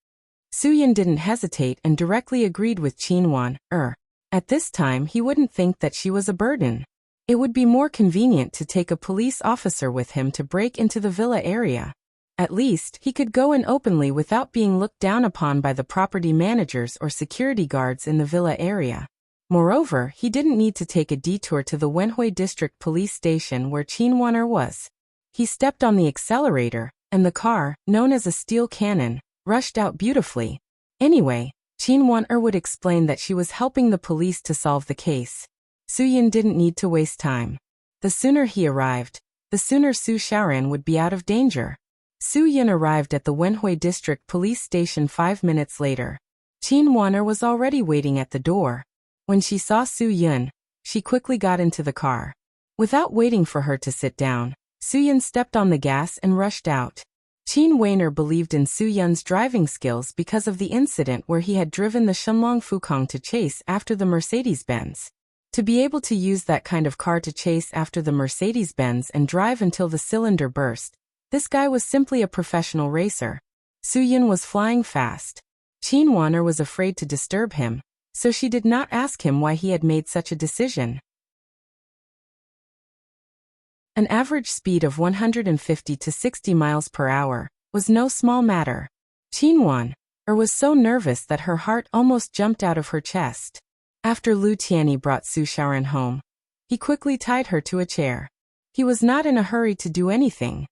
Soo-yin didn't hesitate and directly agreed with Chin Wonner. At this time he wouldn't think that she was a burden. It would be more convenient to take a police officer with him to break into the villa area. At least, he could go in openly without being looked down upon by the property managers or security guards in the villa area. Moreover, he didn't need to take a detour to the Wenhui District Police Station where Chin Wonner was. He stepped on the accelerator, and the car, known as a steel cannon, rushed out beautifully. Anyway, Chin Wonner would explain that she was helping the police to solve the case. Soo-yin didn't need to waste time. The sooner he arrived, the sooner Su Xiaoran would be out of danger. Soo-yin arrived at the Wenhui District Police Station 5 minutes later. Chin Wonner was already waiting at the door. When she saw Soo-yin, she quickly got into the car. Without waiting for her to sit down, Soo-yin stepped on the gas and rushed out. Chin Wonner believed in Soo-yin's driving skills because of the incident where he had driven the Shenlong Fukong to chase after the Mercedes-Benz. To be able to use that kind of car to chase after the Mercedes-Benz and drive until the cylinder burst, this guy was simply a professional racer. Soo-yin was flying fast. Chin Wonner was afraid to disturb him, so she did not ask him why he had made such a decision. An average speed of 150 to 60 miles per hour was no small matter. Chin Wonner was so nervous that her heart almost jumped out of her chest. After Lu Tianyi brought Su Xiaoran home, he quickly tied her to a chair. He was not in a hurry to do anything.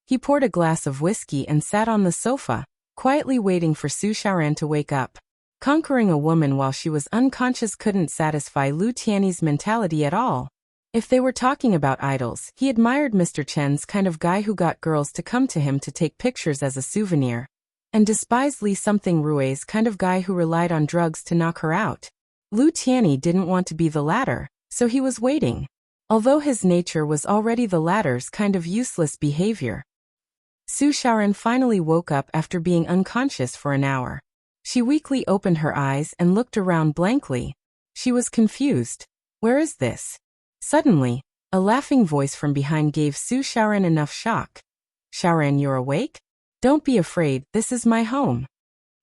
He poured a glass of whiskey and sat on the sofa, quietly waiting for Su Xiaoran to wake up. Conquering a woman while she was unconscious couldn't satisfy Lu Tianyi's mentality at all. If they were talking about idols, he admired Mr. Chen's kind of guy who got girls to come to him to take pictures as a souvenir, and despised Li Something Rui's kind of guy who relied on drugs to knock her out. Lu Tianyi didn't want to be the latter, so he was waiting. although his nature was already the latter's kind of useless behavior. Su Xiaoran finally woke up after being unconscious for an hour. She weakly opened her eyes and looked around blankly. She was confused. Where is this? Suddenly, a laughing voice from behind gave Su Xiaoran enough shock. Xiaoran, you're awake? Don't be afraid, this is my home.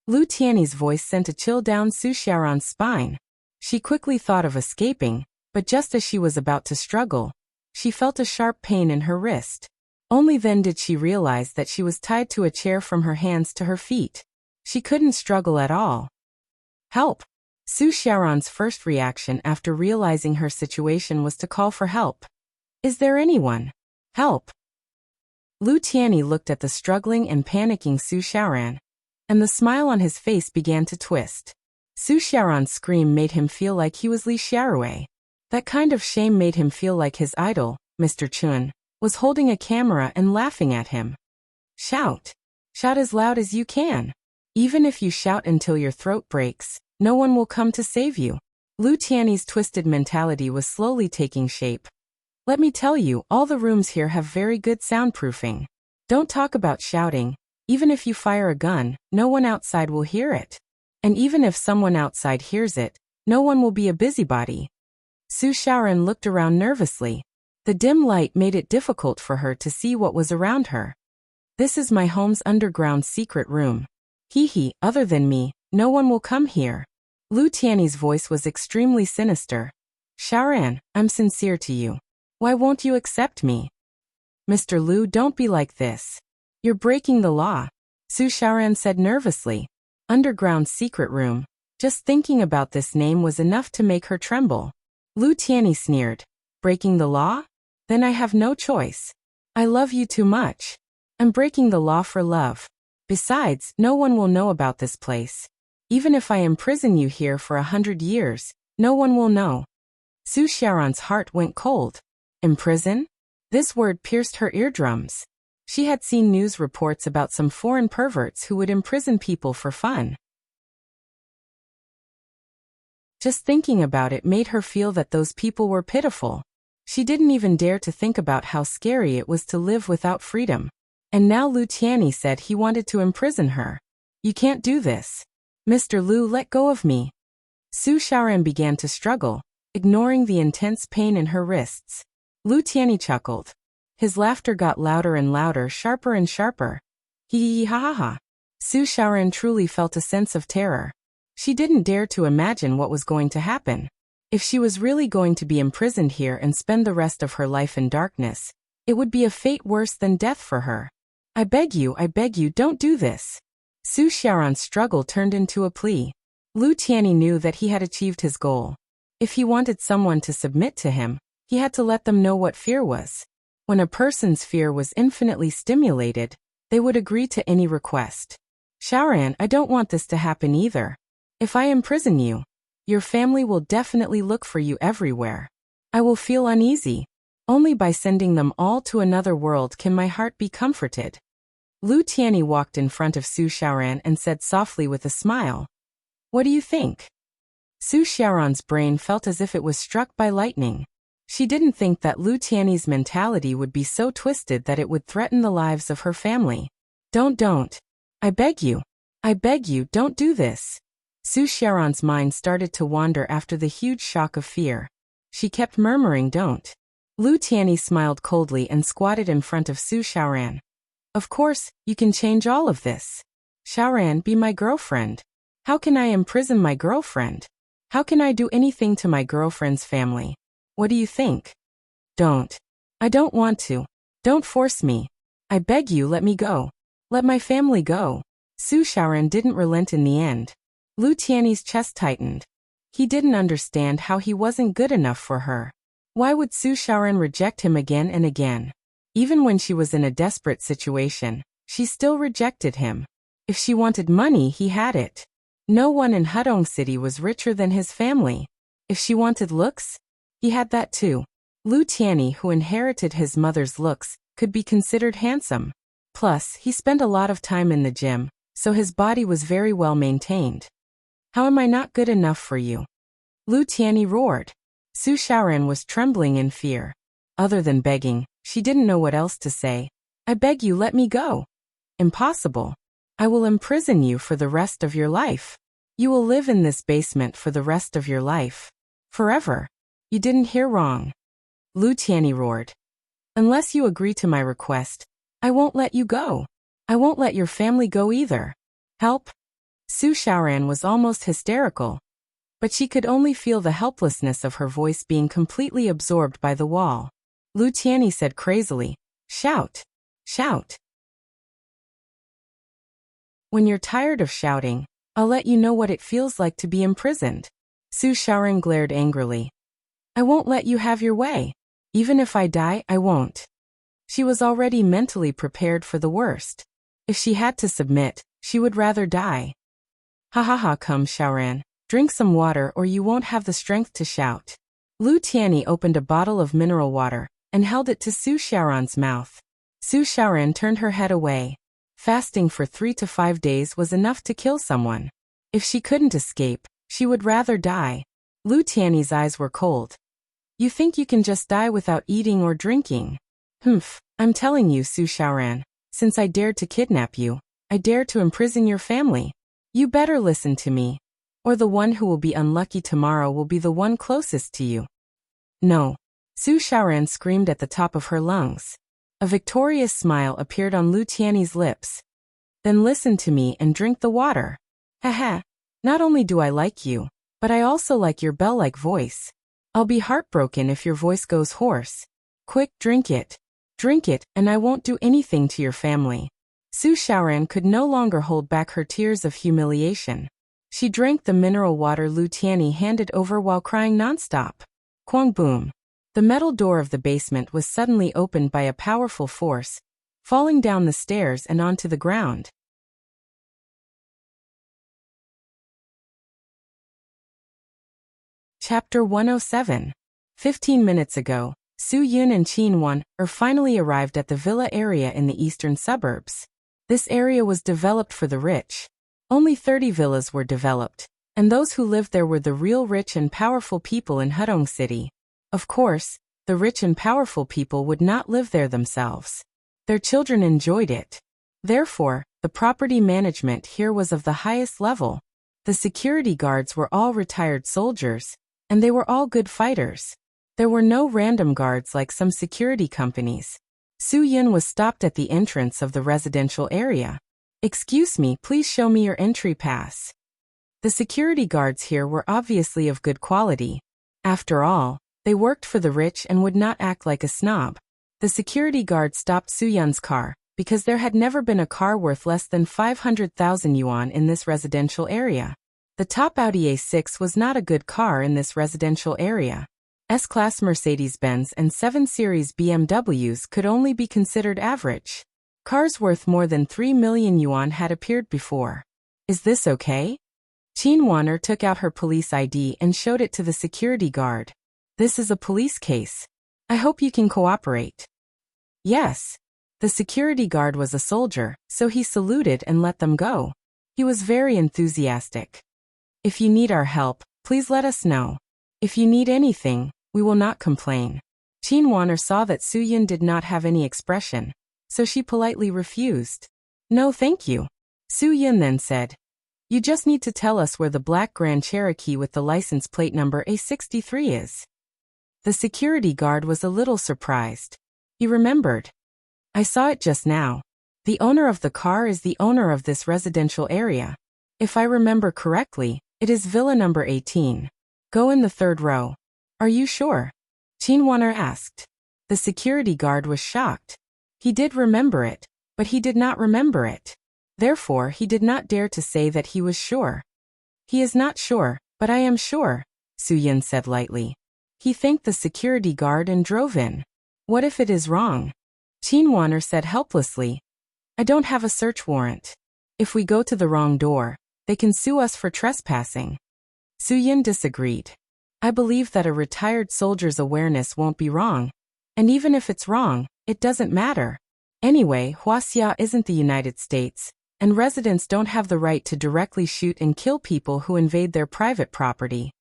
Lu Tiany's voice sent a chill down Su Xiaoran's spine. She quickly thought of escaping, but just as she was about to struggle, she felt a sharp pain in her wrist. Only then did she realize that she was tied to a chair from her hands to her feet. She couldn't struggle at all. Help! Su Xiaoran's first reaction after realizing her situation was to call for help. Is there anyone? Help! Lu Tiany looked at the struggling and panicking Su Xiaoran, and the smile on his face began to twist. Su Xiaoran's scream made him feel like he was Li Xiaorui. That kind of shame made him feel like his idol, Mr. Chun, was holding a camera and laughing at him. Shout! Shout as loud as you can. Even if you shout until your throat breaks, no one will come to save you. Lu Tiany's twisted mentality was slowly taking shape. Let me tell you, all the rooms here have very good soundproofing. Don't talk about shouting. Even if you fire a gun, no one outside will hear it. And even if someone outside hears it, no one will be a busybody. Su Xiaoran looked around nervously. The dim light made it difficult for her to see what was around her. This is my home's underground secret room. Hee, other than me, no one will come here. Lu Tiany's voice was extremely sinister. Xiaoran, I'm sincere to you. Why won't you accept me? Mr. Lu, don't be like this. You're breaking the law, Su Xiaoran said nervously. Underground secret room. Just thinking about this name was enough to make her tremble. Lu Tiany sneered. Breaking the law? Then I have no choice. I love you too much. I'm breaking the law for love. Besides, no one will know about this place. Even if I imprison you here for 100 years, no one will know. Su Xiaoran's heart went cold. Imprison? This word pierced her eardrums. She had seen news reports about some foreign perverts who would imprison people for fun. Just thinking about it made her feel that those people were pitiful. She didn't even dare to think about how scary it was to live without freedom. And now Lu Tiany said he wanted to imprison her. You can't do this. Mr. Lu, let go of me. Su Xiaoran began to struggle, ignoring the intense pain in her wrists. Lu Tiany chuckled. His laughter got louder and louder, sharper and sharper. Hee ha ha ha. Su Xiaoran truly felt a sense of terror. She didn't dare to imagine what was going to happen. If she was really going to be imprisoned here and spend the rest of her life in darkness, it would be a fate worse than death for her. I beg you, don't do this. Su Xiaoran's struggle turned into a plea. Lu Tiany knew that he had achieved his goal. If he wanted someone to submit to him, he had to let them know what fear was. When a person's fear was infinitely stimulated, they would agree to any request. Xiaoran, I don't want this to happen either. If I imprison you, your family will definitely look for you everywhere. I will feel uneasy. Only by sending them all to another world can my heart be comforted. Lu Tiany walked in front of Su Xiaoran and said softly with a smile. What do you think? Su Xiaoran's brain felt as if it was struck by lightning. She didn't think that Lu Tiany's mentality would be so twisted that it would threaten the lives of her family. Don't. I beg you, don't do this. Su Xiaoran's mind started to wander after the huge shock of fear. She kept murmuring don't. Lu Tiany smiled coldly and squatted in front of Su Xiaoran. Of course, you can change all of this. Xiaoran, be my girlfriend. How can I imprison my girlfriend? How can I do anything to my girlfriend's family? What do you think? Don't. I don't want to. Don't force me. I beg you, let me go. Let my family go. Su Xiaoran didn't relent in the end. Lu Tiany's chest tightened. He didn't understand how he wasn't good enough for her. Why would Su Xiaoran reject him again and again? Even when she was in a desperate situation, she still rejected him. If she wanted money, he had it. No one in Hudong City was richer than his family. If she wanted looks, he had that too. Lu Tiany, who inherited his mother's looks, could be considered handsome. Plus, he spent a lot of time in the gym, so his body was very well maintained. How am I not good enough for you? Lu Tiany roared. Su Xiaoran was trembling in fear. Other than begging, she didn't know what else to say. I beg you, let me go. Impossible. I will imprison you for the rest of your life. You will live in this basement for the rest of your life. Forever. You didn't hear wrong. Lu Tianyi roared. Unless you agree to my request, I won't let you go. I won't let your family go either. Help? Su Xiaoran was almost hysterical, but she could only feel the helplessness of her voice being completely absorbed by the wall. Lu Tianyi said crazily, shout. Shout. When you're tired of shouting, I'll let you know what it feels like to be imprisoned. Su Xiaoran glared angrily. I won't let you have your way. Even if I die, I won't. She was already mentally prepared for the worst. If she had to submit, she would rather die. Ha ha ha, come Xiaoran, drink some water or you won't have the strength to shout. Lu Tianyi opened a bottle of mineral water and held it to Su Xiaoran's mouth. Su Xiaoran turned her head away. Fasting for 3 to 5 days was enough to kill someone. If she couldn't escape, she would rather die. Lu Tianyi's eyes were cold. You think you can just die without eating or drinking? Humph, I'm telling you, Su Xiaoran, since I dared to kidnap you, I dare to imprison your family. You better listen to me, or the one who will be unlucky tomorrow will be the one closest to you. No. Su Xiaoran screamed at the top of her lungs. A victorious smile appeared on Lu Tianyi's lips. Then listen to me and drink the water. Haha, not only do I like you, but I also like your bell-like voice. I'll be heartbroken if your voice goes hoarse. Quick, drink it. Drink it, and I won't do anything to your family. Su Xiaoran could no longer hold back her tears of humiliation. She drank the mineral water Lu Tianyi handed over while crying nonstop. Quang boom. The metal door of the basement was suddenly opened by a powerful force, falling down the stairs and onto the ground. Chapter 107. 15 minutes ago, Su Yun and Qin Wan finally arrived at the villa area in the eastern suburbs. This area was developed for the rich. Only 30 villas were developed, and those who lived there were the real rich and powerful people in Hudong City. Of course, the rich and powerful people would not live there themselves. Their children enjoyed it. Therefore, the property management here was of the highest level. The security guards were all retired soldiers, and they were all good fighters. There were no random guards like some security companies. Su Yun was stopped at the entrance of the residential area. Excuse me, please show me your entry pass. The security guards here were obviously of good quality. After all, they worked for the rich and would not act like a snob. The security guard stopped Su Yun's car, because there had never been a car worth less than 500,000 yuan in this residential area. The top Audi A6 was not a good car in this residential area. S-Class Mercedes-Benz and 7 Series BMWs could only be considered average. Cars worth more than 3 million yuan had appeared before. Is this okay? Qin Wanner took out her police ID and showed it to the security guard. This is a police case. I hope you can cooperate. Yes. The security guard was a soldier, so he saluted and let them go. He was very enthusiastic. If you need our help, please let us know. If you need anything, we will not complain. Qin Wanner saw that Su Yun did not have any expression, so she politely refused. No thank you. Su Yun then said, you just need to tell us where the black Grand Cherokee with the license plate number A63 is. The security guard was a little surprised. He remembered. I saw it just now. The owner of the car is the owner of this residential area. If I remember correctly, it is villa number 18. Go in the 3rd row. Are you sure? Qin Wanner asked. The security guard was shocked. He did remember it, but he did not remember it. Therefore, he did not dare to say that he was sure. He is not sure, but I am sure, Su Yun said lightly. He thanked the security guard and drove in. What if it is wrong? Qin Wanner said helplessly. I don't have a search warrant. If we go to the wrong door, they can sue us for trespassing. Su Yun disagreed. I believe that a retired soldier's awareness won't be wrong. And even if it's wrong, it doesn't matter. Anyway, Huaxia isn't the United States, and residents don't have the right to directly shoot and kill people who invade their private property.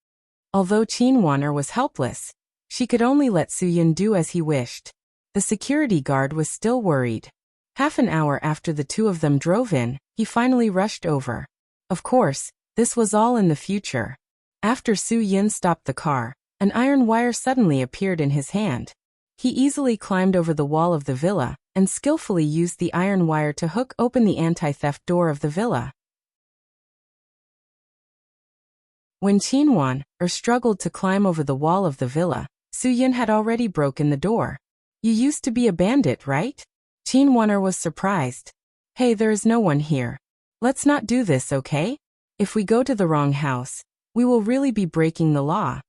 Although Qin Wanner was helpless, She could only let Su-Yun do as he wished. The security guard was still worried. Half an hour after the two of them drove in, he finally rushed over. Of course, this was all in the future. After Su-Yun stopped the car, an iron wire suddenly appeared in his hand. He easily climbed over the wall of the villa and skillfully used the iron wire to hook open the anti-theft door of the villa. When Qinwan struggled to climb over the wall of the villa, Su-Yun had already broken the door. You used to be a bandit, right? Qinwan was surprised. Hey, there is no one here. Let's not do this, okay? If we go to the wrong house, we will really be breaking the law.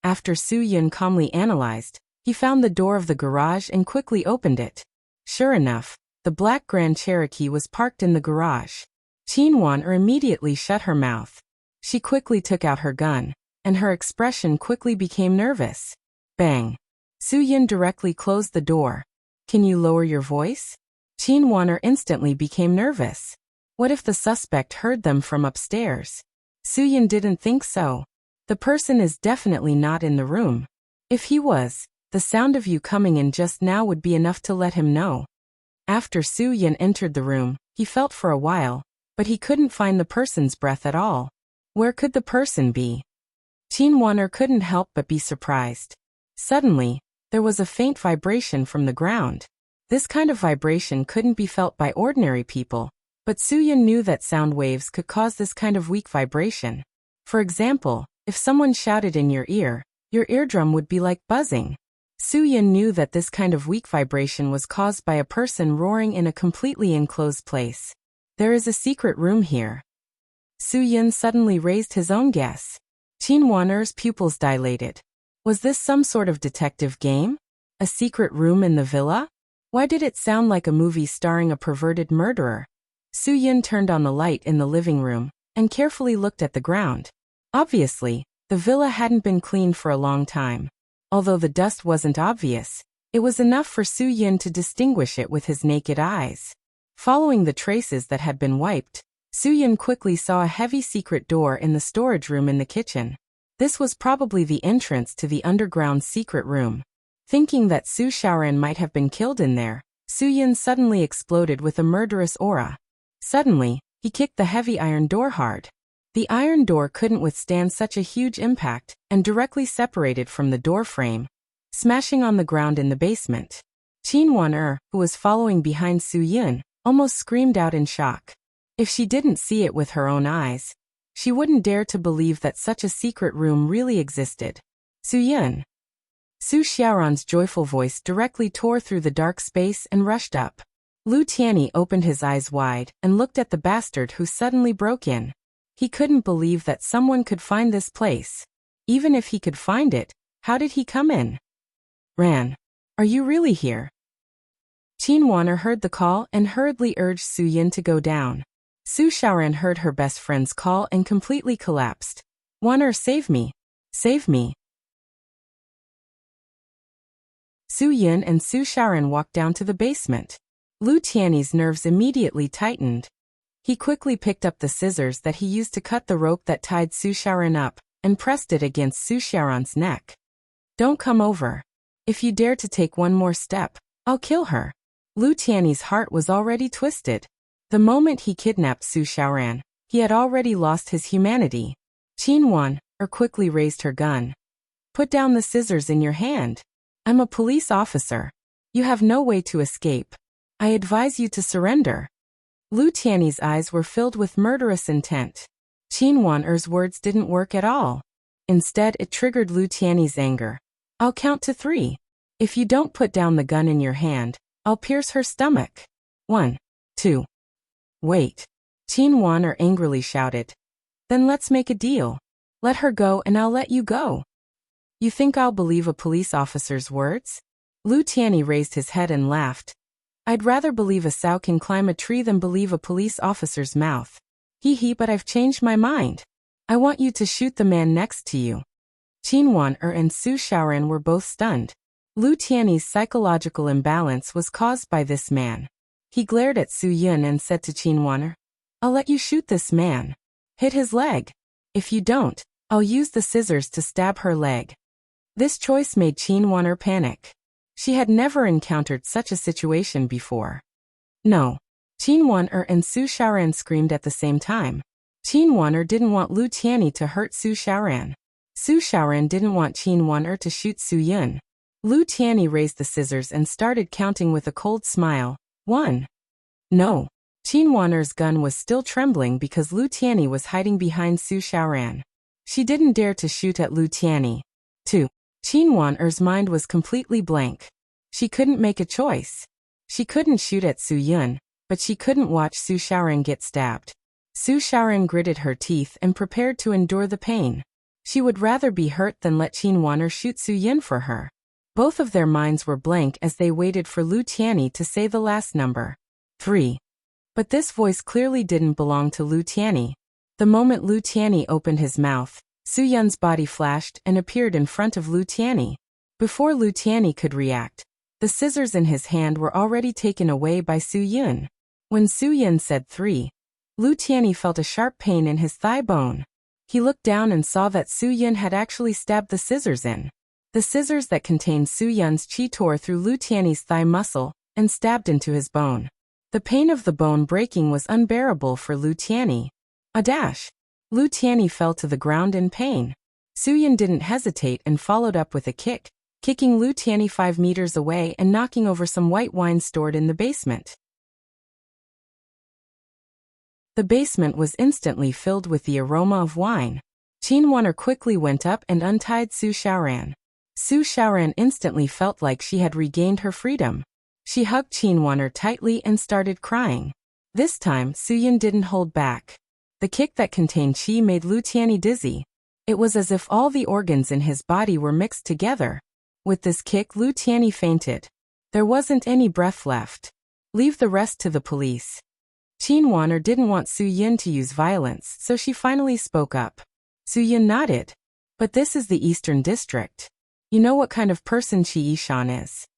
After Su-Yun calmly analyzed, he found the door of the garage and quickly opened it. Sure enough, the black Grand Cherokee was parked in the garage. Qinwan immediately shut her mouth. She quickly took out her gun, and her expression quickly became nervous. Bang! Su-Yun directly closed the door. Can you lower your voice? Qinwan instantly became nervous. What if the suspect heard them from upstairs? Su-Yun didn't think so. The person is definitely not in the room. If he was, the sound of you coming in just now would be enough to let him know. After Su-Yun entered the room, he felt for a while, but he couldn't find the person's breath at all. Where could the person be? Qinwan couldn't help but be surprised. Suddenly, there was a faint vibration from the ground. This kind of vibration couldn't be felt by ordinary people, but Su-Yun knew that sound waves could cause this kind of weak vibration. For example, if someone shouted in your eardrum would be like buzzing. Su-Yun knew that this kind of weak vibration was caused by a person roaring in a completely enclosed place. There is a secret room here. Su-Yun suddenly raised his own guess. Qinwan's pupils dilated. Was this some sort of detective game? A secret room in the villa? Why did it sound like a movie starring a perverted murderer? Su-Yun turned on the light in the living room and carefully looked at the ground. Obviously, the villa hadn't been cleaned for a long time. Although the dust wasn't obvious, it was enough for Su-Yun to distinguish it with his naked eyes. Following the traces that had been wiped, Su-Yun quickly saw a heavy secret door in the storage room in the kitchen. This was probably the entrance to the underground secret room. Thinking that Su Xiaoran might have been killed in there, Su-Yun suddenly exploded with a murderous aura. Suddenly, he kicked the heavy iron door hard. The iron door couldn't withstand such a huge impact and directly separated from the door frame, smashing on the ground in the basement. Qinwan, who was following behind Su-Yun, almost screamed out in shock. If she didn't see it with her own eyes, she wouldn't dare to believe that such a secret room really existed. Su-Yun. Su Xiaoran's joyful voice directly tore through the dark space and rushed up. Lu Tianyi opened his eyes wide and looked at the bastard who suddenly broke in. He couldn't believe that someone could find this place. Even if he could find it, how did he come in? Ran. Are you really here? Qinwan heard the call and hurriedly urged Su-Yun to go down. Su Xiaoran heard her best friend's call and completely collapsed. Wan, save me. Save me. Su-Yun and Su Xiaoran walked down to the basement. Lu Tianyi's nerves immediately tightened. He quickly picked up the scissors that he used to cut the rope that tied Su Xiaoran up and pressed it against Su Xiaoran's neck. Don't come over. If you dare to take one more step, I'll kill her. Lu Tianyi's heart was already twisted. The moment he kidnapped Su Xiaoran, he had already lost his humanity. Qinwan quickly raised her gun. Put down the scissors in your hand. I'm a police officer. You have no way to escape. I advise you to surrender. Lu Tianyi's eyes were filled with murderous intent. Qinwan's words didn't work at all. Instead, it triggered Lu Tianyi's anger. I'll count to 3. If you don't put down the gun in your hand, I'll pierce her stomach. 1, 2. Wait. Qinwan angrily shouted. Then let's make a deal. Let her go and I'll let you go. You think I'll believe a police officer's words? Lu Tianyi raised his head and laughed. I'd rather believe a sow can climb a tree than believe a police officer's mouth. Hee, but I've changed my mind. I want you to shoot the man next to you. Qinwan and Su Xiaoran were both stunned. Lu Tianyi's psychological imbalance was caused by this man. He glared at Su-Yun and said to Qinwan, I'll let you shoot this man. Hit his leg. If you don't, I'll use the scissors to stab her leg. This choice made Qin Waner panic. She had never encountered such a situation before. No. Qin Waner and Su Xiaoran screamed at the same time. Qin Waner didn't want Lu Tianyi to hurt Su Xiaoran. Su Xiaoran didn't want Qin Waner to shoot Su Yun. Lu Tianyi raised the scissors and started counting with a cold smile. 1. No. Qin Waner's gun was still trembling because Lu Tianyi was hiding behind Su Xiaoran. She didn't dare to shoot at Lu Tianyi. 2. Qin Waner's mind was completely blank. She couldn't make a choice. She couldn't shoot at Su Yun, but she couldn't watch Su Xiaoran get stabbed. Su Xiaoran gritted her teeth and prepared to endure the pain. She would rather be hurt than let Qin Waner shoot Su Yun for her. Both of their minds were blank as they waited for Lu Tianyi to say the last number. 3. But this voice clearly didn't belong to Lu Tianyi. The moment Lu Tianyi opened his mouth, Su Yun's body flashed and appeared in front of Lu Tianyi. Before Lu Tianyi could react, the scissors in his hand were already taken away by Su Yun. When Su Yun said 3, Lu Tianyi felt a sharp pain in his thigh bone. He looked down and saw that Su Yun had actually stabbed the scissors in. The scissors that contained Su Yun's qi tore through Lu Tianyi's thigh muscle and stabbed into his bone. The pain of the bone breaking was unbearable for Lu Tianyi. A dash. Lu Tianyi fell to the ground in pain. Su Yun didn't hesitate and followed up with a kick, kicking Lu Tianyi 5 meters away and knocking over some white wine stored in the basement. The basement was instantly filled with the aroma of wine. Qin Waner quickly went up and untied Su Xiaoran. Su Xiaoran instantly felt like she had regained her freedom. She hugged Qin Waner tightly and started crying. This time, Su Yun didn't hold back. The kick that contained qi made Lu Tianyi dizzy. It was as if all the organs in his body were mixed together. With this kick, Lu Tianyi fainted. There wasn't any breath left. Leave the rest to the police. Qin Waner didn't want Su Yun to use violence, so she finally spoke up. Su Yun nodded. But this is the Eastern District. You know what kind of person Qi Yishan is.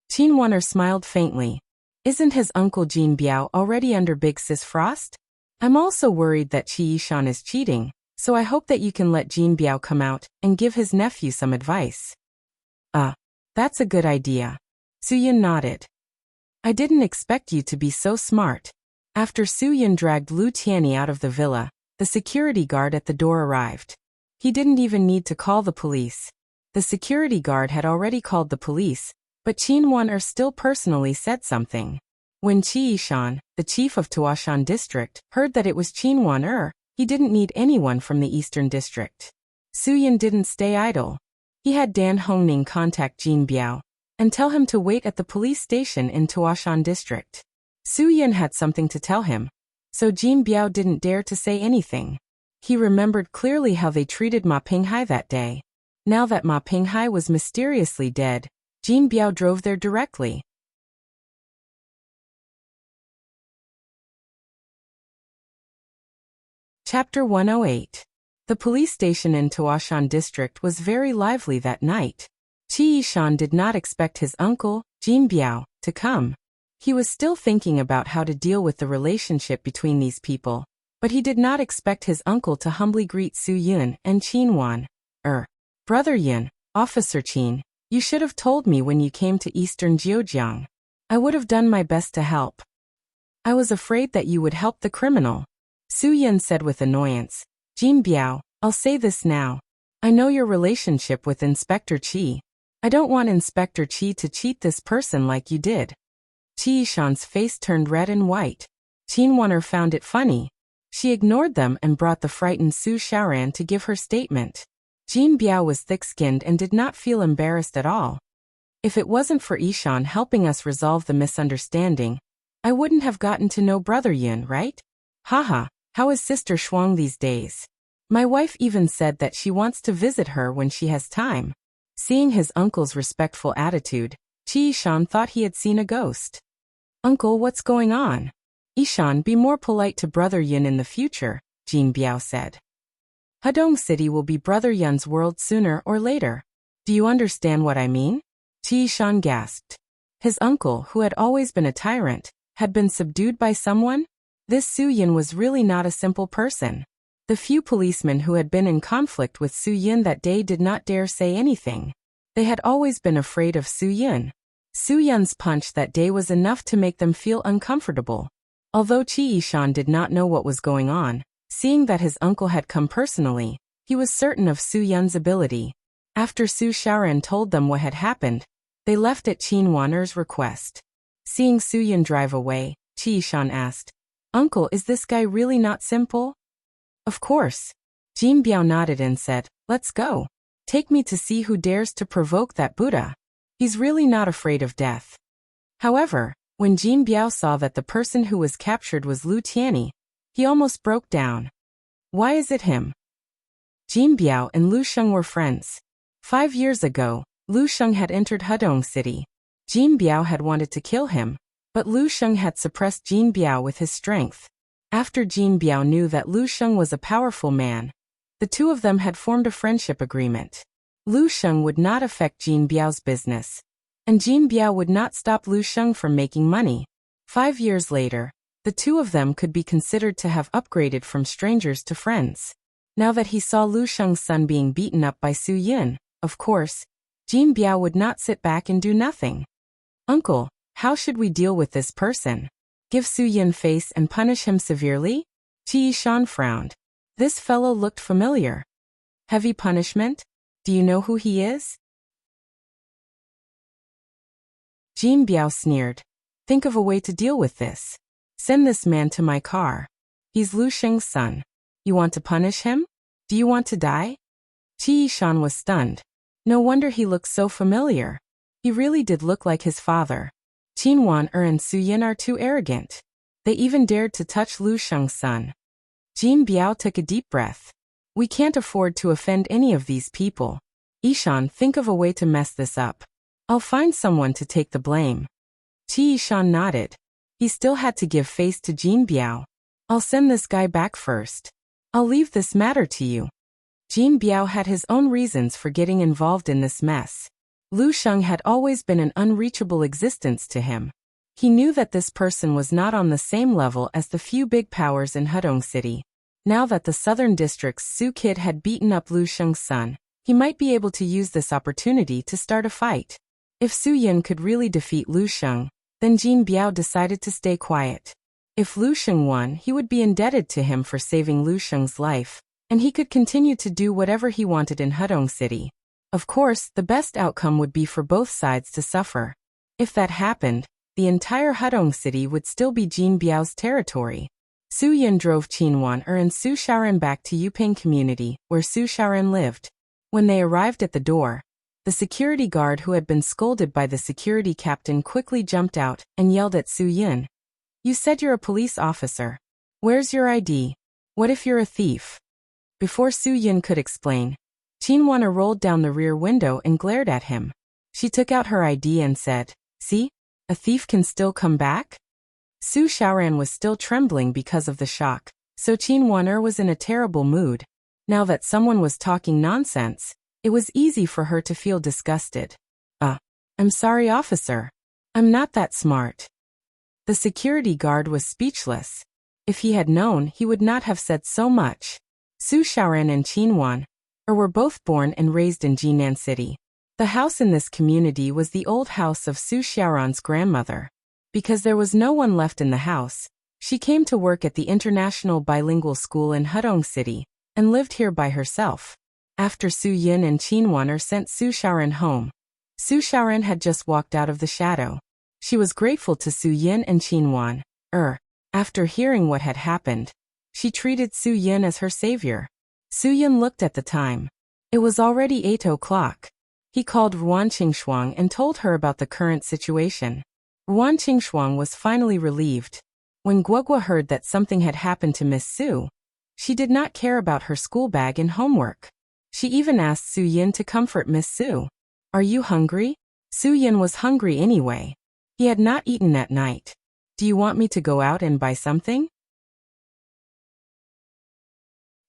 Qin Waner smiled faintly. Isn't his uncle Jin Biao already under Big Sis Frost? I'm also worried that Qi Yishan is cheating, so I hope that you can let Jin Biao come out and give his nephew some advice. That's a good idea. Su Yun nodded. I didn't expect you to be so smart. After Su Yun dragged Lu Tianyi out of the villa, the security guard at the door arrived. He didn't even need to call the police. The security guard had already called the police, but Qin Waner still personally said something. When Qi Yishan, the chief of Tuashan district, heard that it was Qin Waner, he didn't need anyone from the Eastern District. Su Yun didn't stay idle. He had Dan Hongning contact Jin Biao and tell him to wait at the police station in Tuashan district. Su Yun had something to tell him, so Jin Biao didn't dare to say anything. He remembered clearly how they treated Ma Pinghai that day. Now that Ma Pinghai was mysteriously dead, Jin Biao drove there directly. Chapter 108. The police station in Tuashan district was very lively that night. Qi Yishan did not expect his uncle, Jin Biao, to come. He was still thinking about how to deal with the relationship between these people, but he did not expect his uncle to humbly greet Su Yun and Qin Wan. Brother Yun, Officer Qin, you should have told me when you came to Eastern Zhejiang. I would have done my best to help. I was afraid that you would help the criminal. Su Yun said with annoyance. Jin Biao, I'll say this now. I know your relationship with Inspector Qi. I don't want Inspector Qi to cheat this person like you did. Qi Yishan's face turned red and white. Qin Waner found it funny. She ignored them and brought the frightened Su Xiaoran to give her statement. Jin Biao was thick-skinned and did not feel embarrassed at all. If it wasn't for Yishan helping us resolve the misunderstanding, I wouldn't have gotten to know Brother Yun, right? Haha, how is Sister Shuang these days? My wife even said that she wants to visit her when she has time. Seeing his uncle's respectful attitude, Qi Yishan thought he had seen a ghost. Uncle, what's going on? Yishan, be more polite to Brother Yun in the future, Jin Biao said. Hadong City will be Brother Yun's world sooner or later. Do you understand what I mean? Qi Yishan gasped. His uncle, who had always been a tyrant, had been subdued by someone? This Su Yun was really not a simple person. The few policemen who had been in conflict with Su Yun that day did not dare say anything. They had always been afraid of Su Yun. Su Yun's punch that day was enough to make them feel uncomfortable. Although Qi Yishan did not know what was going on, seeing that his uncle had come personally, he was certain of Su Yun's ability. After Su Xiaoran told them what had happened, they left at Qin Waner's request. Seeing Su Yun drive away, Qi Yishan asked, "Uncle, is this guy really not simple?" "Of course." Jin Biao nodded and said, "Let's go. Take me to see who dares to provoke that Buddha. He's really not afraid of death." However, when Jin Biao saw that the person who was captured was Lu Tianyi, he almost broke down. Why is it him? Jin Biao and Lu Sheng were friends. 5 years ago, Lu Sheng had entered Hedong City. Jin Biao had wanted to kill him, but Lu Sheng had suppressed Jin Biao with his strength. After Jin Biao knew that Lu Sheng was a powerful man, the two of them had formed a friendship agreement. Lu Sheng would not affect Jin Biao's business, and Jin Biao would not stop Lu Sheng from making money. 5 years later, the two of them could be considered to have upgraded from strangers to friends. Now that he saw Lu Sheng's son being beaten up by Su Yun, of course, Jin Biao would not sit back and do nothing. "Uncle, how should we deal with this person? Give Su Yun face and punish him severely?" Qi Yishan frowned. This fellow looked familiar. "Heavy punishment? Do you know who he is?" Jin Biao sneered. "Think of a way to deal with this. Send this man to my car. He's Lu Sheng's son. You want to punish him? Do you want to die?" Qi Yishan was stunned. No wonder he looked so familiar. He really did look like his father. Qin Wan-er and Su Yun are too arrogant. They even dared to touch Lu Sheng's son. Jin Biao took a deep breath. "We can't afford to offend any of these people. Yishan, think of a way to mess this up. I'll find someone to take the blame." Qi Yishan nodded. He still had to give face to Jin Biao. "I'll send this guy back first. I'll leave this matter to you." Jin Biao had his own reasons for getting involved in this mess. Lu Sheng had always been an unreachable existence to him. He knew that this person was not on the same level as the few big powers in Hedong City. Now that the southern district's Su Kid had beaten up Lu Sheng's son, he might be able to use this opportunity to start a fight. If Su Yun could really defeat Lu Sheng, then Jin Biao decided to stay quiet. If Lu Sheng won, he would be indebted to him for saving Lu Sheng's life, and he could continue to do whatever he wanted in Hedong City. Of course, the best outcome would be for both sides to suffer. If that happened, the entire Hedong City would still be Jin Biao's territory. Su Yun drove Qin Wan-er and Su Xiaoran back to Yuping community, where Su Xiaoran lived. When they arrived at the door, the security guard who had been scolded by the security captain quickly jumped out and yelled at Su Yun. "You said you're a police officer. Where's your ID? What if you're a thief?" Before Su Yun could explain, Qin Wan-er rolled down the rear window and glared at him. She took out her ID and said, "See? A thief can still come back?" Su Xiaoran was still trembling because of the shock, so Qin Wan-er was in a terrible mood. Now that someone was talking nonsense, it was easy for her to feel disgusted. I'm sorry, officer. I'm not that smart." The security guard was speechless. If he had known, he would not have said so much. Su Xiaoran and Qin Wan-er were both born and raised in Jinan City. The house in this community was the old house of Su Xiaoran's grandmother. Because there was no one left in the house, she came to work at the International Bilingual School in Hedong City, and lived here by herself. After Su Yun and Qin Wan-er sent Su Xiaoran home, Su Xiaoran had just walked out of the shadow. She was grateful to Su Yun and Qin Wan-er. After hearing what had happened, she treated Su Yun as her savior. Su Yun looked at the time. It was already 8 o'clock. He called Ruan Qingshuang and told her about the current situation. Ruan Qingshuang was finally relieved. When Guogua heard that something had happened to Miss Su, she did not care about her school bag and homework. She even asked Su Yun to comfort Miss Su. "Are you hungry?" Su Yun was hungry anyway. He had not eaten at night. "Do you want me to go out and buy something?"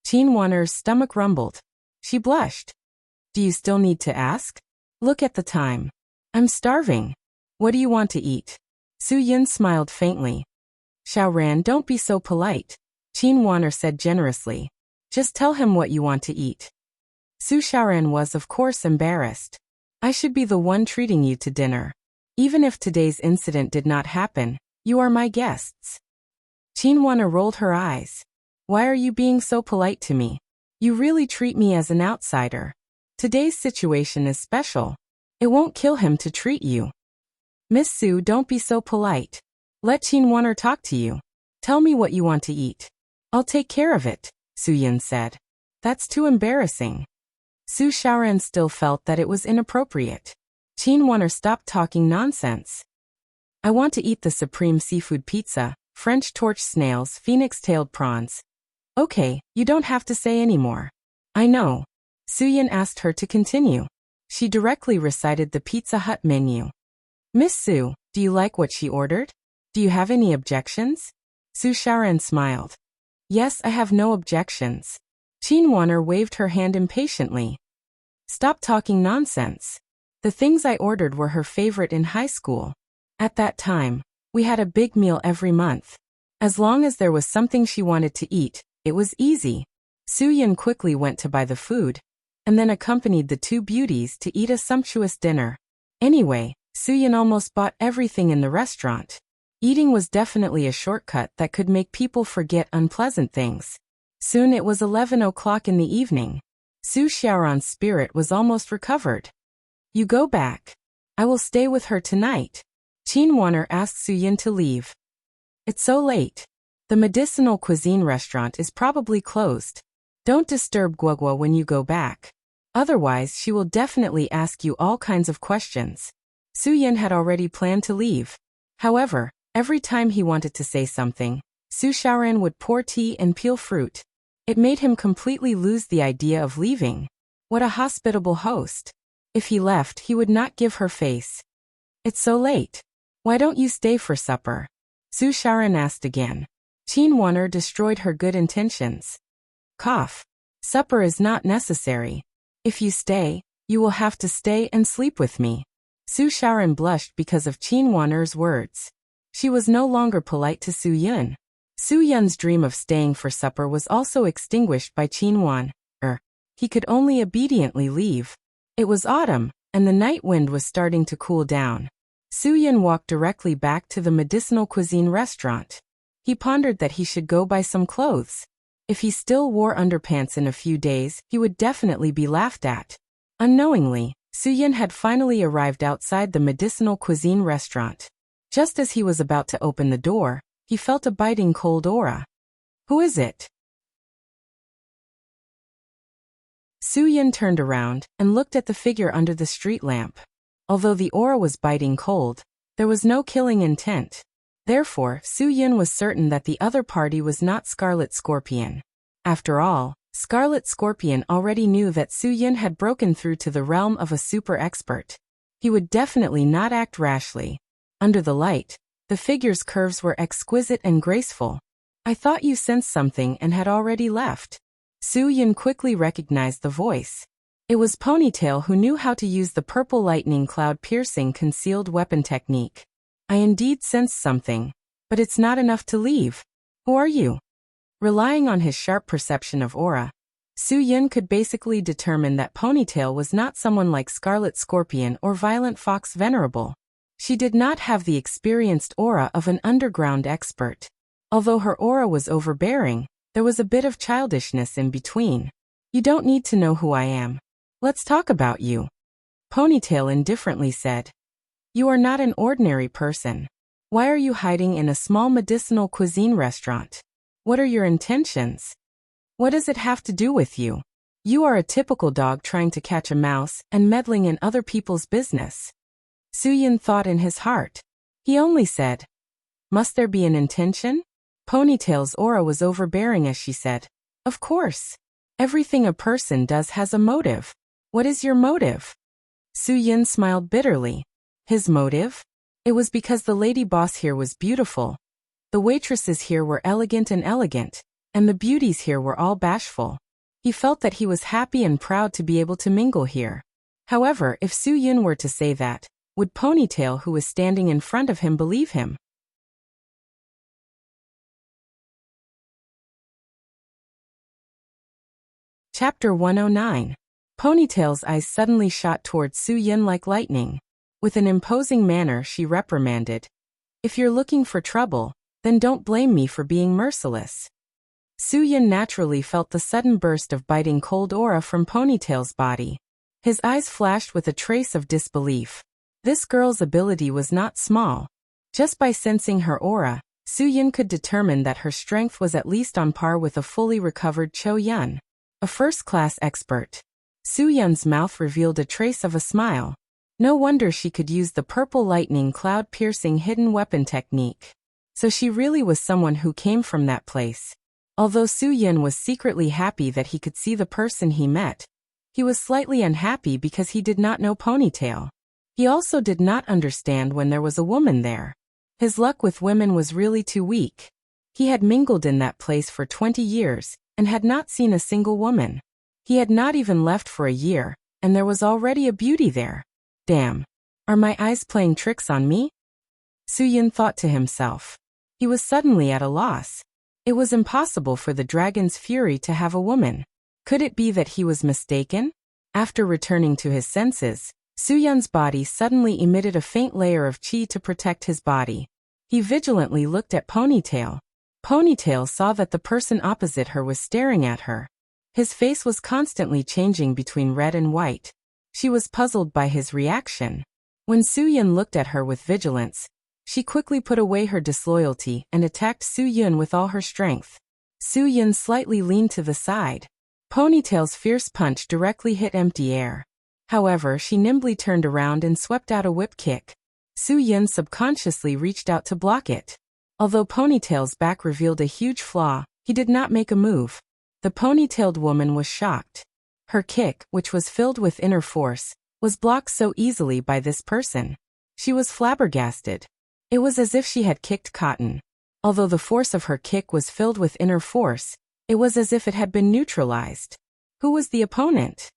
Qin Wan-er's stomach rumbled. She blushed. "Do you still need to ask? Look at the time. I'm starving. What do you want to eat?" Su Yun smiled faintly. "Xiaoran, don't be so polite," Qin Wan-er said generously. "Just tell him what you want to eat." Su Xiaoran was of course embarrassed. I should be the one treating you to dinner. Even if today's incident did not happen, you are my guests. Chinwana rolled her eyes. Why are you being so polite to me? You really treat me as an outsider. Today's situation is special. It won't kill him to treat you. Miss Su, don't be so polite. Let Chinwana talk to you. Tell me what you want to eat. I'll take care of it, Suyin said. That's too embarrassing. Su Xiaoran still felt that it was inappropriate. Chinwana stopped talking nonsense. I want to eat the supreme seafood pizza, French torch snails, phoenix-tailed prawns. Okay, you don't have to say anymore. I know. Suyin asked her to continue. She directly recited the Pizza Hut menu. Miss Su, do you like what she ordered? Do you have any objections? Su Xiaoran smiled. Yes, I have no objections. Chinwana waved her hand impatiently. Stop talking nonsense. The things I ordered were her favorite in high school. At that time, we had a big meal every month. As long as there was something she wanted to eat, it was easy. Suyin quickly went to buy the food, and then accompanied the two beauties to eat a sumptuous dinner. Anyway, Suyin almost bought everything in the restaurant. Eating was definitely a shortcut that could make people forget unpleasant things. Soon it was 11 o'clock in the evening. Su Xiaoran's spirit was almost recovered. You go back. I will stay with her tonight. Chinwana asked Suyin to leave. It's so late. The medicinal cuisine restaurant is probably closed. Don't disturb Guogua when you go back. Otherwise, she will definitely ask you all kinds of questions. Suyin had already planned to leave. However, every time he wanted to say something, Su Xiaoran would pour tea and peel fruit. It made him completely lose the idea of leaving. What a hospitable host. If he left, he would not give her face. It's so late. Why don't you stay for supper? Su Xiaoran asked again. Chinwana destroyed her good intentions. Cough. Supper is not necessary. If you stay, you will have to stay and sleep with me. Su Xiaoran blushed because of Chinwana's words. She was no longer polite to Su Yun. Su Yun's dream of staying for supper was also extinguished by Chinwan. He could only obediently leave. It was autumn, and the night wind was starting to cool down. Su Yun walked directly back to the medicinal cuisine restaurant. He pondered that he should go buy some clothes. If he still wore underpants in a few days, he would definitely be laughed at. Unknowingly, Su Yun had finally arrived outside the medicinal cuisine restaurant. Just as he was about to open the door, he felt a biting cold aura. Who is it? Su Yun turned around and looked at the figure under the street lamp. Although the aura was biting cold, there was no killing intent. Therefore, Su Yun was certain that the other party was not Scarlet Scorpion. After all, Scarlet Scorpion already knew that Su Yun had broken through to the realm of a super expert. He would definitely not act rashly. Under the light, the figure's curves were exquisite and graceful. I thought you sensed something and had already left. Su Yun quickly recognized the voice. It was Ponytail, who knew how to use the purple lightning cloud-piercing concealed weapon technique. I indeed sensed something, but it's not enough to leave. Who are you? Relying on his sharp perception of aura, Su Yun could basically determine that Ponytail was not someone like Scarlet Scorpion or Violent Fox Venerable. She did not have the experienced aura of an underground expert. Although her aura was overbearing, there was a bit of childishness in between. You don't need to know who I am. Let's talk about you. Ponytail indifferently said. You are not an ordinary person. Why are you hiding in a small medicinal cuisine restaurant? What are your intentions? What does it have to do with you? You are a typical dog trying to catch a mouse and meddling in other people's business. Su Yun thought in his heart. He only said, must there be an intention? Ponytail's aura was overbearing as she said, of course. Everything a person does has a motive. What is your motive? Su Yun smiled bitterly. His motive? It was because the lady boss here was beautiful. The waitresses here were elegant, and the beauties here were all bashful. He felt that he was happy and proud to be able to mingle here. However, if Su Yun were to say that, would Ponytail, who was standing in front of him, believe him? Chapter 109. Ponytail's eyes suddenly shot towards Su-Yun like lightning. With an imposing manner she reprimanded. If you're looking for trouble, then don't blame me for being merciless. Su-Yun naturally felt the sudden burst of biting cold aura from Ponytail's body. His eyes flashed with a trace of disbelief. This girl's ability was not small. Just by sensing her aura, Su-Yun could determine that her strength was at least on par with a fully recovered Cho-Yun, a first-class expert. Su-Yun's mouth revealed a trace of a smile. No wonder she could use the purple lightning cloud-piercing hidden weapon technique. So she really was someone who came from that place. Although Su-Yun was secretly happy that he could see the person he met, he was slightly unhappy because he did not know Ponytail. He also did not understand when there was a woman there. His luck with women was really too weak. He had mingled in that place for 20 years, and had not seen a single woman. He had not even left for a year, and there was already a beauty there. Damn. Are my eyes playing tricks on me? Su-Yun thought to himself. He was suddenly at a loss. It was impossible for the dragon's fury to have a woman. Could it be that he was mistaken? After returning to his senses, Su-Yun's body suddenly emitted a faint layer of chi to protect his body. He vigilantly looked at Ponytail. Ponytail saw that the person opposite her was staring at her. His face was constantly changing between red and white. She was puzzled by his reaction. When Su-Yun looked at her with vigilance, she quickly put away her disloyalty and attacked Su-Yun with all her strength. Su-Yun slightly leaned to the side. Ponytail's fierce punch directly hit empty air. However, she nimbly turned around and swept out a whip kick. Su-Yun subconsciously reached out to block it. Although Ponytail's back revealed a huge flaw, he did not make a move. The ponytailed woman was shocked. Her kick, which was filled with inner force, was blocked so easily by this person. She was flabbergasted. It was as if she had kicked cotton. Although the force of her kick was filled with inner force, it was as if it had been neutralized. Who was the opponent?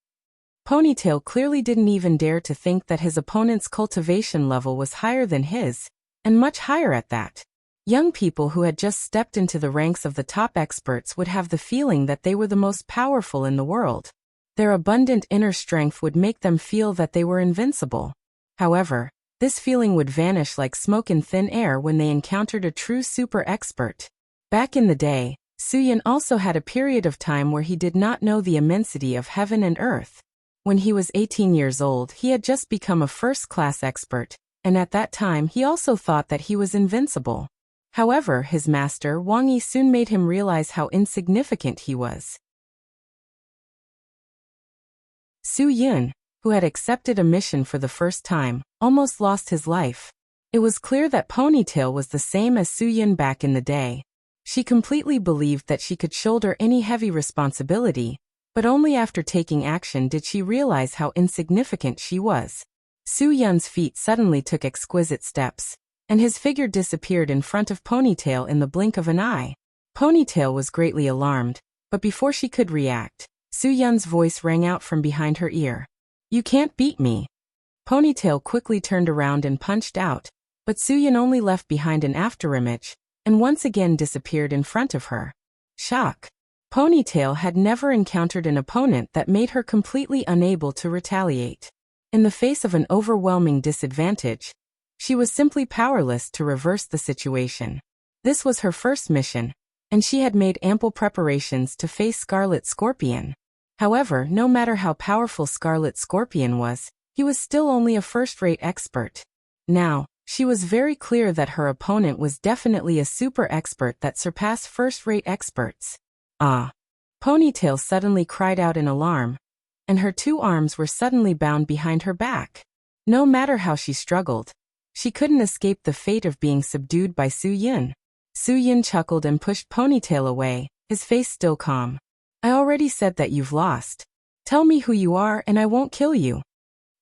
Ponytail clearly didn't even dare to think that his opponent's cultivation level was higher than his, and much higher at that. Young people who had just stepped into the ranks of the top experts would have the feeling that they were the most powerful in the world. Their abundant inner strength would make them feel that they were invincible. However, this feeling would vanish like smoke in thin air when they encountered a true super expert. Back in the day, Su-Yun also had a period of time where he did not know the immensity of heaven and earth. When he was 18 years old, he had just become a first-class expert, and at that time he also thought that he was invincible. However, his master, Wang Yi, soon made him realize how insignificant he was. Su-Yun, who had accepted a mission for the first time, almost lost his life. It was clear that Ponytail was the same as Su-Yun back in the day. She completely believed that she could shoulder any heavy responsibility, but only after taking action did she realize how insignificant she was. Su-Yun's feet suddenly took exquisite steps, and his figure disappeared in front of Ponytail in the blink of an eye. Ponytail was greatly alarmed, but before she could react, Su-Yun's voice rang out from behind her ear. "You can't beat me." Ponytail quickly turned around and punched out, but Su-Yun only left behind an afterimage, and once again disappeared in front of her. Shock. Ponytail had never encountered an opponent that made her completely unable to retaliate. In the face of an overwhelming disadvantage, she was simply powerless to reverse the situation. This was her first mission, and she had made ample preparations to face Scarlet Scorpion. However, no matter how powerful Scarlet Scorpion was, he was still only a first-rate expert. Now, she was very clear that her opponent was definitely a super expert that surpassed first-rate experts. Ah! Ponytail suddenly cried out in alarm, and her two arms were suddenly bound behind her back. No matter how she struggled, she couldn't escape the fate of being subdued by Su-Yun. Su-Yun chuckled and pushed Ponytail away, his face still calm. "I already said that you've lost. Tell me who you are and I won't kill you."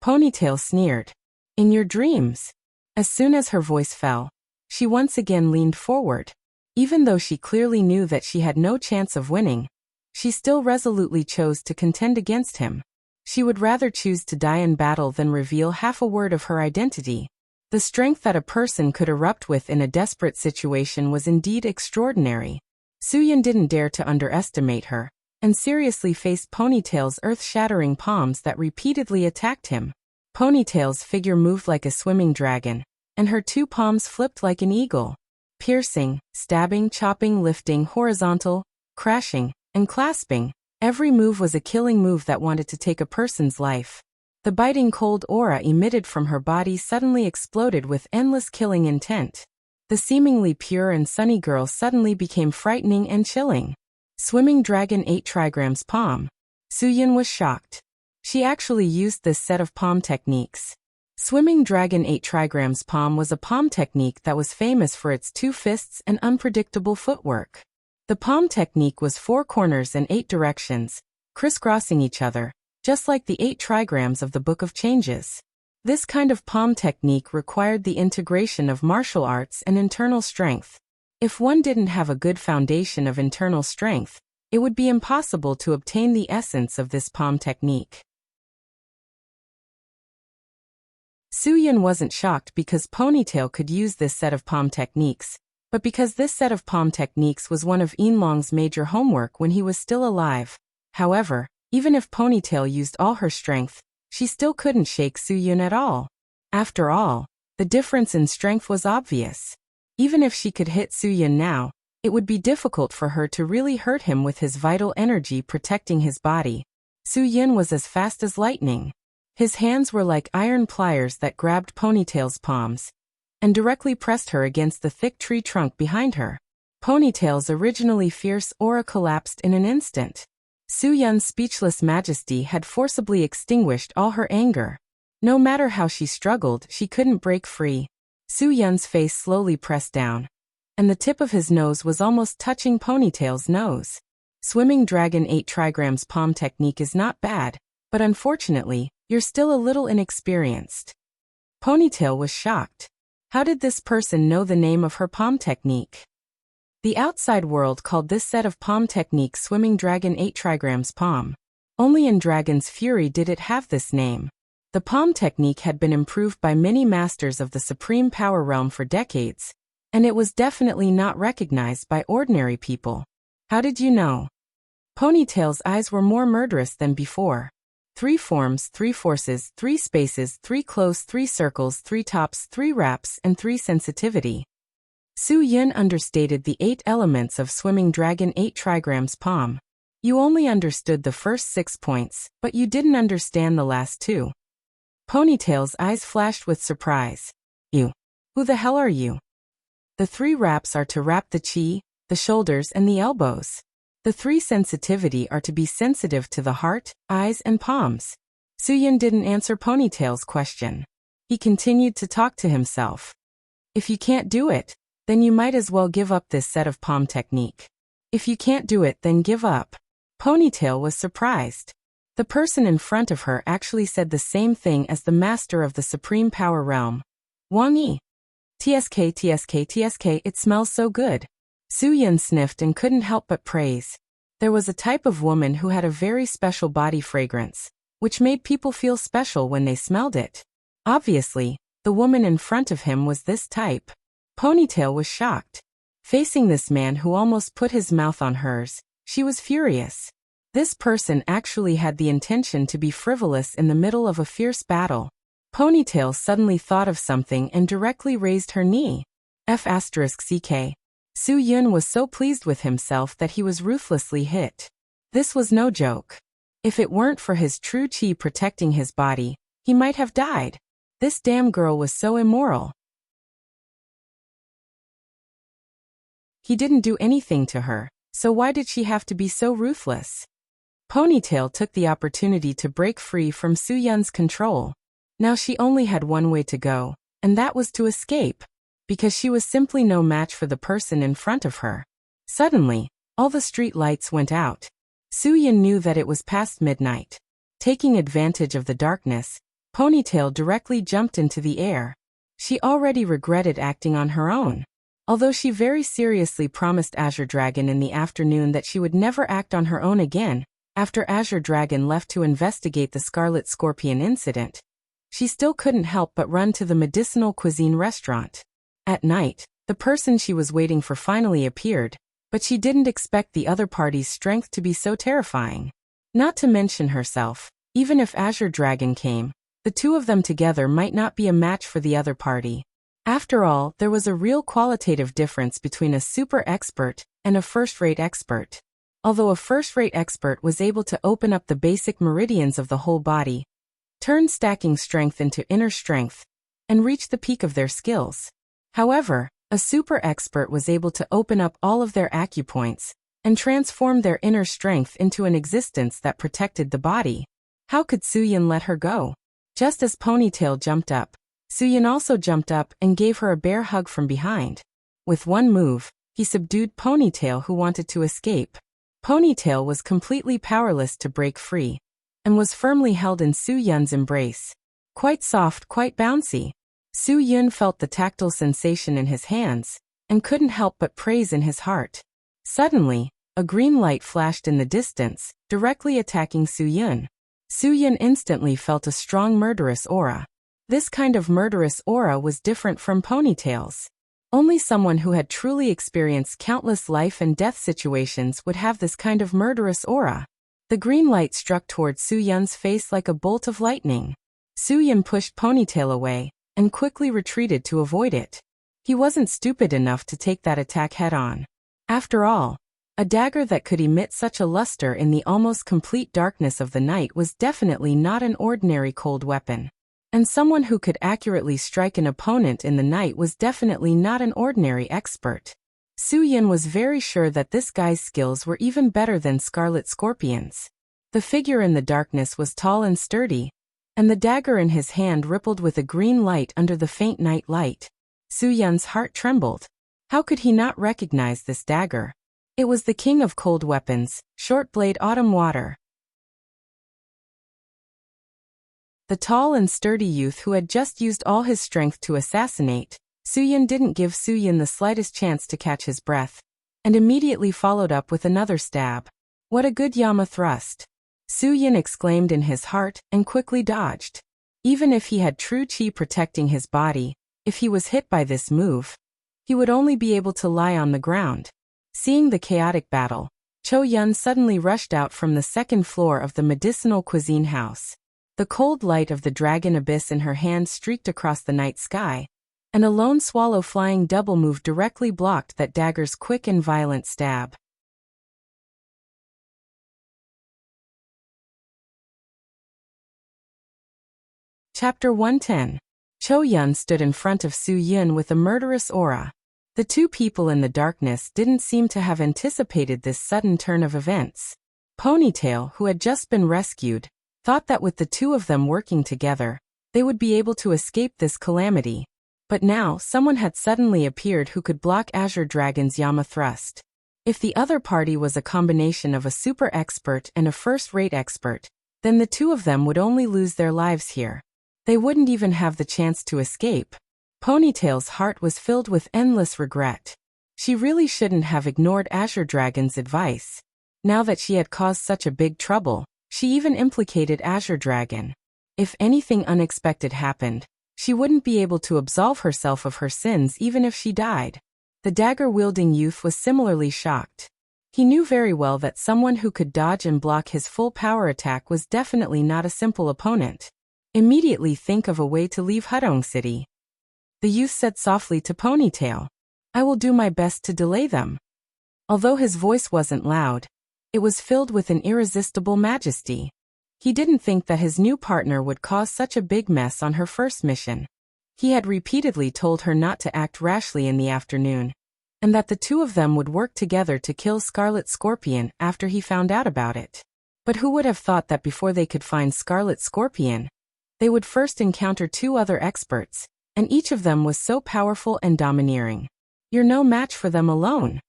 Ponytail sneered. "In your dreams." As soon as her voice fell, she once again leaned forward. Even though she clearly knew that she had no chance of winning, she still resolutely chose to contend against him. She would rather choose to die in battle than reveal half a word of her identity. The strength that a person could erupt with in a desperate situation was indeed extraordinary. Su-Yun didn't dare to underestimate her, and seriously faced Ponytail's earth-shattering palms that repeatedly attacked him. Ponytail's figure moved like a swimming dragon, and her two palms flipped like an eagle. Piercing, stabbing, chopping, lifting, horizontal, crashing, and clasping. Every move was a killing move that wanted to take a person's life. The biting cold aura emitted from her body suddenly exploded with endless killing intent. The seemingly pure and sunny girl suddenly became frightening and chilling. Swimming Dragon 8 trigrams palm. Soo-Yun was shocked. She actually used this set of palm techniques. Swimming Dragon 8 trigrams palm was a palm technique that was famous for its 2 fists and unpredictable footwork. The palm technique was 4 corners and 8 directions, crisscrossing each other, just like the 8 trigrams of the Book of Changes. This kind of palm technique required the integration of martial arts and internal strength. If one didn't have a good foundation of internal strength, it would be impossible to obtain the essence of this palm technique. Soo-Yun wasn't shocked because Ponytail could use this set of palm techniques, but because this set of palm techniques was one of Yinlong's major homework when he was still alive. However, even if Ponytail used all her strength, she still couldn't shake Soo-Yun at all. After all, the difference in strength was obvious. Even if she could hit Soo-Yun now, it would be difficult for her to really hurt him with his vital energy protecting his body. Soo-Yun was as fast as lightning. His hands were like iron pliers that grabbed Ponytail's palms and directly pressed her against the thick tree trunk behind her. Ponytail's originally fierce aura collapsed in an instant. Soo-Yun's speechless majesty had forcibly extinguished all her anger. No matter how she struggled, she couldn't break free. Soo-Yun's face slowly pressed down, and the tip of his nose was almost touching Ponytail's nose. Swimming Dragon 8 trigrams palm technique is not bad, but unfortunately, you're still a little inexperienced. Ponytail was shocked. How did this person know the name of her palm technique? The outside world called this set of palm technique Swimming Dragon 8 trigrams palm. Only in Dragon's Fury did it have this name. The palm technique had been improved by many masters of the Supreme Power Realm for decades, and it was definitely not recognized by ordinary people. How did you know? Ponytail's eyes were more murderous than before. 3 forms, 3 forces, 3 spaces, 3 close, 3 circles, 3 tops, 3 wraps, and 3 sensitivity. Soo-Yun understated the 8 elements of Swimming Dragon 8 trigrams palm. You only understood the first 6 points, but you didn't understand the last 2. Ponytail's eyes flashed with surprise. You. Who the hell are you? The 3 wraps are to wrap the chi, the shoulders, and the elbows. The 3 sensitivity are to be sensitive to the heart, eyes, and palms. Soo-Yun didn't answer Ponytail's question. He continued to talk to himself. If you can't do it, then you might as well give up this set of palm technique. If you can't do it, then give up. Ponytail was surprised. The person in front of her actually said the same thing as the master of the Supreme Power Realm. Wang Yi. TSK, TSK, TSK, it smells so good. Soo-Yun sniffed and couldn't help but praise. There was a type of woman who had a very special body fragrance, which made people feel special when they smelled it. Obviously, the woman in front of him was this type. Ponytail was shocked. Facing this man who almost put his mouth on hers, she was furious. This person actually had the intention to be frivolous in the middle of a fierce battle. Ponytail suddenly thought of something and directly raised her knee. F***CK. Soo-Yun was so pleased with himself that he was ruthlessly hit. This was no joke. If it weren't for his true chi protecting his body, he might have died. This damn girl was so immoral. He didn't do anything to her, so why did she have to be so ruthless? Ponytail took the opportunity to break free from Soo-Yun's control. Now she only had one way to go, and that was to escape, because she was simply no match for the person in front of her. Suddenly, all the street lights went out. Soo-Yun knew that it was past midnight. Taking advantage of the darkness, Ponytail directly jumped into the air. She already regretted acting on her own. Although she very seriously promised Azure Dragon in the afternoon that she would never act on her own again, after Azure Dragon left to investigate the Scarlet Scorpion incident, she still couldn't help but run to the medicinal cuisine restaurant. At night, the person she was waiting for finally appeared, but she didn't expect the other party's strength to be so terrifying. Not to mention herself, even if Azure Dragon came, the two of them together might not be a match for the other party. After all, there was a real qualitative difference between a super expert and a first-rate expert. Although a first-rate expert was able to open up the basic meridians of the whole body, turn stacking strength into inner strength, and reach the peak of their skills. However, a super expert was able to open up all of their acupoints and transform their inner strength into an existence that protected the body. How could Suyin let her go? Just as Ponytail jumped up, Suyin also jumped up and gave her a bear hug from behind. With one move, he subdued Ponytail, who wanted to escape. Ponytail was completely powerless to break free, and was firmly held in Suyun's embrace. Quite soft, quite bouncy. Suyun felt the tactile sensation in his hands, and couldn't help but praise in his heart. Suddenly, a green light flashed in the distance, directly attacking Suyun. Suyun instantly felt a strong murderous aura. This kind of murderous aura was different from Ponytail's. Only someone who had truly experienced countless life and death situations would have this kind of murderous aura. The green light struck towards Suyun's face like a bolt of lightning. Suyun pushed Ponytail away, and quickly retreated to avoid it. He wasn't stupid enough to take that attack head-on. After all, a dagger that could emit such a luster in the almost complete darkness of the night was definitely not an ordinary cold weapon. And someone who could accurately strike an opponent in the night was definitely not an ordinary expert. Suyin was very sure that this guy's skills were even better than Scarlet Scorpion's. The figure in the darkness was tall and sturdy, and the dagger in his hand rippled with a green light under the faint night light. Suyun's heart trembled. How could he not recognize this dagger? It was the king of cold weapons, Short Blade Autumn Water. The tall and sturdy youth who had just used all his strength to assassinate Suyin didn't give Suyin the slightest chance to catch his breath, and immediately followed up with another stab. What a good Yama thrust! Suyin exclaimed in his heart and quickly dodged. Even if he had true chi protecting his body, if he was hit by this move, he would only be able to lie on the ground. Seeing the chaotic battle, Cho Yun suddenly rushed out from the second floor of the medicinal cuisine house. The cold light of the dragon abyss in her hand streaked across the night sky, and a lone swallow flying double move directly blocked that dagger's quick and violent stab. Chapter 110. Cho Yun stood in front of Suyun with a murderous aura. The two people in the darkness didn't seem to have anticipated this sudden turn of events. Ponytail, who had just been rescued, thought that with the two of them working together, they would be able to escape this calamity. But now someone had suddenly appeared who could block Azure Dragon's Yama thrust. If the other party was a combination of a super expert and a first-rate expert, then the two of them would only lose their lives here. They wouldn't even have the chance to escape. Ponytail's heart was filled with endless regret. She really shouldn't have ignored Azure Dragon's advice. Now that she had caused such a big trouble, she even implicated Azure Dragon. If anything unexpected happened, she wouldn't be able to absolve herself of her sins even if she died. The dagger-wielding youth was similarly shocked. He knew very well that someone who could dodge and block his full power attack was definitely not a simple opponent. Immediately think of a way to leave Hudong City. The youth said softly to Ponytail, "I will do my best to delay them." Although his voice wasn't loud, it was filled with an irresistible majesty. He didn't think that his new partner would cause such a big mess on her first mission. He had repeatedly told her not to act rashly in the afternoon, and that the two of them would work together to kill Scarlet Scorpion after he found out about it. But who would have thought that before they could find Scarlet Scorpion, they would first encounter two other experts, and each of them was so powerful and domineering. "You're no match for them alone."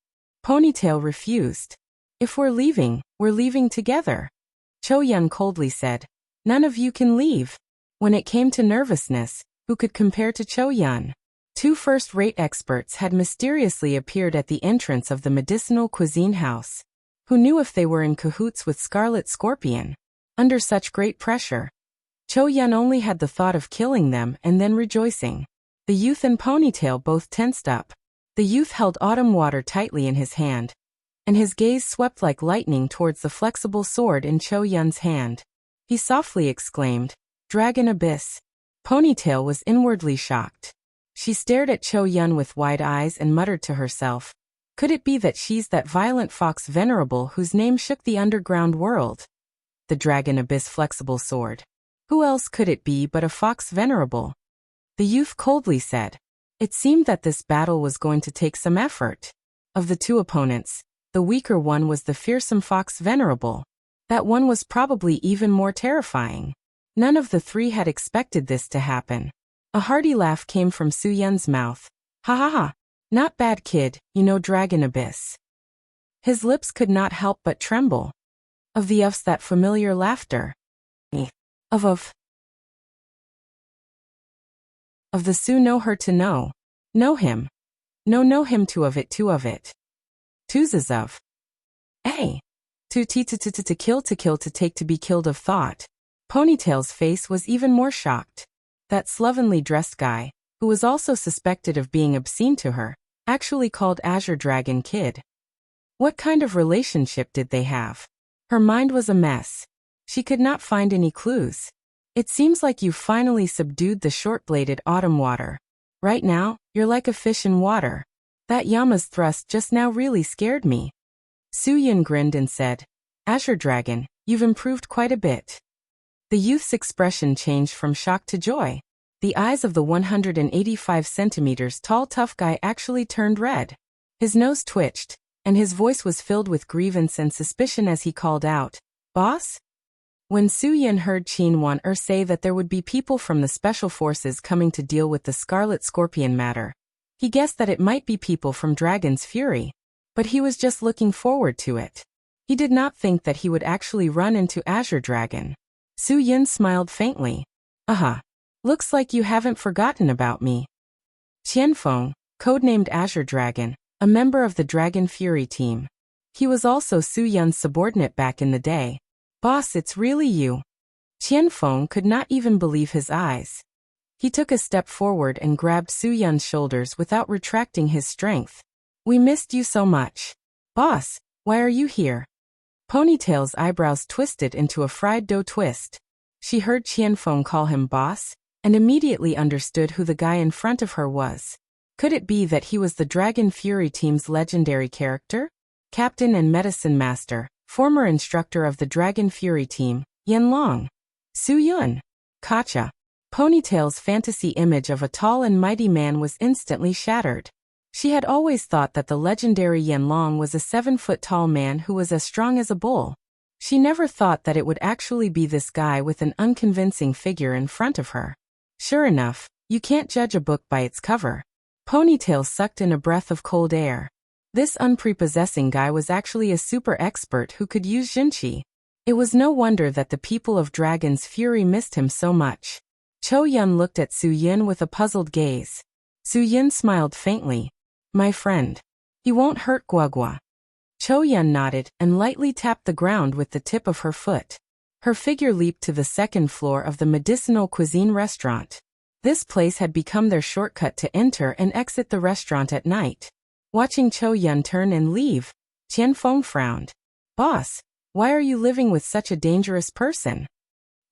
Ponytail refused. "If we're leaving together." Cho Yun coldly said, "None of you can leave." When it came to nervousness, who could compare to Cho Yun? Two first-rate experts had mysteriously appeared at the entrance of the medicinal cuisine house. Who knew if they were in cahoots with Scarlet Scorpion? Under such great pressure, Cho Yun only had the thought of killing them and then rejoicing. The youth and Ponytail both tensed up. The youth held Autumn Water tightly in his hand, and his gaze swept like lightning towards the flexible sword in Cho Yun's hand. He softly exclaimed, "Dragon Abyss." Ponytail was inwardly shocked. She stared at Cho Yun with wide eyes and muttered to herself, "Could it be that she's that violent fox venerable whose name shook the underground world?" The Dragon Abyss flexible sword. Who else could it be but a fox venerable? The youth coldly said. It seemed that this battle was going to take some effort. Of the two opponents, the weaker one was the fearsome fox venerable. That one was probably even more terrifying. None of the three had expected this to happen. A hearty laugh came from Su Yun's mouth. "Ha ha ha. Not bad, kid, you know Dragon Abyss." His lips could not help but tremble. Of that familiar laughter. Of the Su know her to know. Know him. Know him to of it. Twos of. A. To kill to take to be killed of thought. Ponytail's face was even more shocked. That slovenly dressed guy, who was also suspected of being obscene to her, actually called Azure Dragon Kid. What kind of relationship did they have? Her mind was a mess. She could not find any clues. It seems like you've finally subdued the short-bladed autumn water. Right now, you're like a fish in water. That Yama's thrust just now really scared me. Su Yun grinned and said, "Azure Dragon, you've improved quite a bit." The youth's expression changed from shock to joy. The eyes of the 185 centimeters tall tough guy actually turned red. His nose twitched, and his voice was filled with grievance and suspicion as he called out, "Boss?" When Su Yun heard Qin Wan say that there would be people from the special forces coming to deal with the Scarlet Scorpion matter, he guessed that it might be people from Dragon's Fury, but he was just looking forward to it. He did not think that he would actually run into Azure Dragon. Su Yun smiled faintly. Looks like you haven't forgotten about me." Qianfeng, codenamed Azure Dragon, a member of the Dragon Fury team. He was also Su Yun's subordinate back in the day. "Boss, it's really you." Qianfeng could not even believe his eyes. He took a step forward and grabbed Su Yun's shoulders without retracting his strength. "We missed you so much. Boss, why are you here?" Ponytail's eyebrows twisted into a fried dough twist. She heard Qianfeng call him boss, and immediately understood who the guy in front of her was. Could it be that he was the Dragon Fury team's legendary character? Captain and Medicine Master, former instructor of the Dragon Fury team, Yanlong. Su Yun. Kacha. Ponytail's fantasy image of a tall and mighty man was instantly shattered. She had always thought that the legendary Yanlong was a 7-foot-tall man who was as strong as a bull. She never thought that it would actually be this guy with an unconvincing figure in front of her. Sure enough, you can't judge a book by its cover. Ponytail sucked in a breath of cold air. This unprepossessing guy was actually a super expert who could use Jinchi. It was no wonder that the people of Dragon's Fury missed him so much. Cho Yun looked at Su Yun with a puzzled gaze. Su Yun smiled faintly. "My friend. He won't hurt Guagua." Cho Yun nodded and lightly tapped the ground with the tip of her foot. Her figure leaped to the second floor of the medicinal cuisine restaurant. This place had become their shortcut to enter and exit the restaurant at night. Watching Cho Yun turn and leave, Qianfeng frowned. "Boss, why are you living with such a dangerous person?"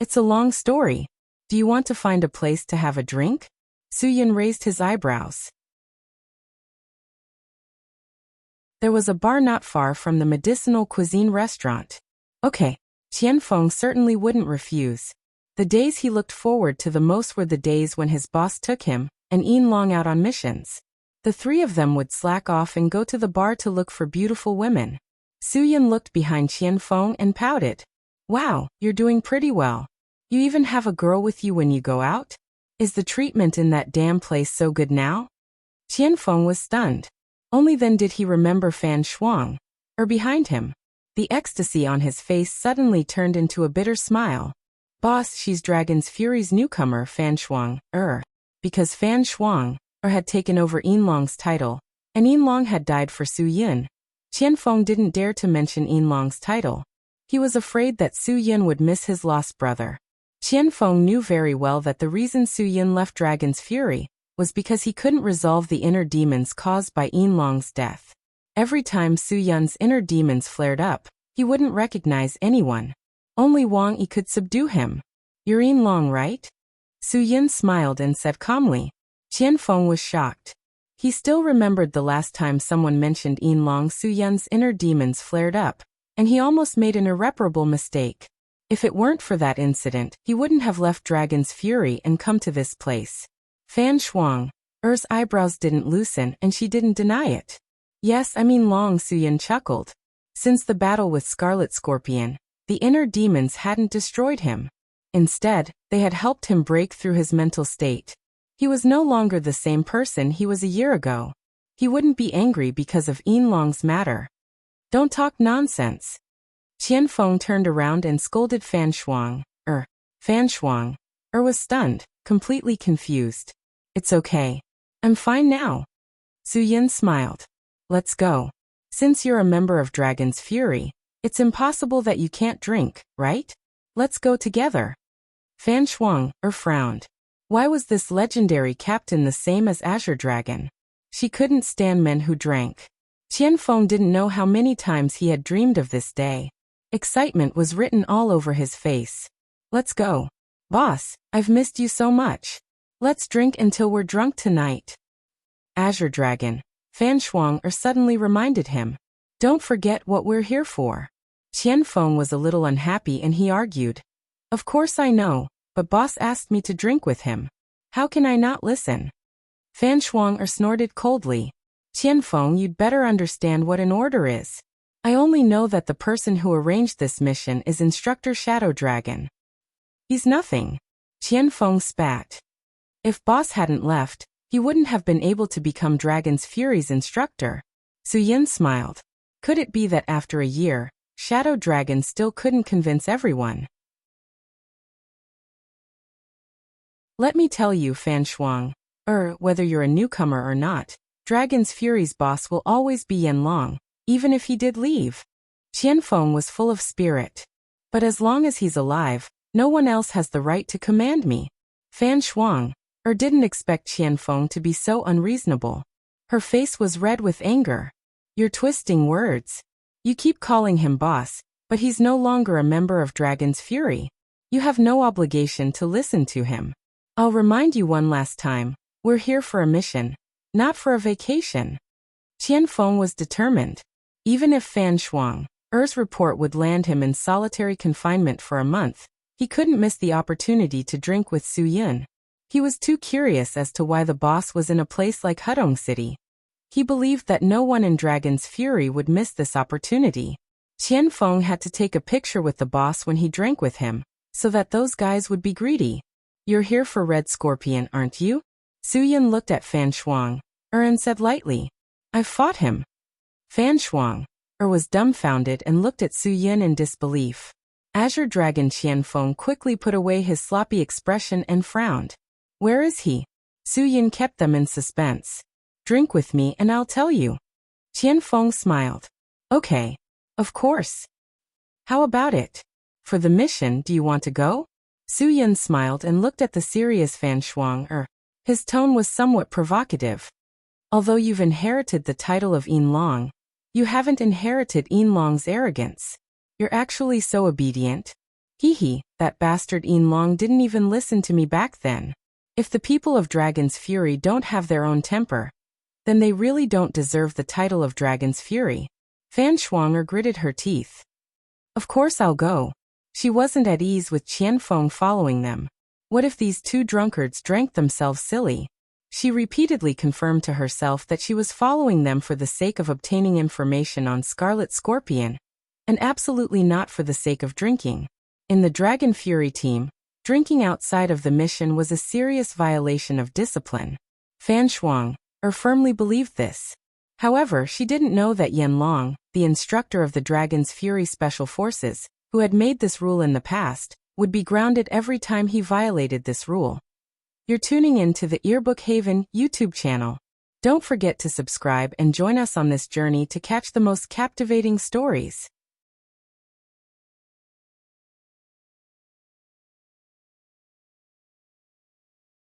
"It's a long story. Do you want to find a place to have a drink?" Su Yun raised his eyebrows. There was a bar not far from the medicinal cuisine restaurant. Okay, Qianfeng certainly wouldn't refuse. The days he looked forward to the most were the days when his boss took him and Yanlong out on missions. The three of them would slack off and go to the bar to look for beautiful women. Su Yun looked behind Qianfeng and pouted. "Wow, you're doing pretty well. You even have a girl with you when you go out? Is the treatment in that damn place so good now?" Qianfeng was stunned. Only then did he remember Fan Shuang, behind him. The ecstasy on his face suddenly turned into a bitter smile. "Boss, she's Dragon's Fury's newcomer, Fan Shuang, because Fan Shuang, had taken over Yanlong's title, and Yanlong had died for Su Yun. Qianfeng didn't dare to mention Yanlong's title. He was afraid that Su Yun would miss his lost brother. Qianfeng knew very well that the reason Su Yun left Dragon's Fury was because he couldn't resolve the inner demons caused by Yanlong's death. Every time Su Yun's inner demons flared up, he wouldn't recognize anyone. Only Wang Yi could subdue him. "You're Yin Long, right?" Su Yun smiled and said calmly. Qian Feng was shocked. He still remembered the last time someone mentioned Yin Long. Su Yun's inner demons flared up, and he almost made an irreparable mistake. If it weren't for that incident, he wouldn't have left Dragon's Fury and come to this place. Fan Shuang. Er's eyebrows didn't loosen and she didn't deny it. "Yes, I mean Long," Su Yun chuckled. Since the battle with Scarlet Scorpion, the inner demons hadn't destroyed him. Instead, they had helped him break through his mental state. He was no longer the same person he was a year ago. He wouldn't be angry because of Yin Long's matter. "Don't talk nonsense." Qian Feng turned around and scolded Fan Shuang. Fan Shuang. Was stunned, completely confused. "It's okay. I'm fine now." Su Yun smiled. "Let's go. Since you're a member of Dragon's Fury, it's impossible that you can't drink, right? Let's go together." Fan Shuang frowned. Why was this legendary captain the same as Azure Dragon? She couldn't stand men who drank. Qian Feng didn't know how many times he had dreamed of this day. Excitement was written all over his face. "Let's go. Boss, I've missed you so much. Let's drink until we're drunk tonight." Azure Dragon. Fan Shuang suddenly reminded him. "Don't forget what we're here for." Qian Feng was a little unhappy and he argued. "Of course I know, but boss asked me to drink with him. How can I not listen?" Fan Shuang snorted coldly. "Qian Feng, you'd better understand what an order is. I only know that the person who arranged this mission is Instructor Shadow Dragon." "He's nothing." Qian Feng spat. If boss hadn't left, he wouldn't have been able to become Dragon's Fury's instructor. Su Yun smiled. Could it be that after a year, Shadow Dragon still couldn't convince everyone? "Let me tell you, Fan Shuang, whether you're a newcomer or not, Dragon's Fury's boss will always be Yin Long, even if he did leave." Qian Feng was full of spirit. "But as long as he's alive, no one else has the right to command me." Fan Shuang didn't expect Qian Feng to be so unreasonable. Her face was red with anger. "You're twisting words. You keep calling him boss, but he's no longer a member of Dragon's Fury. You have no obligation to listen to him. I'll remind you one last time, we're here for a mission, not for a vacation." Qian Feng was determined. Even if Fan Shuang's report would land him in solitary confinement for a month, he couldn't miss the opportunity to drink with Su Yun. He was too curious as to why the boss was in a place like Hudong City. He believed that no one in Dragon's Fury would miss this opportunity. Qian Feng had to take a picture with the boss when he drank with him, so that those guys would be greedy. "You're here for Red Scorpion, aren't you?" Su Yun looked at Fan Shuang and said lightly. "I've fought him." Fan Shuang was dumbfounded and looked at Su Yun in disbelief. Azure Dragon Qian Feng quickly put away his sloppy expression and frowned. "Where is he?" Su Yun kept them in suspense. "Drink with me and I'll tell you." Qian Feng smiled. "Okay. Of course. How about it? For the mission, do you want to go?" Su Yun smiled and looked at the serious Fan Shuang. His tone was somewhat provocative. "Although you've inherited the title of Yin Long, you haven't inherited Yin Long's arrogance. You're actually so obedient." That bastard Yin Long didn't even listen to me back then. If the people of Dragon's Fury don't have their own temper, then they really don't deserve the title of Dragon's Fury. Fan Shuang gritted her teeth. "Of course I'll go." She wasn't at ease with Qian Feng following them. What if these two drunkards drank themselves silly? She repeatedly confirmed to herself that she was following them for the sake of obtaining information on Scarlet Scorpion, and absolutely not for the sake of drinking. In the Dragon Fury team, drinking outside of the mission was a serious violation of discipline. Fan Shuang firmly believed this. However, she didn't know that Yin Long, the instructor of the Dragon's Fury Special Forces, who had made this rule in the past, would be grounded every time he violated this rule. You're tuning in to the Earbook Haven YouTube channel. Don't forget to subscribe and join us on this journey to catch the most captivating stories.